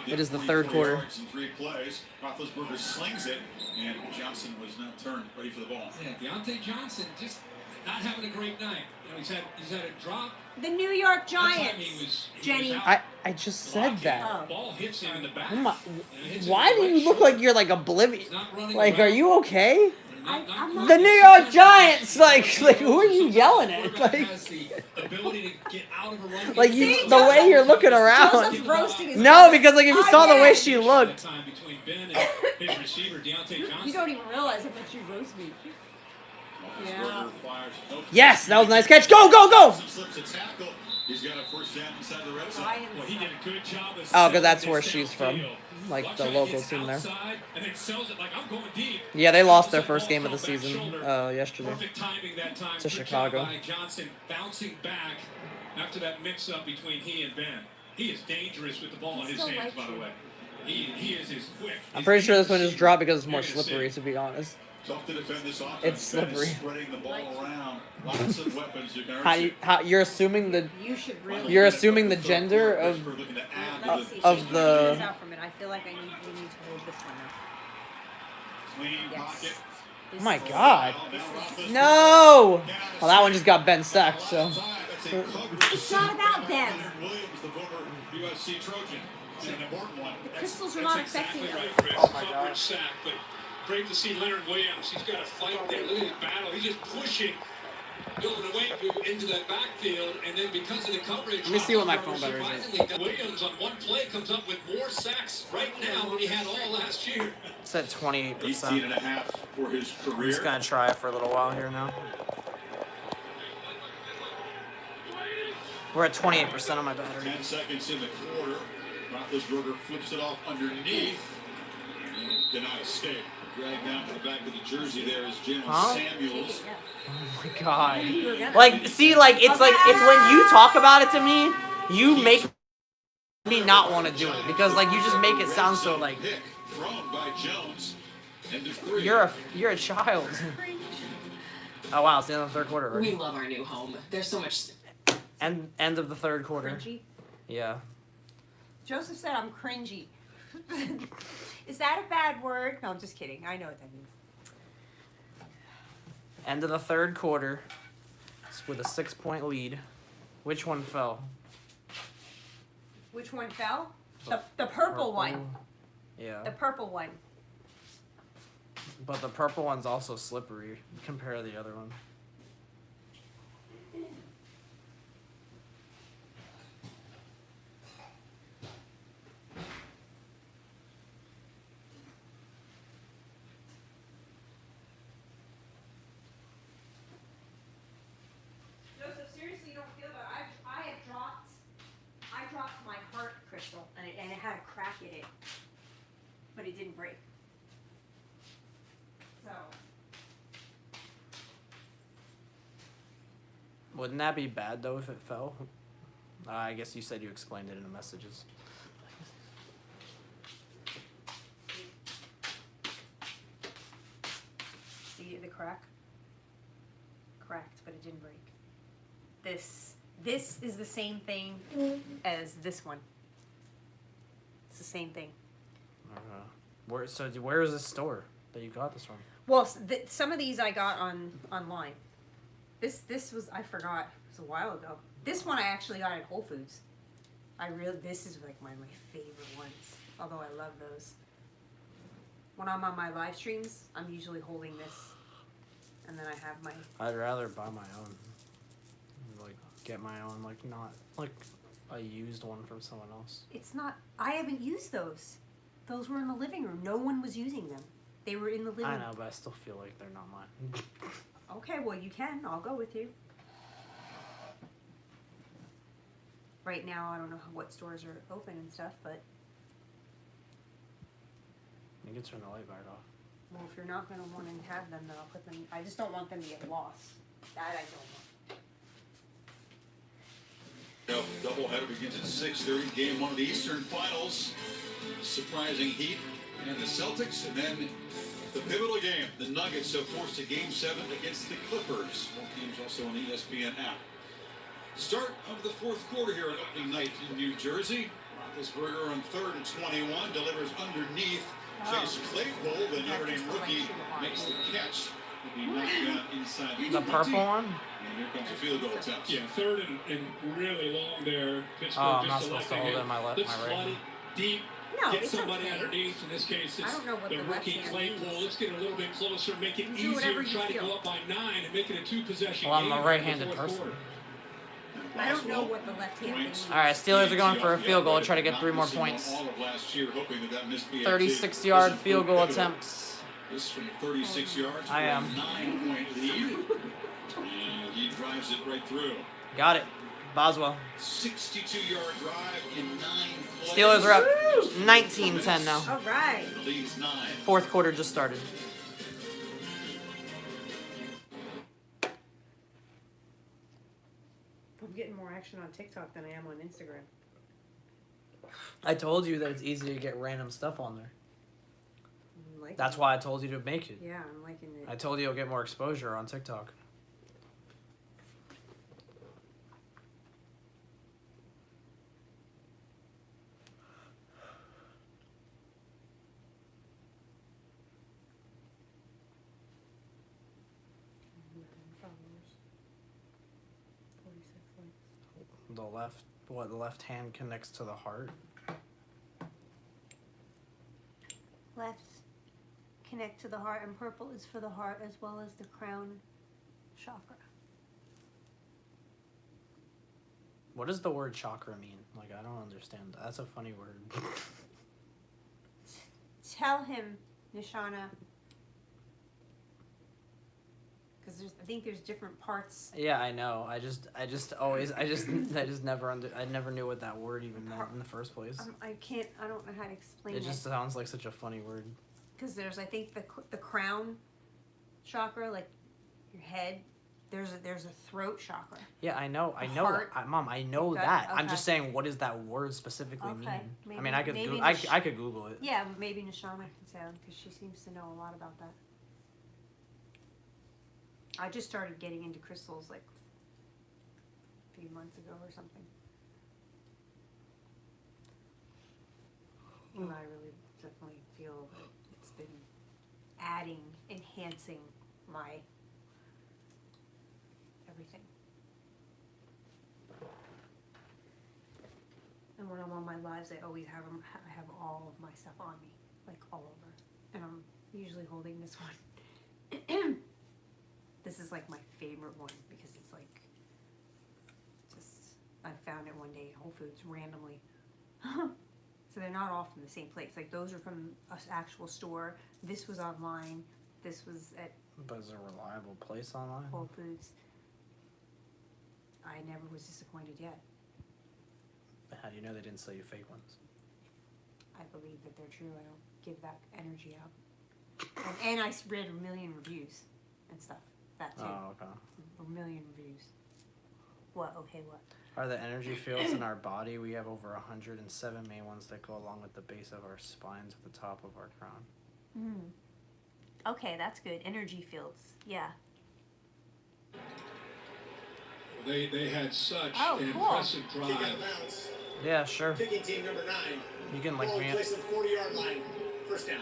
It is the third quarter. Yards in 3 plays. Roethlisberger slings it, and Johnson was not turned, ready for the ball. Yeah, Deontay Johnson just not having a great night. You know, he's had a drop. The New York One time Giants. he was Jenny. out I just said that. Oh. Ball hits him in the back. Oh my, And it hits him why in do the you right look shoulder. like you're like oblivious? He's not running Like, are around. you okay? I'm not- The New York Giants! Like who are you yelling at? Quarterback Like, has the ability to get out of a run like game. you, See, the way you're looking around. Joseph's roasting his No, because like if you saw the way Again. she looked. That time between Ben and his receiver, Deontay Johnson. You don't even realize how much you roast me. Yeah. Roethlisberger fires. Nope. Yes, that was a nice catch. Go, go, go! Slips a tackle. He's got a first down inside the red zone. Well, he did a good job of Oh, because that's selling where this she's from. downfield. Like Watch the how he local gets team there. outside and then sells it like, I'm going deep. Yeah, they lost their That first ball game of the fell back season shoulder. yesterday. Perfect timing that time. To Good job Chicago. by Johnson bouncing back after that mix-up between he and Ben. He is dangerous with the ball in his Still hands, like by the you. way. He is as quick. I'm pretty sure this one just dropped because it's more slippery, to be honest. Tough to defend this offense. It's Ben is slippery. Spreading the ball around. Lots of weapons you can How you're assuming the You should really. You're assuming the gender of looking to add Let to me the see. of Shake the- your hands out from it. I feel like we need to hold this one up. clean Yes. pocket. Oh my god. No! Well, that one just got Ben sacked, so. It's not about them. Williams, the former USC Trojan, is an important one. The crystals are That's not affecting exactly them. right, Chris. Coverage sack, but great to see Leonard Williams. He's got a fight there. Look at his battle. He's just pushing, going away into that backfield, and then because of the coverage, Let me see what my phone battery is. surprisingly, Williams on one play comes up with more sacks right now than he had all last year. It's at 18 28%. and a half for his I'm career. just gonna try it for a little while here now. We're at 28% on my battery. 10 seconds in the quarter. Roethlisberger flips it off underneath. Cannot escape. Dragged down to the back of the jersey there is Jalen Huh? Samuels. Oh my god. Like, see, like it's when you talk about it to me, you make me not want to do it because like you just make it sound so like Pick thrown by Jones. End of 3. you're a child. Oh wow, it's the end of the third quarter We already. love our new home. There's so much. End of the third quarter. Cringy. Yeah. Joseph said I'm cringy. Is that a bad word? No, I'm just kidding. I know what that means. End of the third quarter. It's with a 6-point lead. Which one fell? Which one fell? The purple one. Yeah. The purple one. But the purple one's also slippery compared to the other one. Joseph, seriously, you don't feel that? I dropped my heart crystal, and it had a crack in it, but it didn't break. So. Wouldn't that be bad though if it fell? I guess you said you explained it in the messages. See the crack? Cracked, but it didn't break. This is the same thing as this one. It's the same thing. Where is this store that you got this from? Well, some of these I got online. This was, I forgot. It was a while ago. This one I actually got at Whole Foods. This is like one of my favorite ones. Although I love those. When I'm on my live streams, I'm usually holding this, and then I have my. I'd rather buy my own. Like get my own, like not like a used one from someone else. It's not. I haven't used those. Those were in the living room. No one was using them. They were in the living room. I know, but I still feel like they're not mine. Okay, well you can. I'll go with you. Right now, I don't know what stores are open and stuff, but You can turn the light back off. well, if you're not gonna want to have them, then I'll put them. I just don't want them to get lost. That I don't want. Doubleheader begins at 6:30. Game 1 of the Eastern Finals. Surprising Heat and the Celtics, and then the pivotal game. The Nuggets have forced a Game 7 against the Clippers. Both teams also on the ESPN app. Start of the fourth quarter here on opening night in New Jersey. Roethlisberger on 3rd and 21 delivers underneath. Chase Claypool, the Notre Dame rookie, makes the catch. He knocked down inside The purple one? And here comes a field goal attempt. Yeah, 3rd and really long there. Pittsburgh Oh, I'm not just supposed to selecting hold it in my left, Let's my right flood it hand. deep. No, Get it's somebody okay. underneath. In this case, I it's don't know what the the rookie left hand Claypool. means. Let's get a little bit closer, make it Do easier, whatever you try to feel. go up by 9 and make it a 2-possession Well, I'm game a in the right-handed fourth person. quarter. I don't know what the left hand means. All right, Steelers are going for a field goal to try to get 3 more points. All of last year, hoping that missed BAT 36-yard doesn't field prove goal pivotal. attempts. This from 36 yards. I am. 9-point lead. And he drives it right through. Got it. Boswell. 62-yard drive in 9 plays. Steelers are up 19-10 now. All right. The lead's 9. Fourth quarter just started. I'm getting more action on TikTok than I am on Instagram. I told you that it's easy to get random stuff on there. I'm liking That's it. why I told you to make it. Yeah, I'm liking it. I told you you'll get more exposure on TikTok. The left hand connects to the heart. Left connect to the heart, and purple is for the heart as well as the crown chakra. What does the word chakra mean? Like, I don't understand that. That's a funny word. Tell him, Nishana, because I think there's different parts. Yeah, I know. I just never knew what that word even meant in the first place. I don't know how to explain It it. just sounds like such a funny word. Because there's, I think, the crown chakra, like your head. There's a throat chakra. Yeah, I know. Heart. Mom, I know Okay, that. I'm okay. just saying, what does that word specifically Okay, mean? I maybe- mean, I could maybe I could Google it. Yeah, maybe Nishana can say because she seems to know a lot about that. I just started getting into crystals like a few months ago or something. And I really definitely feel that it's been enhancing my everything. And when I'm on my lives, I always have I have all of my stuff on me, like all over. And I'm usually holding this one. This is like my favorite one because it's like, just, I found it one day at Whole Foods randomly. So they're not all from the same place. Like those are from an actual store. This was online. This was at But is it a reliable place online? Whole Foods. I never was disappointed yet. How do you know they didn't sell you fake ones? I believe that they're true. I don't give that energy out. And I read a million reviews and stuff. That too. Oh, okay. A million reviews. What? Okay, what? Are the energy fields in our body? We have over 107 main ones that go along with the base of our spines at the top of our crown. Mm. Okay, that's good. Energy fields. Yeah. They had such Oh, an cool. impressive Kick out drive. of bounds. Yeah, sure. Kicking team number 9. You can like Ball ramp. placed at the 40-yard line. First down.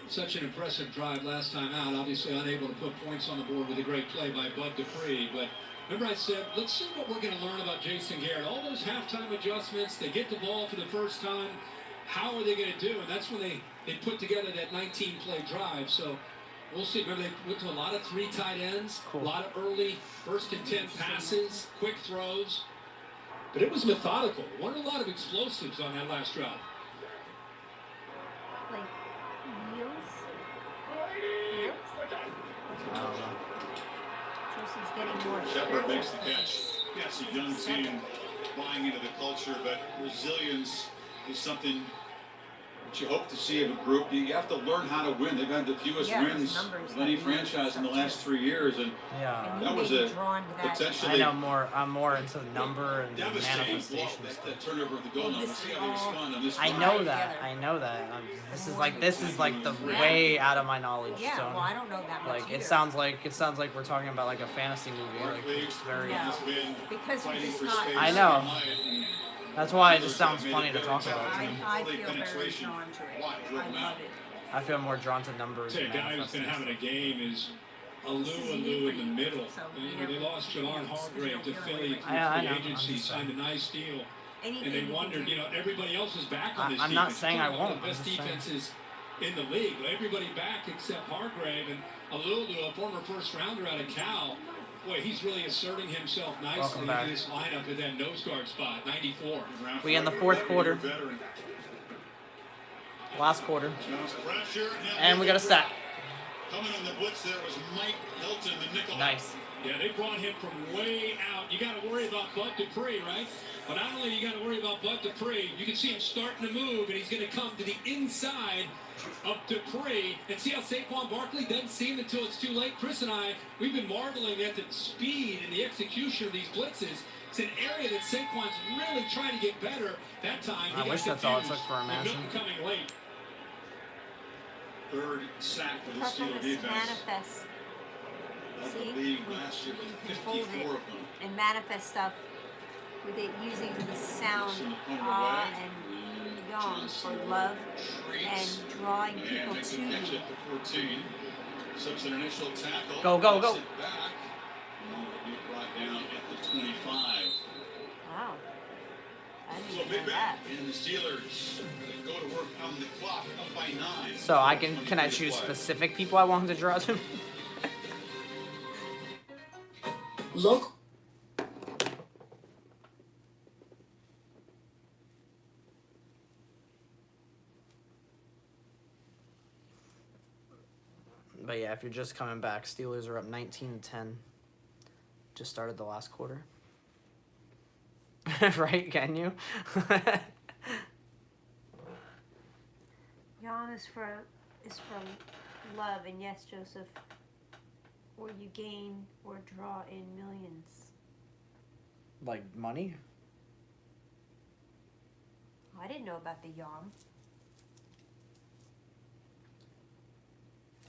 Such an impressive drive last time out. Obviously unable to put points on the board with a great play by Bud Dupree. But remember I said, let's see what we're going to learn about Jason Garrett. All those halftime adjustments, they get the ball for the first time. How are they going to do? And that's when they put together that 19-play drive. So we'll see. Remember they went to a lot of 3 tight ends, Cool. a lot of early first and 10 passes, quick throws. But it was methodical. Weren't a lot of explosives on that last drive. Like wheels. Wheels. I don't know. Joseph's getting more. Shepard makes the catch. Yeah, it's a young team buying into the culture, but resilience is something that you hope to see of a group. You have to learn how to win. They've had the fewest Yeah, wins numbers of any that mean franchise in the stuff, last too. 3 years, and Yeah. And that you was may be a drawn to that. potentially I know more. I'm more into number and devastating block. manifestation That stuff. turnover of the goal. Well, Now, this let's see is how they all- respond on this I drive. know that. I know that. This is like the way out of my knowledge Yeah. zone. Well, I don't know that much Like either. it sounds like we're talking about like a fantasy movie. Like it's very. No. Has been Because you're fighting just for not. space I know. all night, and That's why it just sounds funny to talk about. I, To me. I Early feel very penetration. drawn to it. Watt drove I him love out. it. I feel more drawn to numbers Say a and guy who's been manifesting having a stuff. game is This is new Alou for in the you, middle. so You you know, they never- lost Javon you Hargrave don't to feel Philly like- through I free know. I'm agency, just signed a saying. nice deal. Anything And they you can wondered, do. you know, everybody else is back on this I'm defense. not saying I It's one of won't, the I'm best just saying. defenses in the league. Everybody back except Hargrave and Alulu, a former first rounder out of Cal. Boy, he's really asserting himself nicely Welcome in back. this lineup at that nose guard spot, 94. We in the fourth quarter. Veteran. Last quarter. Pressure, And we got a sack. Coming on the blitz there was Mike Hilton, the nickel. Nice. Yeah, they brought him from way out. You got to worry about Bud Dupree, right? But not only do you got to worry about Bud Dupree, you can see him starting to move, and he's going to come to the inside of Dupree. And see how Saquon Barkley doesn't see him until it's too late? Chris and I, we've been marveling at the speed and the execution of these blitzes. It's an area that Saquon's really trying to get better. That time, he I got wish that's all it confused. took for a With mansion. Milton coming late. Third sack for the Steeler Purpose defense. manifest. Led See? the league last year with You can hold 54 it of them. and manifest stuff with it using the sound Listen, under ah way. and yawn for Johnson love treats and drawing and people makes to a catch you. at the 14. Subs an initial tackle. Go, go, Puts go. it back. Be brought down at the 25. Wow. I So didn't big know that. back, and the Steelers go to work on the clock, up by 9. So can I choose specific people I want to draw to? Look. But yeah, if you're just coming back, Steelers are up 19-10. Just started the last quarter. Right? Can you? Yawn is from love, and yes, Joseph. Or you gain or draw in millions. Like money? I didn't know about the yawn.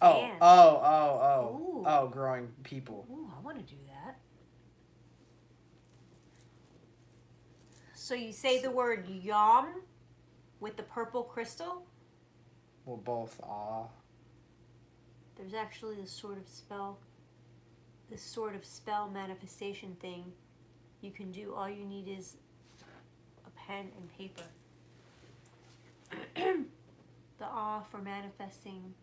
Oh, And- oh, Ooh. growing people. Ooh, I want to do that. So you say the word yom with the purple crystal? Well, both. There's actually a sort of spell this sort of spell manifestation thing you can do. All you need is a pen and paper. The awe for manifesting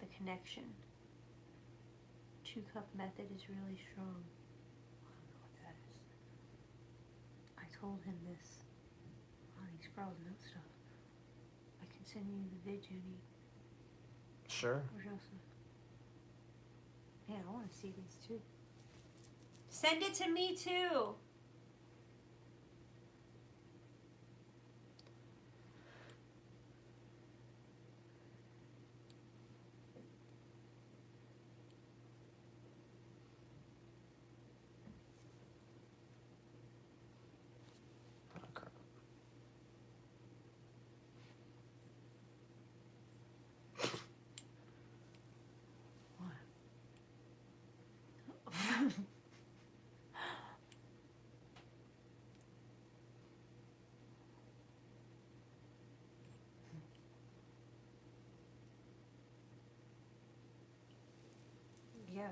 the connection. 2-cup method is really strong. I don't know what that is. I told him this. Wow, these girls know stuff. I can send you the vid, Jenny. Sure. Or Joseph. Man, I want to see these too. Send it to me too. Yeah,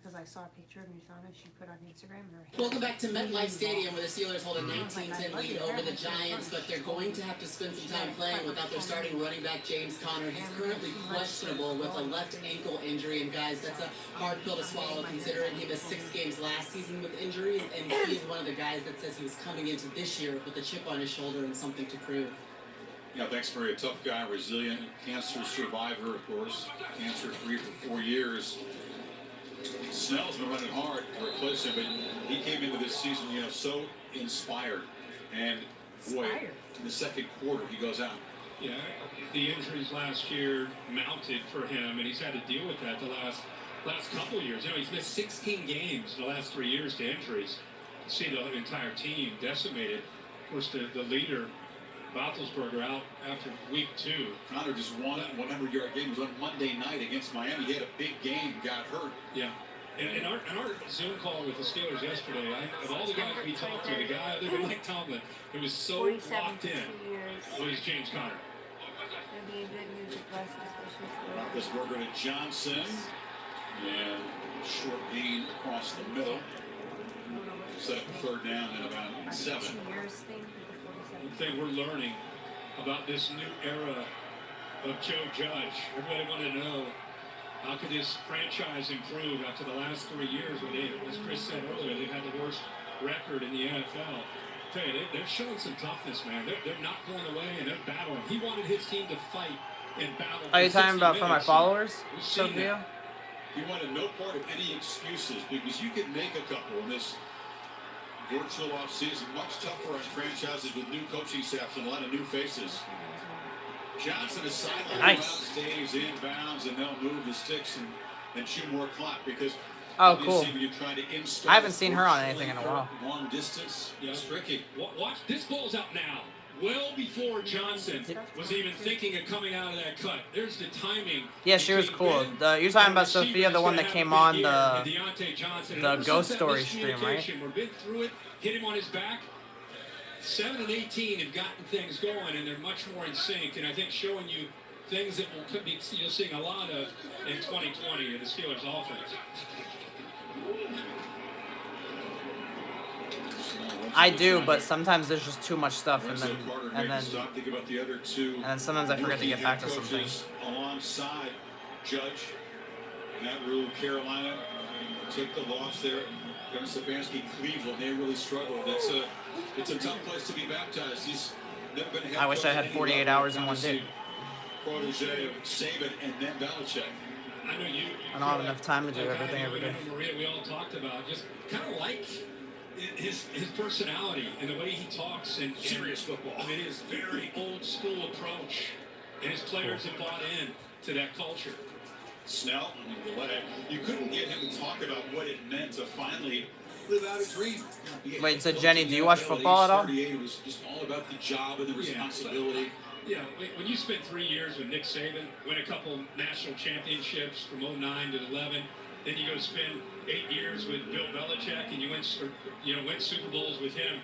because I saw a picture of Nishana she put on Instagram. Welcome back to MetLife Stadium, where the Steelers hold a 19-10 lead over the Giants, but they're going to have to spend some time playing without their starting running back, James Conner. He's currently questionable with a left ankle injury, and guys, that's a hard pill to swallow considering he missed 6 games last season with injuries, and he's one of the guys that says he was coming into this year with a chip on his shoulder and something to prove. Yeah, thanks, Murray. A tough guy, resilient, cancer survivor, of course. Cancer-free for 4 years. Snell's been running hard to replace him, but he came into this season, so inspired. And boy, in the second quarter, he goes out. Yeah, the injuries last year mounted for him, and he's had to deal with that the last couple of years. He's missed 16 games in the last 3 years to injuries. You see the entire team decimated. Of course, the leader, Roethlisberger, out after week 2. Conner just won a 100-yard game. It was on Monday night against Miami. He had a big game, got hurt. Yeah. In our Zoom call with the Steelers yesterday, of all the guys we talked to, the guy other than Mike Tomlin who was so locked in was James Conner. Roethlisberger to Johnson. And short gain across the middle. Set up a 3rd down and about 7. One thing we're learning about this new era of Joe Judge, everybody wanted to know, how could this franchise improve after the last 3 years when they, as Chris said earlier, they've had the worst record in the NFL. I tell you, they're showing some toughness, man. They're not going away, and they're battling. He wanted his team to fight and battle. Are you talking about for my followers, Sophia? He wanted no part of any excuses, because you can make a couple in this virtual offseason. Much tougher on franchises with new coaching staffs and a lot of new faces. Johnson is sideline. Nice. Stays inbounds, and they'll move the sticks and chew more clock, because Oh, cool. when you're trying to I haven't seen her on anything in a while. Long distance, it's tricky. Watch, this ball's up now. Well before Johnson was even thinking of coming out of that cut. There's the timing. Yeah, she was cool. You're talking about Sophia, the one that came on the Ghost Story stream, right? We've been through it, hit him on his back. 7 and 18 have gotten things going, and they're much more in sync. And I think showing you things that could be you're seeing a lot of in 2020 in the Steelers offense. I do, but sometimes there's just too much stuff, and then sometimes I forget to get back to some things. Alongside Judge, Matt Rule, Carolina took the loss there. Kevin Stefanski, Cleveland, they really struggled. It's a tough place to be baptized. He's never been a head I wish I had 48 hours in one day. Protege of Saban and then Belichick. I know you. I don't have enough time to do everything every day. Maria, we all talked about just kind of like his personality and the way he talks and serious football. I mean, his very old school approach, and his players have bought in to that culture. Snell, you couldn't get him to talk about what it meant to finally live out a dream. Wait, so Jenny, do you watch football at all? It was just all about the job and the responsibility. Yeah, when you spent 3 years with Nick Saban, win a couple national championships from 09 to 11, then you go spend 8 years with Bill Belichick and you win Super Bowls with him.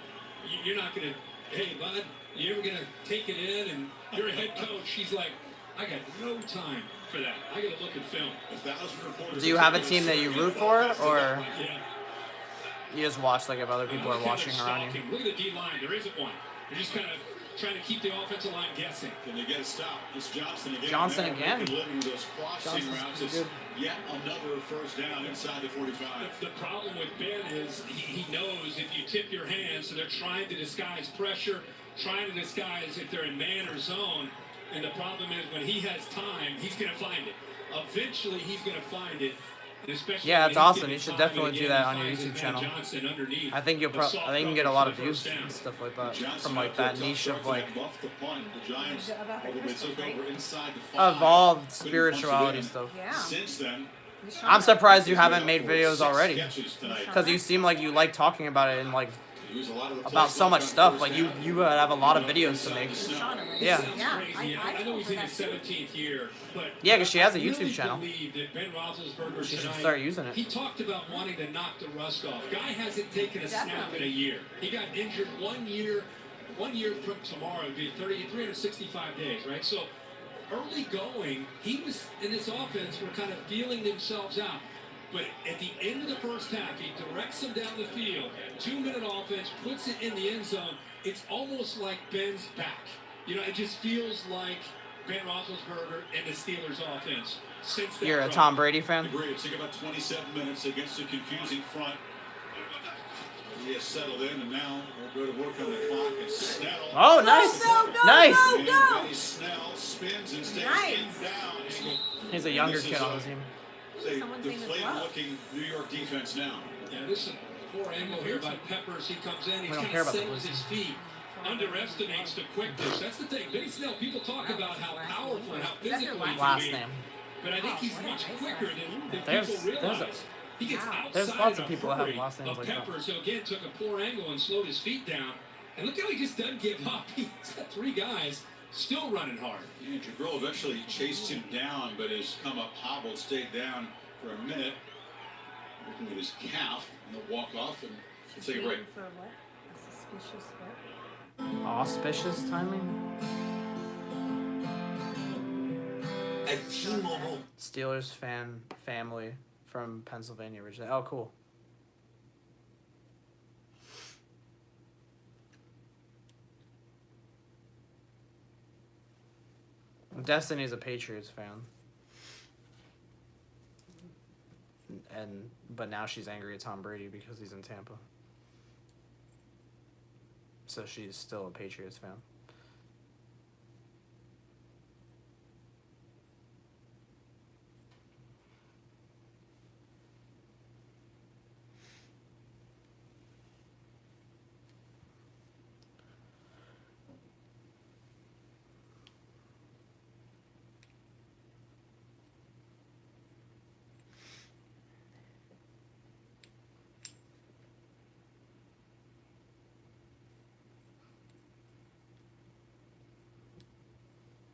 You're not going to, hey bud, you're going to take it in, and you're a head coach. He's like, I got no time for that. I got to look at film. 1,000 reporters. Do you have a team that you root for, or Yeah. you just watch like if other people are Look how watching they're around you? stalking. Look at the D line. There isn't one. They're just kind of trying to keep the offensive line guessing. Can they get a stop? It's Johnson again. Johnson Now again. living those crossing Johnson's routes. pretty It's good. yet another first down inside the 45. The problem with Ben is he knows if you tip your hand, so they're trying to disguise pressure, trying to disguise if they're in man or zone. And the problem is when he has time, he's going to find it. Eventually, he's going to find it. And especially Yeah, when that's he's awesome. getting You should time, definitely again, do that he on your finds YouTube his channel. man Johnson underneath. I think you'll The soft I think you can get a coverage lot for of the views first down. and stuff like that Johnson from like out to a that tough niche start of to like that buff the punt. The Giants, About the although they crystals, took right? over inside the 5, evolved couldn't punch it spirituality in. stuff. Yeah. Since then, I'm surprised you haven't made videos 6 already, catches tonight. because you seem like you like talking about it and like Use a lot of the about plays so much on stuff. first Like down. you have a lot of videos to make. Shauna, right? Yeah. Sounds Yeah, crazy. I I know feel he's for in that his too. 17th year, but Yeah, 'cause she has a I YouTube really channel. believe that Ben Roethlisberger She should tonight, start using it. He talked about wanting to knock the rust off. Guy hasn't taken a snap in a Definitely. year. He got injured 1 year. 1 year from tomorrow would be 365 days, right? So early going, he was in this offense were kind of feeling themselves out. But at the end of the first half, he directs them down the field. 2-minute offense, puts it in the end zone. It's almost like Ben's back. You know, it just feels like Ben Roethlisberger and the Steelers offense. Since that You're a run. Tom Brady fan? Agreed. It took about 27 minutes against a confusing front. He has settled in, and now we'll go to work on the clock. And Snell. Oh, nice, Go, go, nice. go, And go. Benny Snell spins and stays Nice. in down. He's a younger kid on the team. It's a Someone's name is deflated Love. looking New York defense now. Yeah, this is a poor angle here by Peppers. He comes in, he We don't kind care of about the settles Blues. his feet. Underestimates the quickness. That's the thing. Benny Snell, people talk about how powerful and how Is that their physical he can Last be. name. But I think Oh, he's what a much nice quicker last than name. There's- people there's a- realize. He gets Wow. outside There's lots of a people that have hurry last names of like that. Peppers, who again took a poor angle and slowed his feet down. And look how he just doesn't give up. He's got 3 guys still running hard. And Jabril eventually chased him down, but has come up hobbled, stayed down for a minute, working with his calf, and he'll walk off and take a break. Waiting for what? A suspicious what? Auspicious timing. At T-Mobile. Steelers fan family from Pennsylvania originally. Oh, cool. Destiny's a Patriots fan. But now she's angry at Tom Brady because he's in Tampa. So she's still a Patriots fan.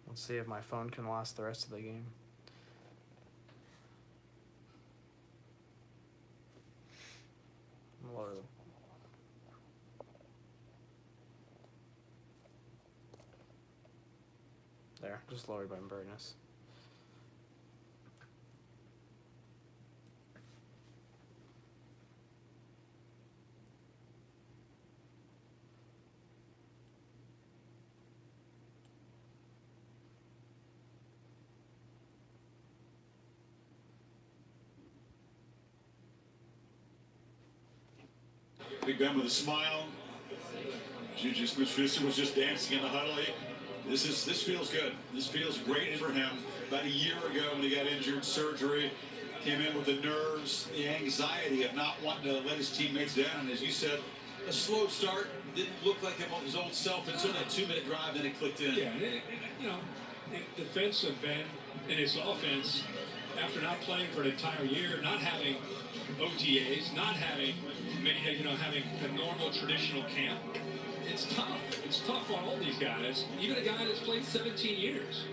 Let's see if my phone can last the rest of the game. Lower the- There, just lowered by brightness. Big Ben with a smile. Juju Smith-Schuster was just dancing in the huddle. This feels good. This feels great for him. About a year ago when he got injured, surgery, came in with the nerves, the anxiety of not wanting to let his teammates down. And as you said, a slow start, didn't look like him on his old self until that 2-minute drive, then it clicked in. Yeah, you know, in defense of Ben and his offense, after not playing for an entire year, not having OTAs, not having having a normal traditional camp, it's tough. It's tough on all these guys, even a guy that's played 17 years.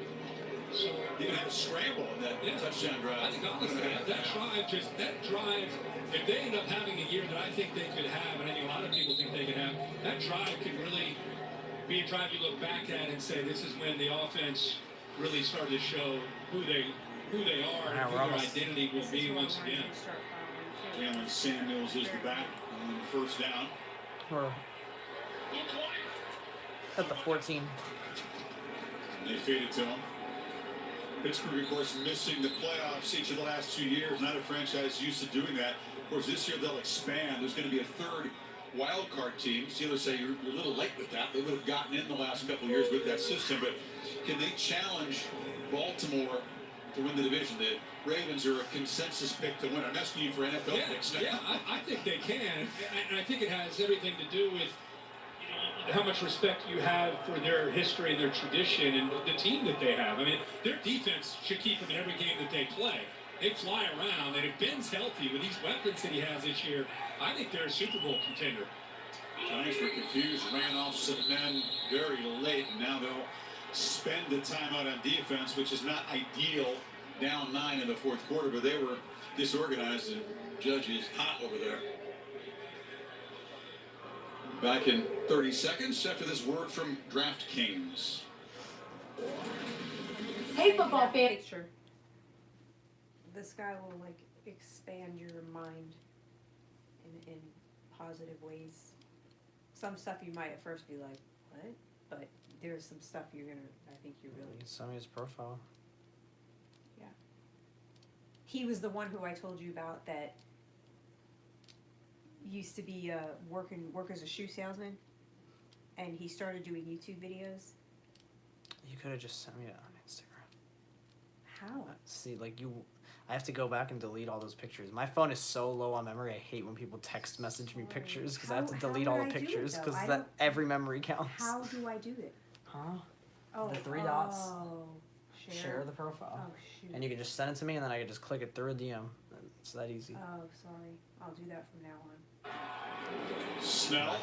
So He even had a scramble on that touchdown drive. I think honestly, that drive, if they end up having a year that I think they could have, and I think a lot of people think they could have, that drive could really be a drive you look back at and say, this is when the offense really started to show who they are and who their identity will be once again. Jalen Samuels is the back on the first down. We're at the 14. They fade it to him. Pittsburgh, of course, missing the playoffs each of the last 2 years. Not a franchise used to doing that. Of course, this year they'll expand. There's going to be a third wild card team. Steelers say you're a little late with that. They would have gotten in the last couple of years with that system. But can they challenge Baltimore to win the division? The Ravens are a consensus pick to win. I'm asking you for NFL picks now. Yeah, I think they can. And I think it has everything to do with how much respect you have for their history and their tradition and the team that they have. I mean, their defense should keep them in every game that they play. They fly around, and if Ben's healthy with these weapons that he has this year, I think they're a Super Bowl contender. Giants were confused, ran off some men very late, and now they'll spend the timeout on defense, which is not ideal, down 9 in the fourth quarter, but they were disorganized, and Judge is hot over there. Back in 30 seconds after this word from DraftKings. Hey, football fan. Picture. This guy will like expand your mind in positive ways. Some stuff you might at first be like, what? But there's some stuff I think you really. Send me his profile. Yeah. He was the one who I told you about that used to be work as a shoe salesman, and he started doing YouTube videos. You could have just sent me it on Instagram. How? See, like I have to go back and delete all those pictures. My phone is so low on memory. I hate when people text message me pictures because I have to delete all the pictures because every memory counts. How do I do it? Huh? Oh, The 3 dots. Oh, Share the profile. Oh shoot. And you can just send it to me, and then I can just click it through a DM. It's that easy. Oh, sorry. I'll do that from now on. Snell.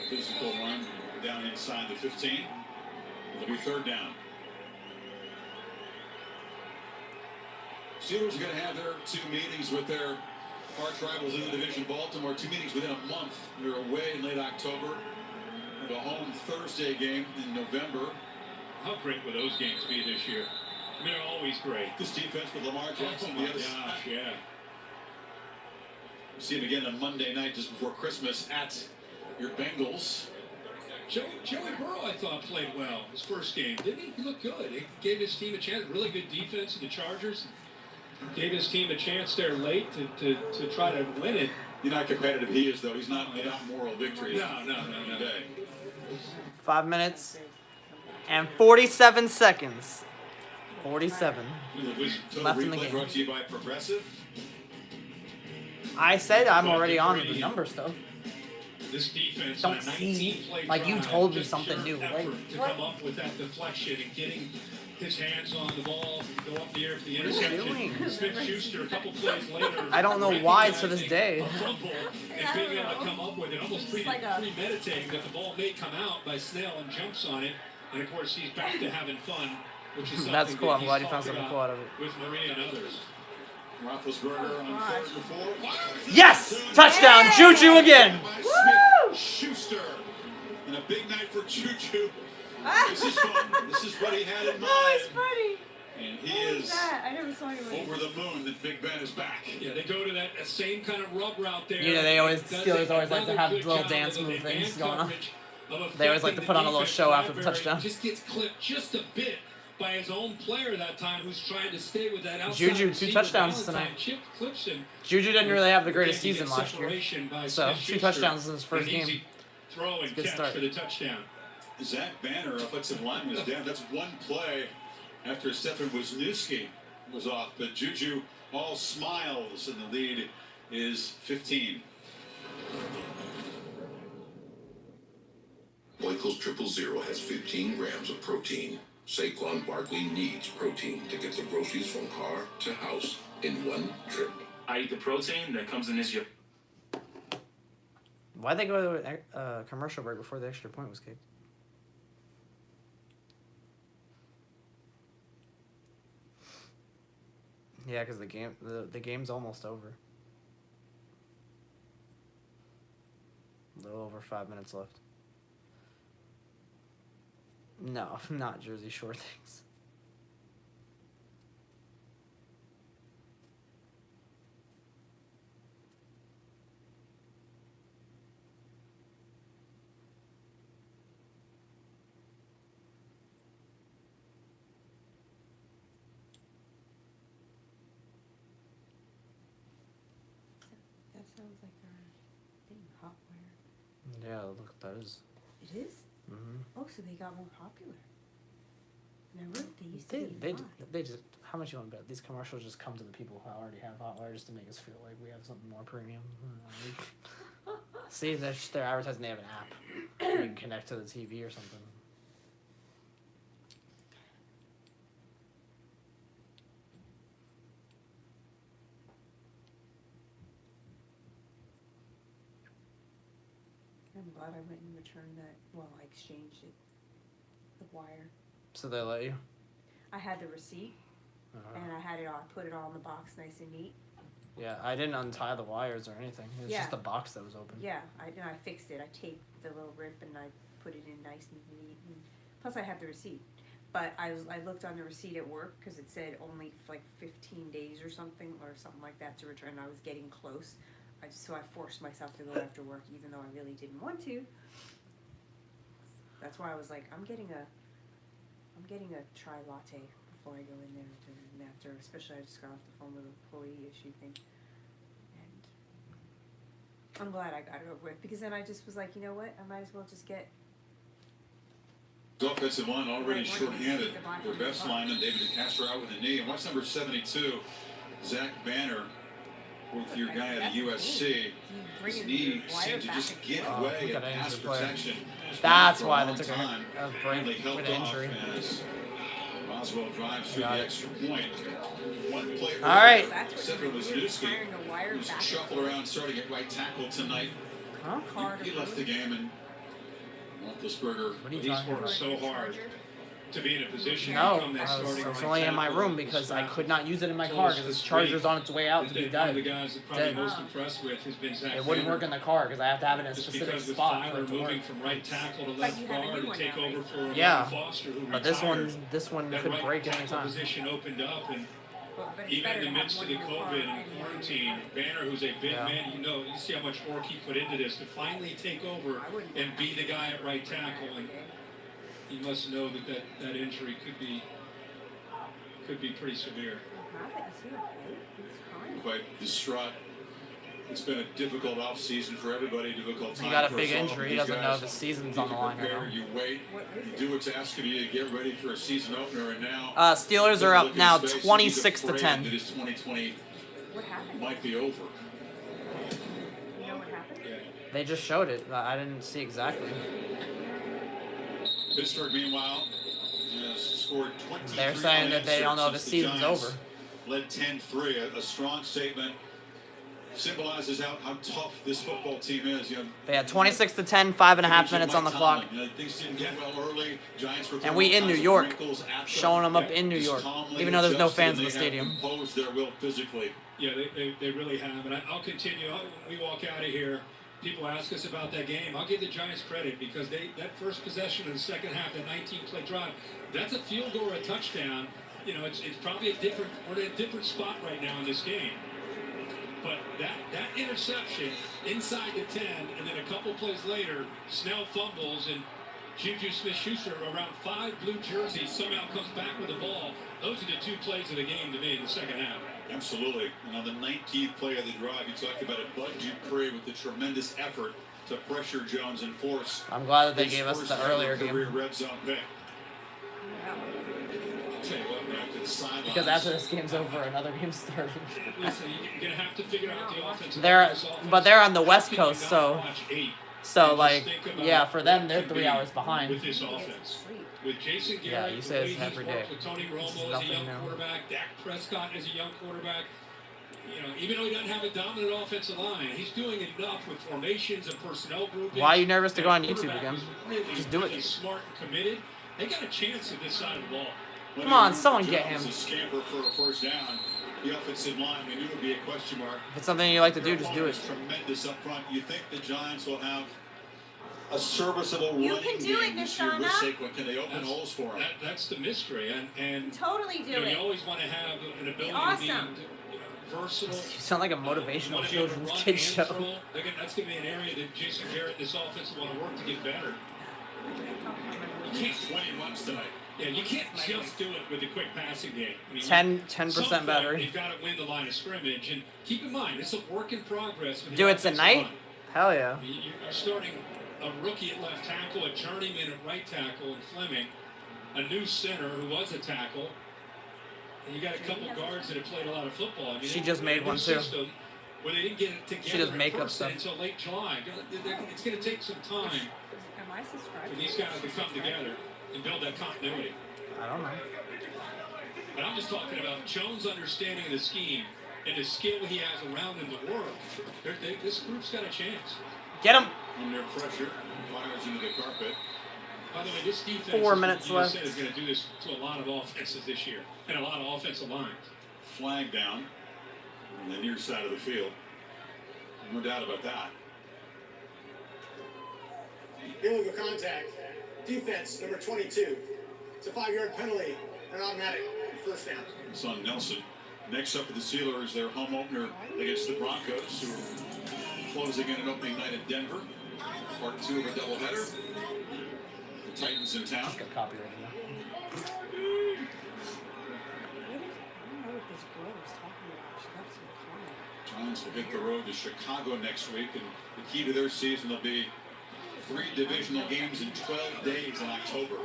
Physical run down inside the 15. It'll be third down. Steelers are going to have their 2 meetings with their arch rivals in the division, Baltimore. 2 meetings within a month. They're away in late October. Have a home Thursday game in November. How great would those games be this year? I mean, they're always great. This defense with Lamar Jackson. Oh my gosh, yeah. We'll see him again on Monday night just before Christmas at your Bengals. Joey Burrow, I thought, played well his first game, didn't he? He looked good. He gave his team a chance. Really good defense of the Chargers. Gave his team a chance there late to try to win it. You know how competitive he is, though. He's not moral victory. No. Today. 5 minutes and 47 seconds. 47 left in the game. Brought to you by Progressive. I said I'm already on the number stuff. This defense Don't on a see. 19-play Like, you drive, told me just something pure new. effort Like, to what? come up with that deflection and getting his hands on the ball, go up the air for the What are you interception. doing? Smith-Schuster a couple plays later. I don't know why to this day. A fumble and being able to come up with it, almost premeditating that the ball may come out by Snell and jumps on it. And of course, he's back to having fun, which is something That's cool. that I'm glad he's you found talked something about cool out of it. with Maria and others. Roethlisberger on 3rd and 4. Yes! Touchdown! Juju again! Smith-Schuster. And a big night for Juju. This is fun. This is what he had in mind. Oh, it's funny. And he What was is that? I never saw anyone. over the moon that Big Ben is back. Yeah, they go to that same kind of rub route there. You know, Steelers always like to have Another good little job dance of move advanced things going on. coverage of They always like to put on a little affecting show the after the defense. touchdown. Just gets clipped just a bit by his own player that time, who's trying to stay with that outside Juju, 2 receiver. touchdowns Valentine tonight. Chip clips him. Juju didn't really have the greatest Getting season that last year. separation by So, 2 Smith-Schuster. touchdowns in his first An game. easy throw and Good catch start. for the touchdown. Zach Banner, offensive lineman, is down. That's one play after Stefan Wisniewski was off. But Juju all smiles, and the lead is 15. Oikos 000 has 15 grams of protein. Saquon Barkley needs protein to get the groceries from car to house in one trip. I eat the protein that comes in this. Why'd they go to a commercial break before the extra point was kicked? Yeah, because the game's almost over. A little over 5 minutes left. No, not Jersey Shore things. That sounds like our thing, hot wire. Yeah, look, that is. It is? Mm-hmm. Oh, so they got more popular. Remember? They used to be not. They just. How much you want to bet? These commercials just come to the people who already have Hotwire just to make us feel like we have something more premium. See, they're advertising. They have an app. You can connect to the TV or something. I'm glad I went and returned that. Well, I exchanged it. The wire. So they let you. I had the receipt, and I had it all. Put it all in the box, nice and neat. Yeah, I didn't untie the wires or anything. It was Yeah. just a box that was open. Yeah, I fixed it. I taped the little rip and I put it in nice and neat. And plus, I have the receipt. But I looked on the receipt at work because it said only like 15 days or something like that to return. I was getting close, so I forced myself to go after work, even though I really didn't want to. That's why I was like, I'm getting a chai latte before I go in there and after, especially I just got off the phone with an employee issue thing. And I'm glad I got it over with because then I just was like, you know what, I might as well just get. The offensive line already shorthanded. Their best lineman, David DeCastro, out with a knee. And watch number 72, Zach Banner, with your guy at USC. His knee seemed to just give way in pass protection. That's why they took a break Finally helped with an injury. off as Roswell drives through the extra point. One play. All right. Stefan Wisniewski was shuffled around starting at right tackle tonight. Huh? He left the game, and Roethlisberger. What are you He's talking worked about? so hard to be in a position No, to become that I starting was right only in my tackle. room because I could not use it in my Told car us because this this Charger's week on its way out to be that one of the dead. guys that probably Dead. most impressed with has been Zach It wouldn't Banner. work in the car because I have to have it in a Just specific because with spot for Tyler it to work. moving from right tackle to But left you have a guard new to one take now, over right? for Yeah, Ronnie Foster, who but retired. this one That could right break tackle anytime. position opened up, and But it's even better in to the have midst one of the in your car COVID and and quarantine, Banner, who's a big Yeah. man, you see how much work he put into this to finally take over I wouldn't and be the guy at right tackle. And you must know that injury could be pretty severe. Quite distraught. It's been a difficult offseason for everybody, difficult time. He got a for big us all. injury. He These doesn't know guys if his season's need on the to line right prepare. now. You wait, you do what's asked of you to get ready for a season opener, and now Steelers are up now, Look in space, 26 he's to afraid 10. that his 2020 What happened? might be over. You know what happened? They just showed it. I didn't see exactly. Pittsburgh, meanwhile, has scored 23 They're saying that they don't know if the since season's Giants over. Led 10-3, a strong statement. Symbolizes how tough this football team is. You know, They had 26 to 10, 5.5 minutes on the clock. You know, things didn't get well early. Giants were And we in throwing New all York, kinds of wrinkles at them. showing them up in New Just York, calmly even though there's no adjusted, fans and in the they have stadium. imposed their will physically. Yeah, they really have. And I'll continue. When we walk out of here, people ask us about that game. I'll give the Giants credit because that first possession in the second half, that 19-play drive, that's a field goal or a touchdown. You know, it's probably we're in a different spot right now in this game. But that interception inside the 10, and then a couple plays later, Snell fumbles, and Juju Smith-Schuster around 5 blue jerseys somehow comes back with the ball. Those are the 2 plays of the game to me in the second half. Absolutely. And on the 19th play of the drive, you talked about it, Bud Dupree with the tremendous effort to pressure Jones and force. I'm glad that they his gave us first the earlier career game. red zone pick. Tell you what, back to the sidelines. Because after this game's over, another game's starting. Listen, you're going to have to figure out the offense. But they're on the West Coast, so And like, just think about yeah, for them what they're could 3 be hours behind. with this offense. With Jason Yeah, Garrett, you the say way this every he's day. worked with Tony This is Romo as a nothing young new. quarterback, Dak Prescott as a young quarterback. You know, even though he doesn't have a dominant offensive line, he's doing enough with formations and personnel groupings. Why are you nervous to go on That YouTube quarterback again? is really, Just do it. really smart and committed. They got a chance at this side of the ball. Come on, someone get Jones him. A scamper for a first down. The offensive line, we knew it would be a question mark. If it's something you like to do, just do it. Tremendous up front. You think the Giants will have a serviceable You running can do game it, this year with Nishana. Saquon. Can they open holes for him? That's the mystery, and Totally do you it. always want to have an ability awesome. to be versatile. You sound like a motivational Want to be able to children's run kids and show. throw. That's going to be an area that Jason Garrett and this offense will want to work to get better. You can't 20 runs tonight. Yeah, you can't just do it with a quick passing game. I mean, 10% battery. You've got to win the line of scrimmage, and keep in mind it's a work in progress. with the Do it offensive tonight? line. Hell yeah. You're starting a rookie at left tackle, a journeyman at right tackle, and Fleming, a new center who was a tackle. And you got a couple guards that have played a lot of football. I mean, She just made one too. Where they didn't get it together She does makeup first stuff. until late July. It's going to take some time Am I subscribed? for these guys to come together and build that continuity. I don't know. But I'm just talking about Jones' understanding of the scheme and the skill he has around him to work. This group's got a chance. Get him. Under pressure, fires into the carpet. By the way, this defense 4 minutes you just left. said, is going to do this to a lot of offenses this year and a lot of offensive lines. Flag down on the near side of the field. No doubt about that. Illegal contact. Defense, number 22. It's a 5-yard penalty, an automatic first down. It's on Nelson. Next up for the Steelers, their home opener against the Broncos, who are closing in an opening night in Denver. Part 2 of a doubleheader. The Titans in town. Just got copyrighted now. I don't know what this girl was talking about. She left some comment. Giants will hit the road to Chicago next week, and the key to their season will be 3 divisional games in 12 days in October.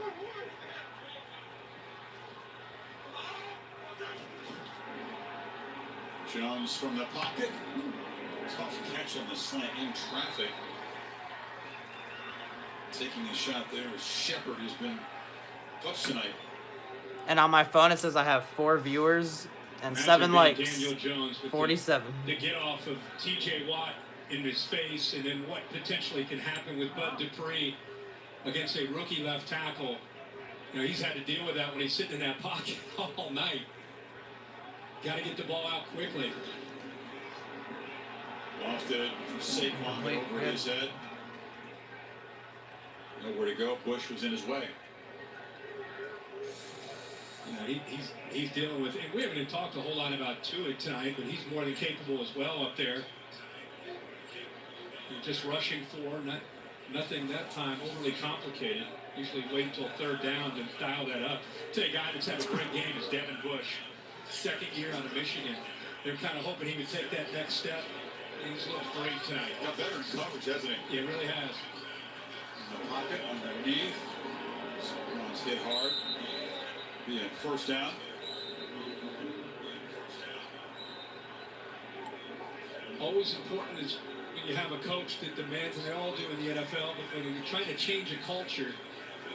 Jones from the pocket. Tough catch on the slant in traffic. Taking a shot there is Shepard, who's been clutch tonight. And on my phone it says I have 4 viewers and Imagine 7 being likes. Daniel Jones with 47. The get off of T.J. Watt in his face, and then what potentially can happen with Bud Dupree against a rookie left tackle. You know, he's had to deal with that when he's sitting in that pocket all night. Got to get the ball out quickly. Lofted for Saquon over his head. Nowhere to go. Bush was in his way. You know, he's dealing with, and we haven't even talked a whole lot about Tua tonight, but he's more than capable as well up there. Just rushing for, nothing that time overly complicated. Usually wait until 3rd down to dial that up. Tell you a guy that's had a great game is Devin Bush. 2nd year out of Michigan. They're kind of hoping he would take that next step. He's looked great tonight. Got better in coverage, hasn't he? Yeah, it really has. In the pocket, underneath. Someone's hit hard. Be a first down. Always important is when you have a coach that demands, and they all do in the NFL, but when you're trying to change a culture,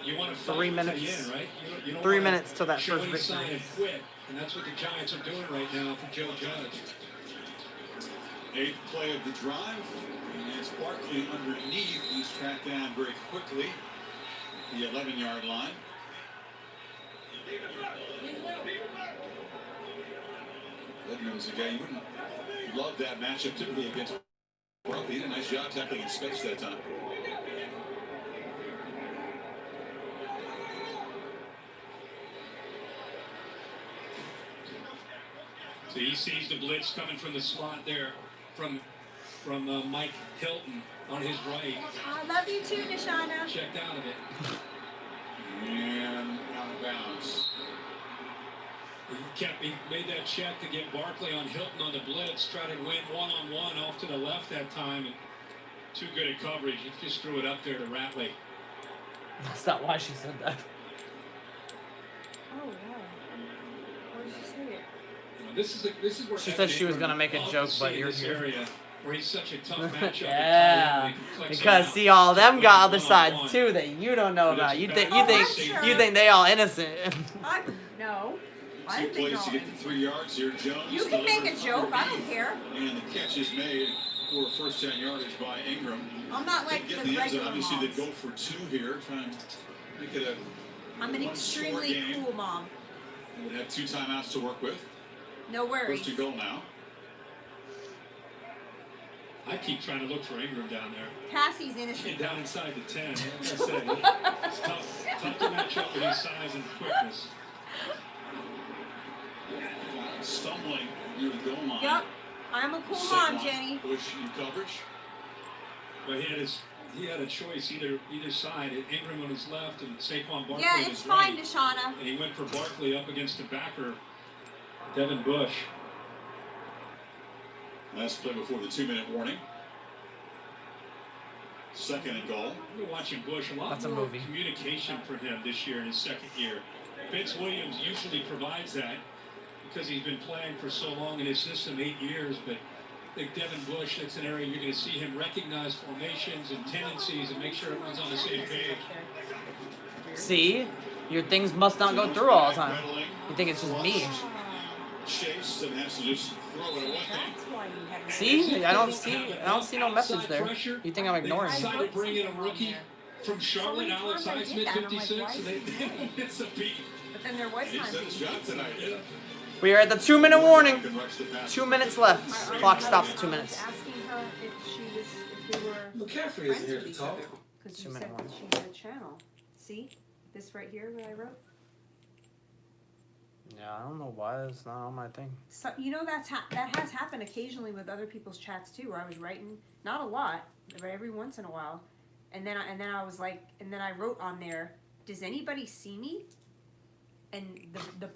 you want to fight 3 to minutes. the end, right? You don't 3 wanna minutes to that show first any sign victory. of quit, and that's what the Giants are doing right now for Joe Judge. 8th play of the drive. And it's Barkley underneath. He's tracked down very quickly. The 11-yard line. Edmonds, a guy you wouldn't love that matchup typically against Barkley. He did a nice job tackling in space that time. So he sees the blitz coming from the slot there from Mike Hilton on his right. I love you too, Nishana. Checked out of it. And out of bounds. He made that check to get Barkley on Hilton on the blitz, try to win one-on-one off to the left that time, and too good at coverage. He just threw it up there to Ratley. That's not why she said that. Oh, wow. What did she say? This is where She said she was gonna make a love to joke, see but in you're this here. area where he's such a tough matchup. Yeah, Because because see, all of them got other sides too that you don't know about. You think you think they all innocent. No. I 2 didn't think plays all to get to 3 yards here. Jones. You can make a delivers joke. I don't underneath. care. And the catch is made for first down yardage by Ingram. I'm not like Get the the end zone. regular Obviously, they moms. go for 2 here, trying to make it a I'm an one-score extremely game. cool mom. Would have 2 timeouts to work with. No worries. First to goal now. I keep trying to look for Ingram down there. Cassie's innocent. Down inside the 10. Like I said, it's tough to match up with his size and quickness. Stumbling near the goal line. Yep. I'm a cool mom, Jenny. Bush in coverage. But he had a choice either side. Ingram on his left and Saquon Barkley Yeah, on it's his fine, right. Deshauna. And he went for Barkley up against the backer, Devin Bush. Last play before the 2-minute warning. Second and goal. We're watching Bush. A lot That's a more movie. communication for him this year in his second year. Vince Williams usually provides that because he's been playing for so long in his system, 8 years. But I think Devin Bush, that's an area you're going to see him recognize formations and tendencies and make sure everyone's on the same page. See? Your things must not go through all the time. You think it's just me. Chase and has to just throw it away. See? I don't see no message there. You think I'm ignoring They you. decided to bring in a rookie from Charlotte, Alex Highsmith, 56, and they miss a beat. But then there was He time said to his job tonight. We are at the 2-minute warning. 2 minutes left. Clock stops at 2 minutes. asking her if they were McCaffrey isn't here to talk. because you 2 said minute that warning. she had a channel. See? This right here that I wrote? Yeah, I don't know why it's not on my thing. So, you know that has happened occasionally with other people's chats too, where I was writing, not a lot, but every once in a while, and then I was like, and then I wrote on there, does anybody see me? And the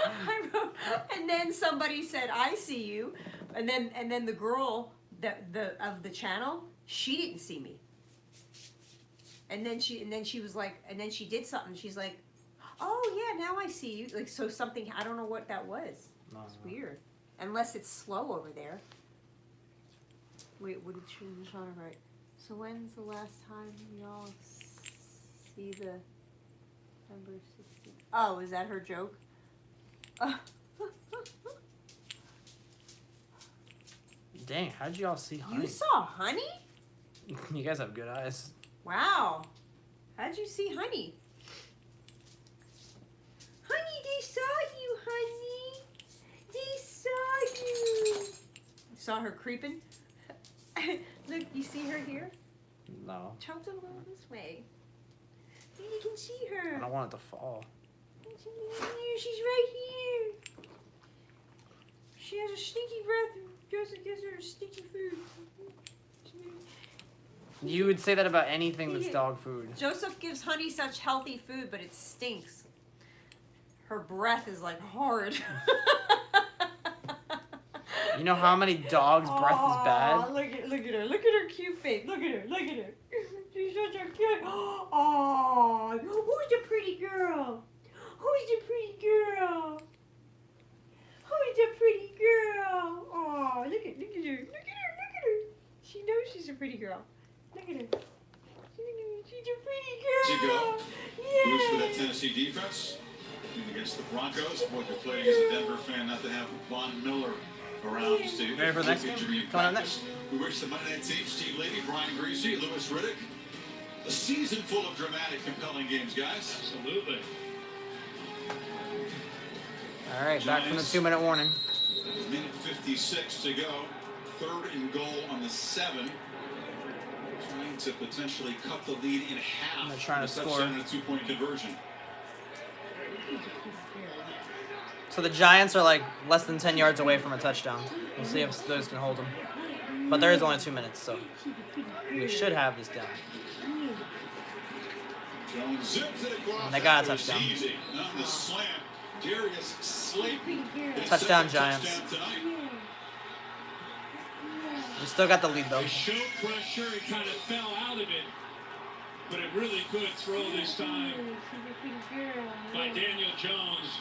I wrote, and then somebody said, I see you, and then the girl of the channel, she didn't see me. And then she was like, and then she did something. She's like, oh yeah, now I see you. Like, so something, I don't know what that was. It's weird. Unless it's slow over there. Wait, what did Shauna write? So when's the last time y'all see the number 16? Oh, is that her joke? Dang, how'd y'all see Honey? You saw Honey? You guys have good eyes. Wow. How'd you see Honey? Honey, they saw you, honey. They saw you. You saw her creeping? Look, you see her here? No. Tilt a little this way. You can see her. I don't want it to fall. She's right here. She has a stinky breath. Joseph gives her stinky food. You would say that about anything that's dog food. Joseph gives Honey such healthy food, but it stinks. Her breath is like hard. You know how many dogs' breath is bad? Look at her. Look at her cute face. Look at her. Look at her. She's such a cute. Oh, who's the pretty girl? Who's the pretty girl? Who's the pretty girl? Oh, look at her. Look at her. Look at her. She knows she's a pretty girl. Look at her. She's a pretty girl. To go. Yeah. Moves for that Tennessee defense. Against the Broncos. Boy, you're playing as a Denver fan not to have Von Miller around. Steve. Ready for the next one? Coming up next. We wish the Monday Night team, Steve Levy, Brian Greasy, Lewis Riddick. A season full of dramatic, compelling games, guys. Absolutely. All right, back from the 2-minute warning. Minute 56 to go. Third and goal on the 7. Trying to potentially cut the lead in half. They're trying to Touchdown score. and a 2-point conversion. So the Giants are like less than 10 yards away from a touchdown. We'll see if those can hold them. But there is only 2 minutes, so we should have this down. Jones zips it across. And they got a That was touchdown. Easy. On the slant, Darius Slayton. His Touchdown, second Giants. touchdown tonight. We still got the lead though. They showed pressure and kind of fell out of it. But a really good throw this time by Daniel Jones.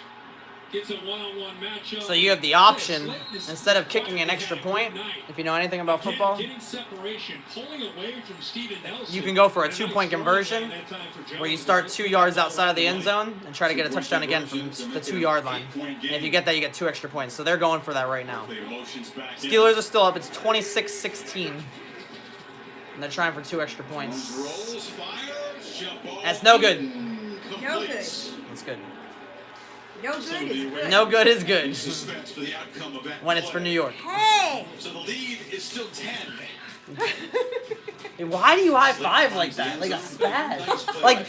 Gets a one-on-one matchup. So you have the option, instead of kicking an extra point, if you know anything about football, Getting separation, pulling away from Steven Nelson. you can go for a 2-point conversion where you start 2 yards outside of the end zone and try to get a touchdown again from the 2-yard line. And if you get that, you get 2 extra points. So they're going for that right now. Steelers are still up. It's 26-16. And they're trying for 2 extra points. Rolls, fires, jump ball. That's no good. No good. That's good. No good is good. No good is good Suspense for the outcome of that when it's for play. New York. Hey! So the lead is still 10. Why do you high five like that? Like a spaz. Like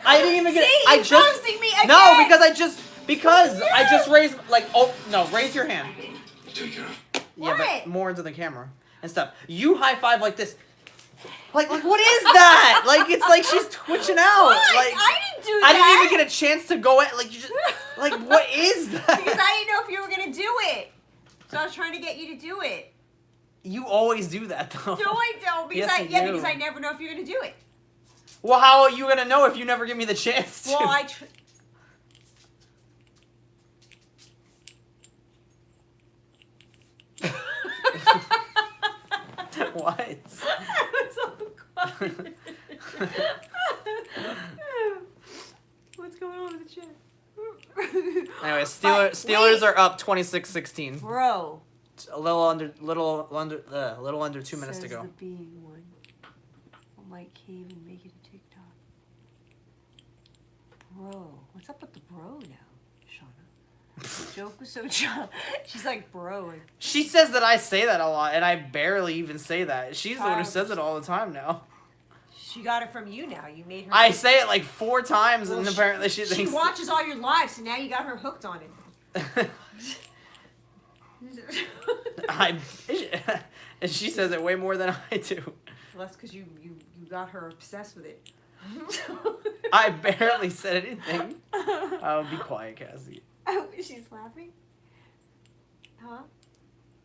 I didn't even get. See, I you're just roasting me again. no because I just raised like no raise your hand. Take it off. Yeah, What? but more into the camera and stuff. You high five like this. Like what is that? Like it's like she's twitching out. What? Like I didn't do I that. didn't even get a chance to go at like you just like what is that? Because I didn't know if you were gonna do it. So I was trying to get you to do it. You always do that though. No, I don't. Because Yes, you do. because I never know if you're gonna do it. Well, how are you gonna know if you never give me the chance to? Well, What? That was so quiet. What's going on with the chat? Anyway, But Steelers wait. are up 26-16. Bro. A little under 2 minutes to Says go. the being one. I might cave and make it a TikTok. Bro. What's up with the bro now, Shauna? The joke was so she's like bro. And She says that I say that a lot, and I barely even say that. She's the one who says it all the time now. she got it from you now. You made her. I say it like 4 times, Well, and apparently she She thinks. watches all your lives, so now you got her hooked on it. And she says it way more than I do. Well, that's because you got her obsessed with it. I barely said anything. Oh, be quiet, Cassie. Oh, she's laughing? Huh?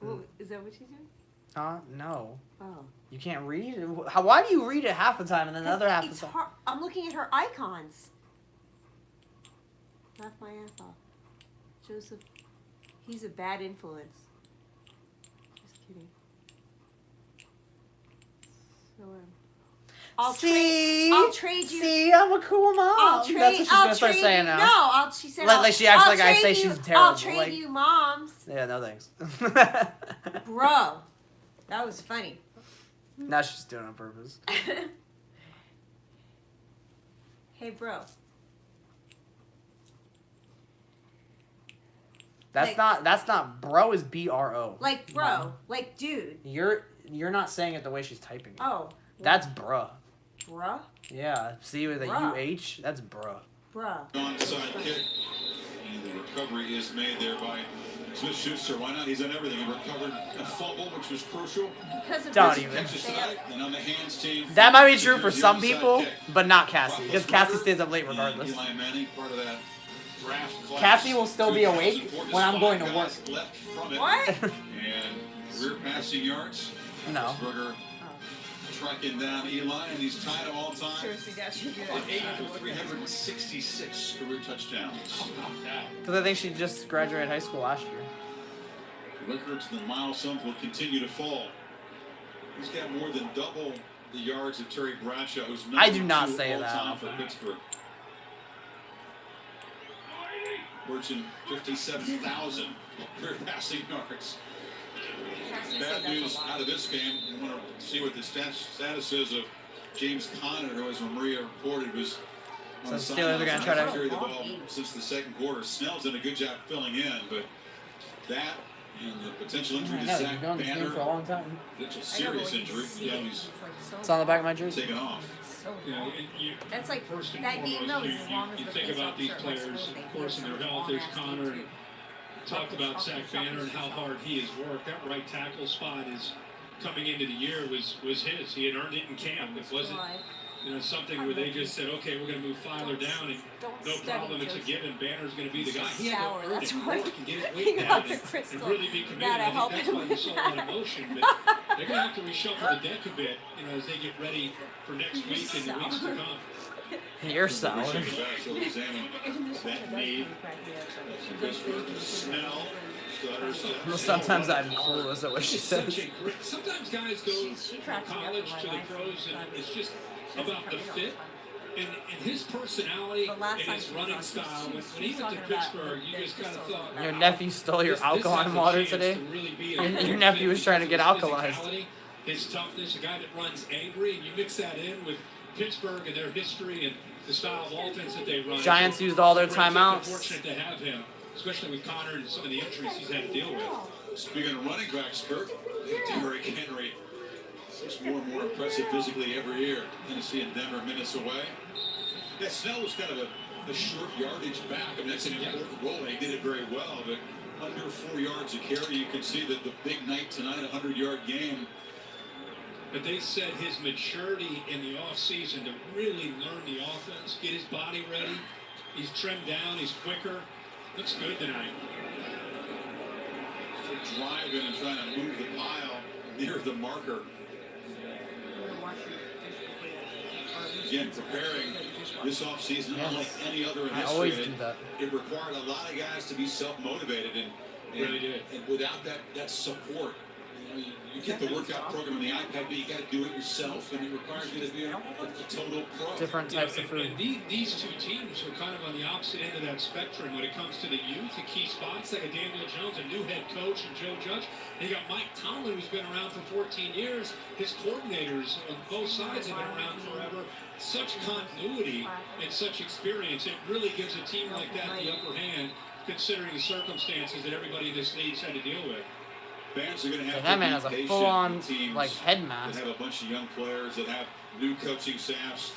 Well, is that what she's doing? No. Oh. You can't read it? Why do you read it half the time and then the other half the It's time? hard. I'm looking at her icons. Laugh my ass off. Joseph, he's a bad influence. Just kidding. So, I'll trade you. See, I'm a cool mom. That's what she's gonna start saying now. No, she said. Like she acts I'll like I trade say you, she's terrible. I'll trade like, you moms. Yeah, no thanks. Bro, that was funny. Now she's doing it on purpose. Hey, bro. That's not bro is BRO. Like, bro. Mom. Like, dude. You're not saying it the way she's typing it. Oh. That's bruh. Bruh? Yeah. See with a Bruh. UH? That's bruh. Bruh. Onside kick. And the recovery is made there by Smith-Schuster. Why not? He's done everything. He recovered a fumble, which was crucial. Because of Don't this even. Catches tonight, and on the hands team. That might be true for Here's the some onside people, kick. but not Cassie. Because Cassie stays up late regardless. Eli Manning, part of that draft class. Cassie will still be awake 2004, when I'm just going to 5 work. guys left from it. What? And career passing yards. No. Berger tracking down Eli, and he's tied him all time. Seriously, that should do On 8 that. for 366 career touchdowns. Because I think she just graduated high school last year. Records and the milestones will continue to fall. He's got more than double the yards of Terry Bradshaw, who's number I do not 2 say all that time often. for Pittsburgh. Virgin 57,000 career passing yards. Bad news out of this game. I want to see what the status is of James Conner, who, as Maria reported, was on the So Steelers are gonna sidelines. try to- Carry the ball since the second quarter. Snell's done a good job filling in, but that and the potential injury I to know, Zach you've known this game Banner, for a long time. potential serious injury. Yeah, he's It's on the back of my jersey. taken off. You know, That's like, first and that being foremost, knows as long as you the think face about off these shirt players, looks of cool, course, in their health. There's Connor. And talked about Zach Banner and how hard he has worked. That right tackle spot is coming into the year was his. He had earned it in camp. It wasn't something where they just said, okay, we're going to move Filer down and no problem, it's a given. Banner's going to be the guy. He had Sour, to earn that's it, why work and get his he weight got down the and crystal. really be committed. Gotta I help think that's him why you with saw that. that emotion. But they're going to have to reshuffle the deck a bit, as they get ready for next week and the weeks to come. You're sour. That need. Snell. Well, sometimes I'm clueless at what she says. Sometimes guys go She from cracks me up college in my to the life pros, and sometimes. it's just She doesn't about the crack me up. fit and his personality But last and time his she was running on, style. she When was he went to talking about Pittsburgh, you the just kind of crystals. thought, Your nephew stole your this has alkaline a water chance today. to really be a Your good nephew fit was trying to get because of his alkalized. physicality, His toughness, a guy that runs angry, and you mix that in with Pittsburgh and their history and the style of offense that they run. Giants used all their Brett Jenkins timeouts. Fortunate to have him, especially with Connor and some of the injuries he's had to deal with. Speaking of running backs, Kurt, Derrick Henry looks more and more impressive physically every year. Tennessee and Denver minutes away. Yeah, Snell was kind of a short yardage back. I mean, that's an important role. He did it very well, but under 4 yards a carry, you can see that the big night tonight, a 100-yard game. But they said his maturity in the offseason to really learn the offense, get his body ready. He's trimmed down, he's quicker. Looks good tonight. Driving and trying to move the pile near the marker. Again, preparing this offseason, unlike any other in I history. always do that. It required a lot of guys to be self-motivated, and Really did. And without that support, you get the workout program on the iPad, but you got to do it yourself, and it requires you to be a total pro. Different types of food. And these two teams are kind of on the opposite end of that spectrum when it comes to the youth, the key spots, like a Daniel Jones, a new head coach, and Joe Judge. And you got Mike Tomlin, who's been around for 14 years. His coordinators on both sides have been around forever. Such continuity and such experience, it really gives a team like that the upper hand, considering the circumstances that everybody in this league's had to deal with. Fans are going to have That to man be has a patient full-on with teams like head that mask. have a bunch of young players that have new coaching staffs.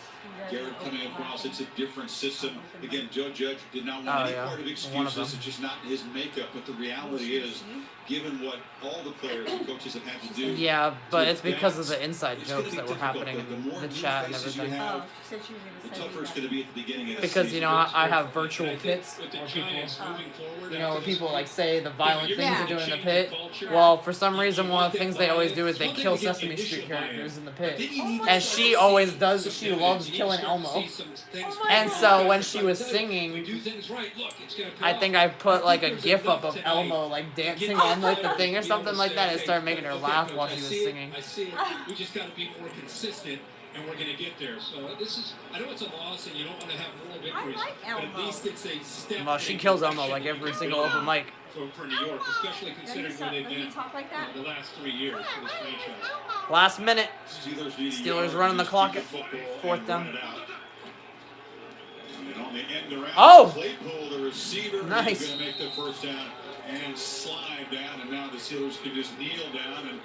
Garrett coming across, it's a different system. Again, Joe Judge did not want any part of excuses. It's just not his makeup. But the reality is, given what all the players and coaches have had to do. Yeah, but it's because of the inside jokes that were happening in the chat and everything. The tougher it's going to be at the beginning of the Because, season. you know, I have virtual pits With the where people, Giants moving forward, you know, where after this people week, like say the violent you're things gonna they're doing in the change pit. culture. Well, for some reason, You one of want the things that they always buy-in. do is they One thing kill to get the Sesame Street initial buy-in. characters in the But pit. then you need And to she start always seeing does, some she dividends. loves You killing start to Elmo. see some things And come so out. when It's she like, was we do singing, things right. Look, it's gonna pay I off. think I put like a There's gif up enough of tonight Elmo like to dancing get on like the players thing to or be something able to like say, that. It okay, started making her okay, laugh coach, while I she was see it, singing. I see it. We just got to be more consistent, and we're going to get there. So this is, I know it's a loss, and you don't want to have moral victories, like but at Elmo. least it's a step. Well, she in kills direction Elmo like that every you single can open mic. for New York, especially considering where they've been talk like that? the last 3 years for this franchise. Last minute. Steelers running the clock at fourth down. And on the end around, Oh! Claypool, the receiver, Nice. is going to make the first down and slide down, and now the Steelers can just kneel down, and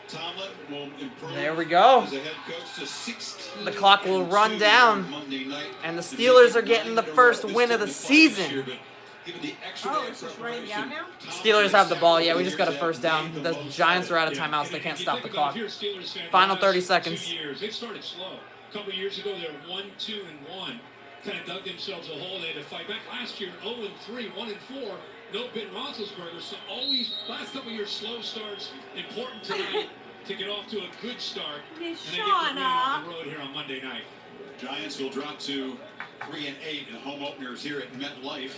Tomlin will improve. There we go. As a head coach to 16 The clock will and run 2 down. on Monday night. And the To Steelers make are it getting 9 the in a first row. win of the This took 5 this season. year, but given the extra Oh, day of it's just running preparation, down now? Tomlin Steelers have the has ball. set Yeah, we the just got a years first that down. made The most Giants are out of of it. timeouts. They And can't if you stop the think clock. about it, if you're a Steelers fan, Final the 30 last seconds. 2 years, they've started slow. A couple of years ago, they were 1-2-1. Kind of dug themselves a hole. They had to fight back. Last year, 0-3, 1-4. No Ben Roethlisberger. So always, last couple of years, slow starts. Important tonight to get off to a good start. And they get the win on the road here on Monday night. Giants will drop to 3-8 in home openers here at MetLife.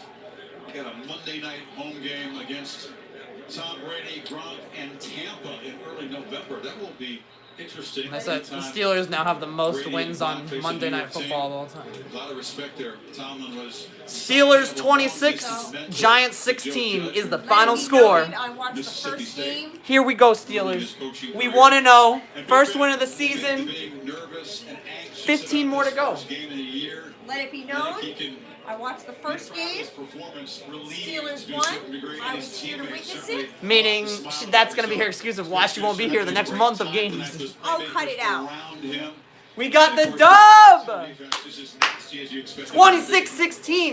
We got a Monday night home game against Tom Brady, Gronk, and Tampa in early November. That will be interesting. I said the Anytime Steelers now have the most Brady wins and on Gronk face a Monday New Night York team. Football of all time. A lot of respect there. Tomlin was Steelers 26, Giants 16 is the final score. I watched the first game. Here we go, Steelers. We 1-0. First win of the season. Being nervous and anxious 15 about more this to go. first game of the year. Let it be I known. think he can I watched the first game. his performance relieved Steelers to a won. certain degree, I and was his here to teammates witness certainly it. Meaning smiled that's at going to be him. her excuse of why she won't be here the next month of games. Oh, cut it out. Around him. We got the And of course, dub! defense is as nasty as you expect. 26-16.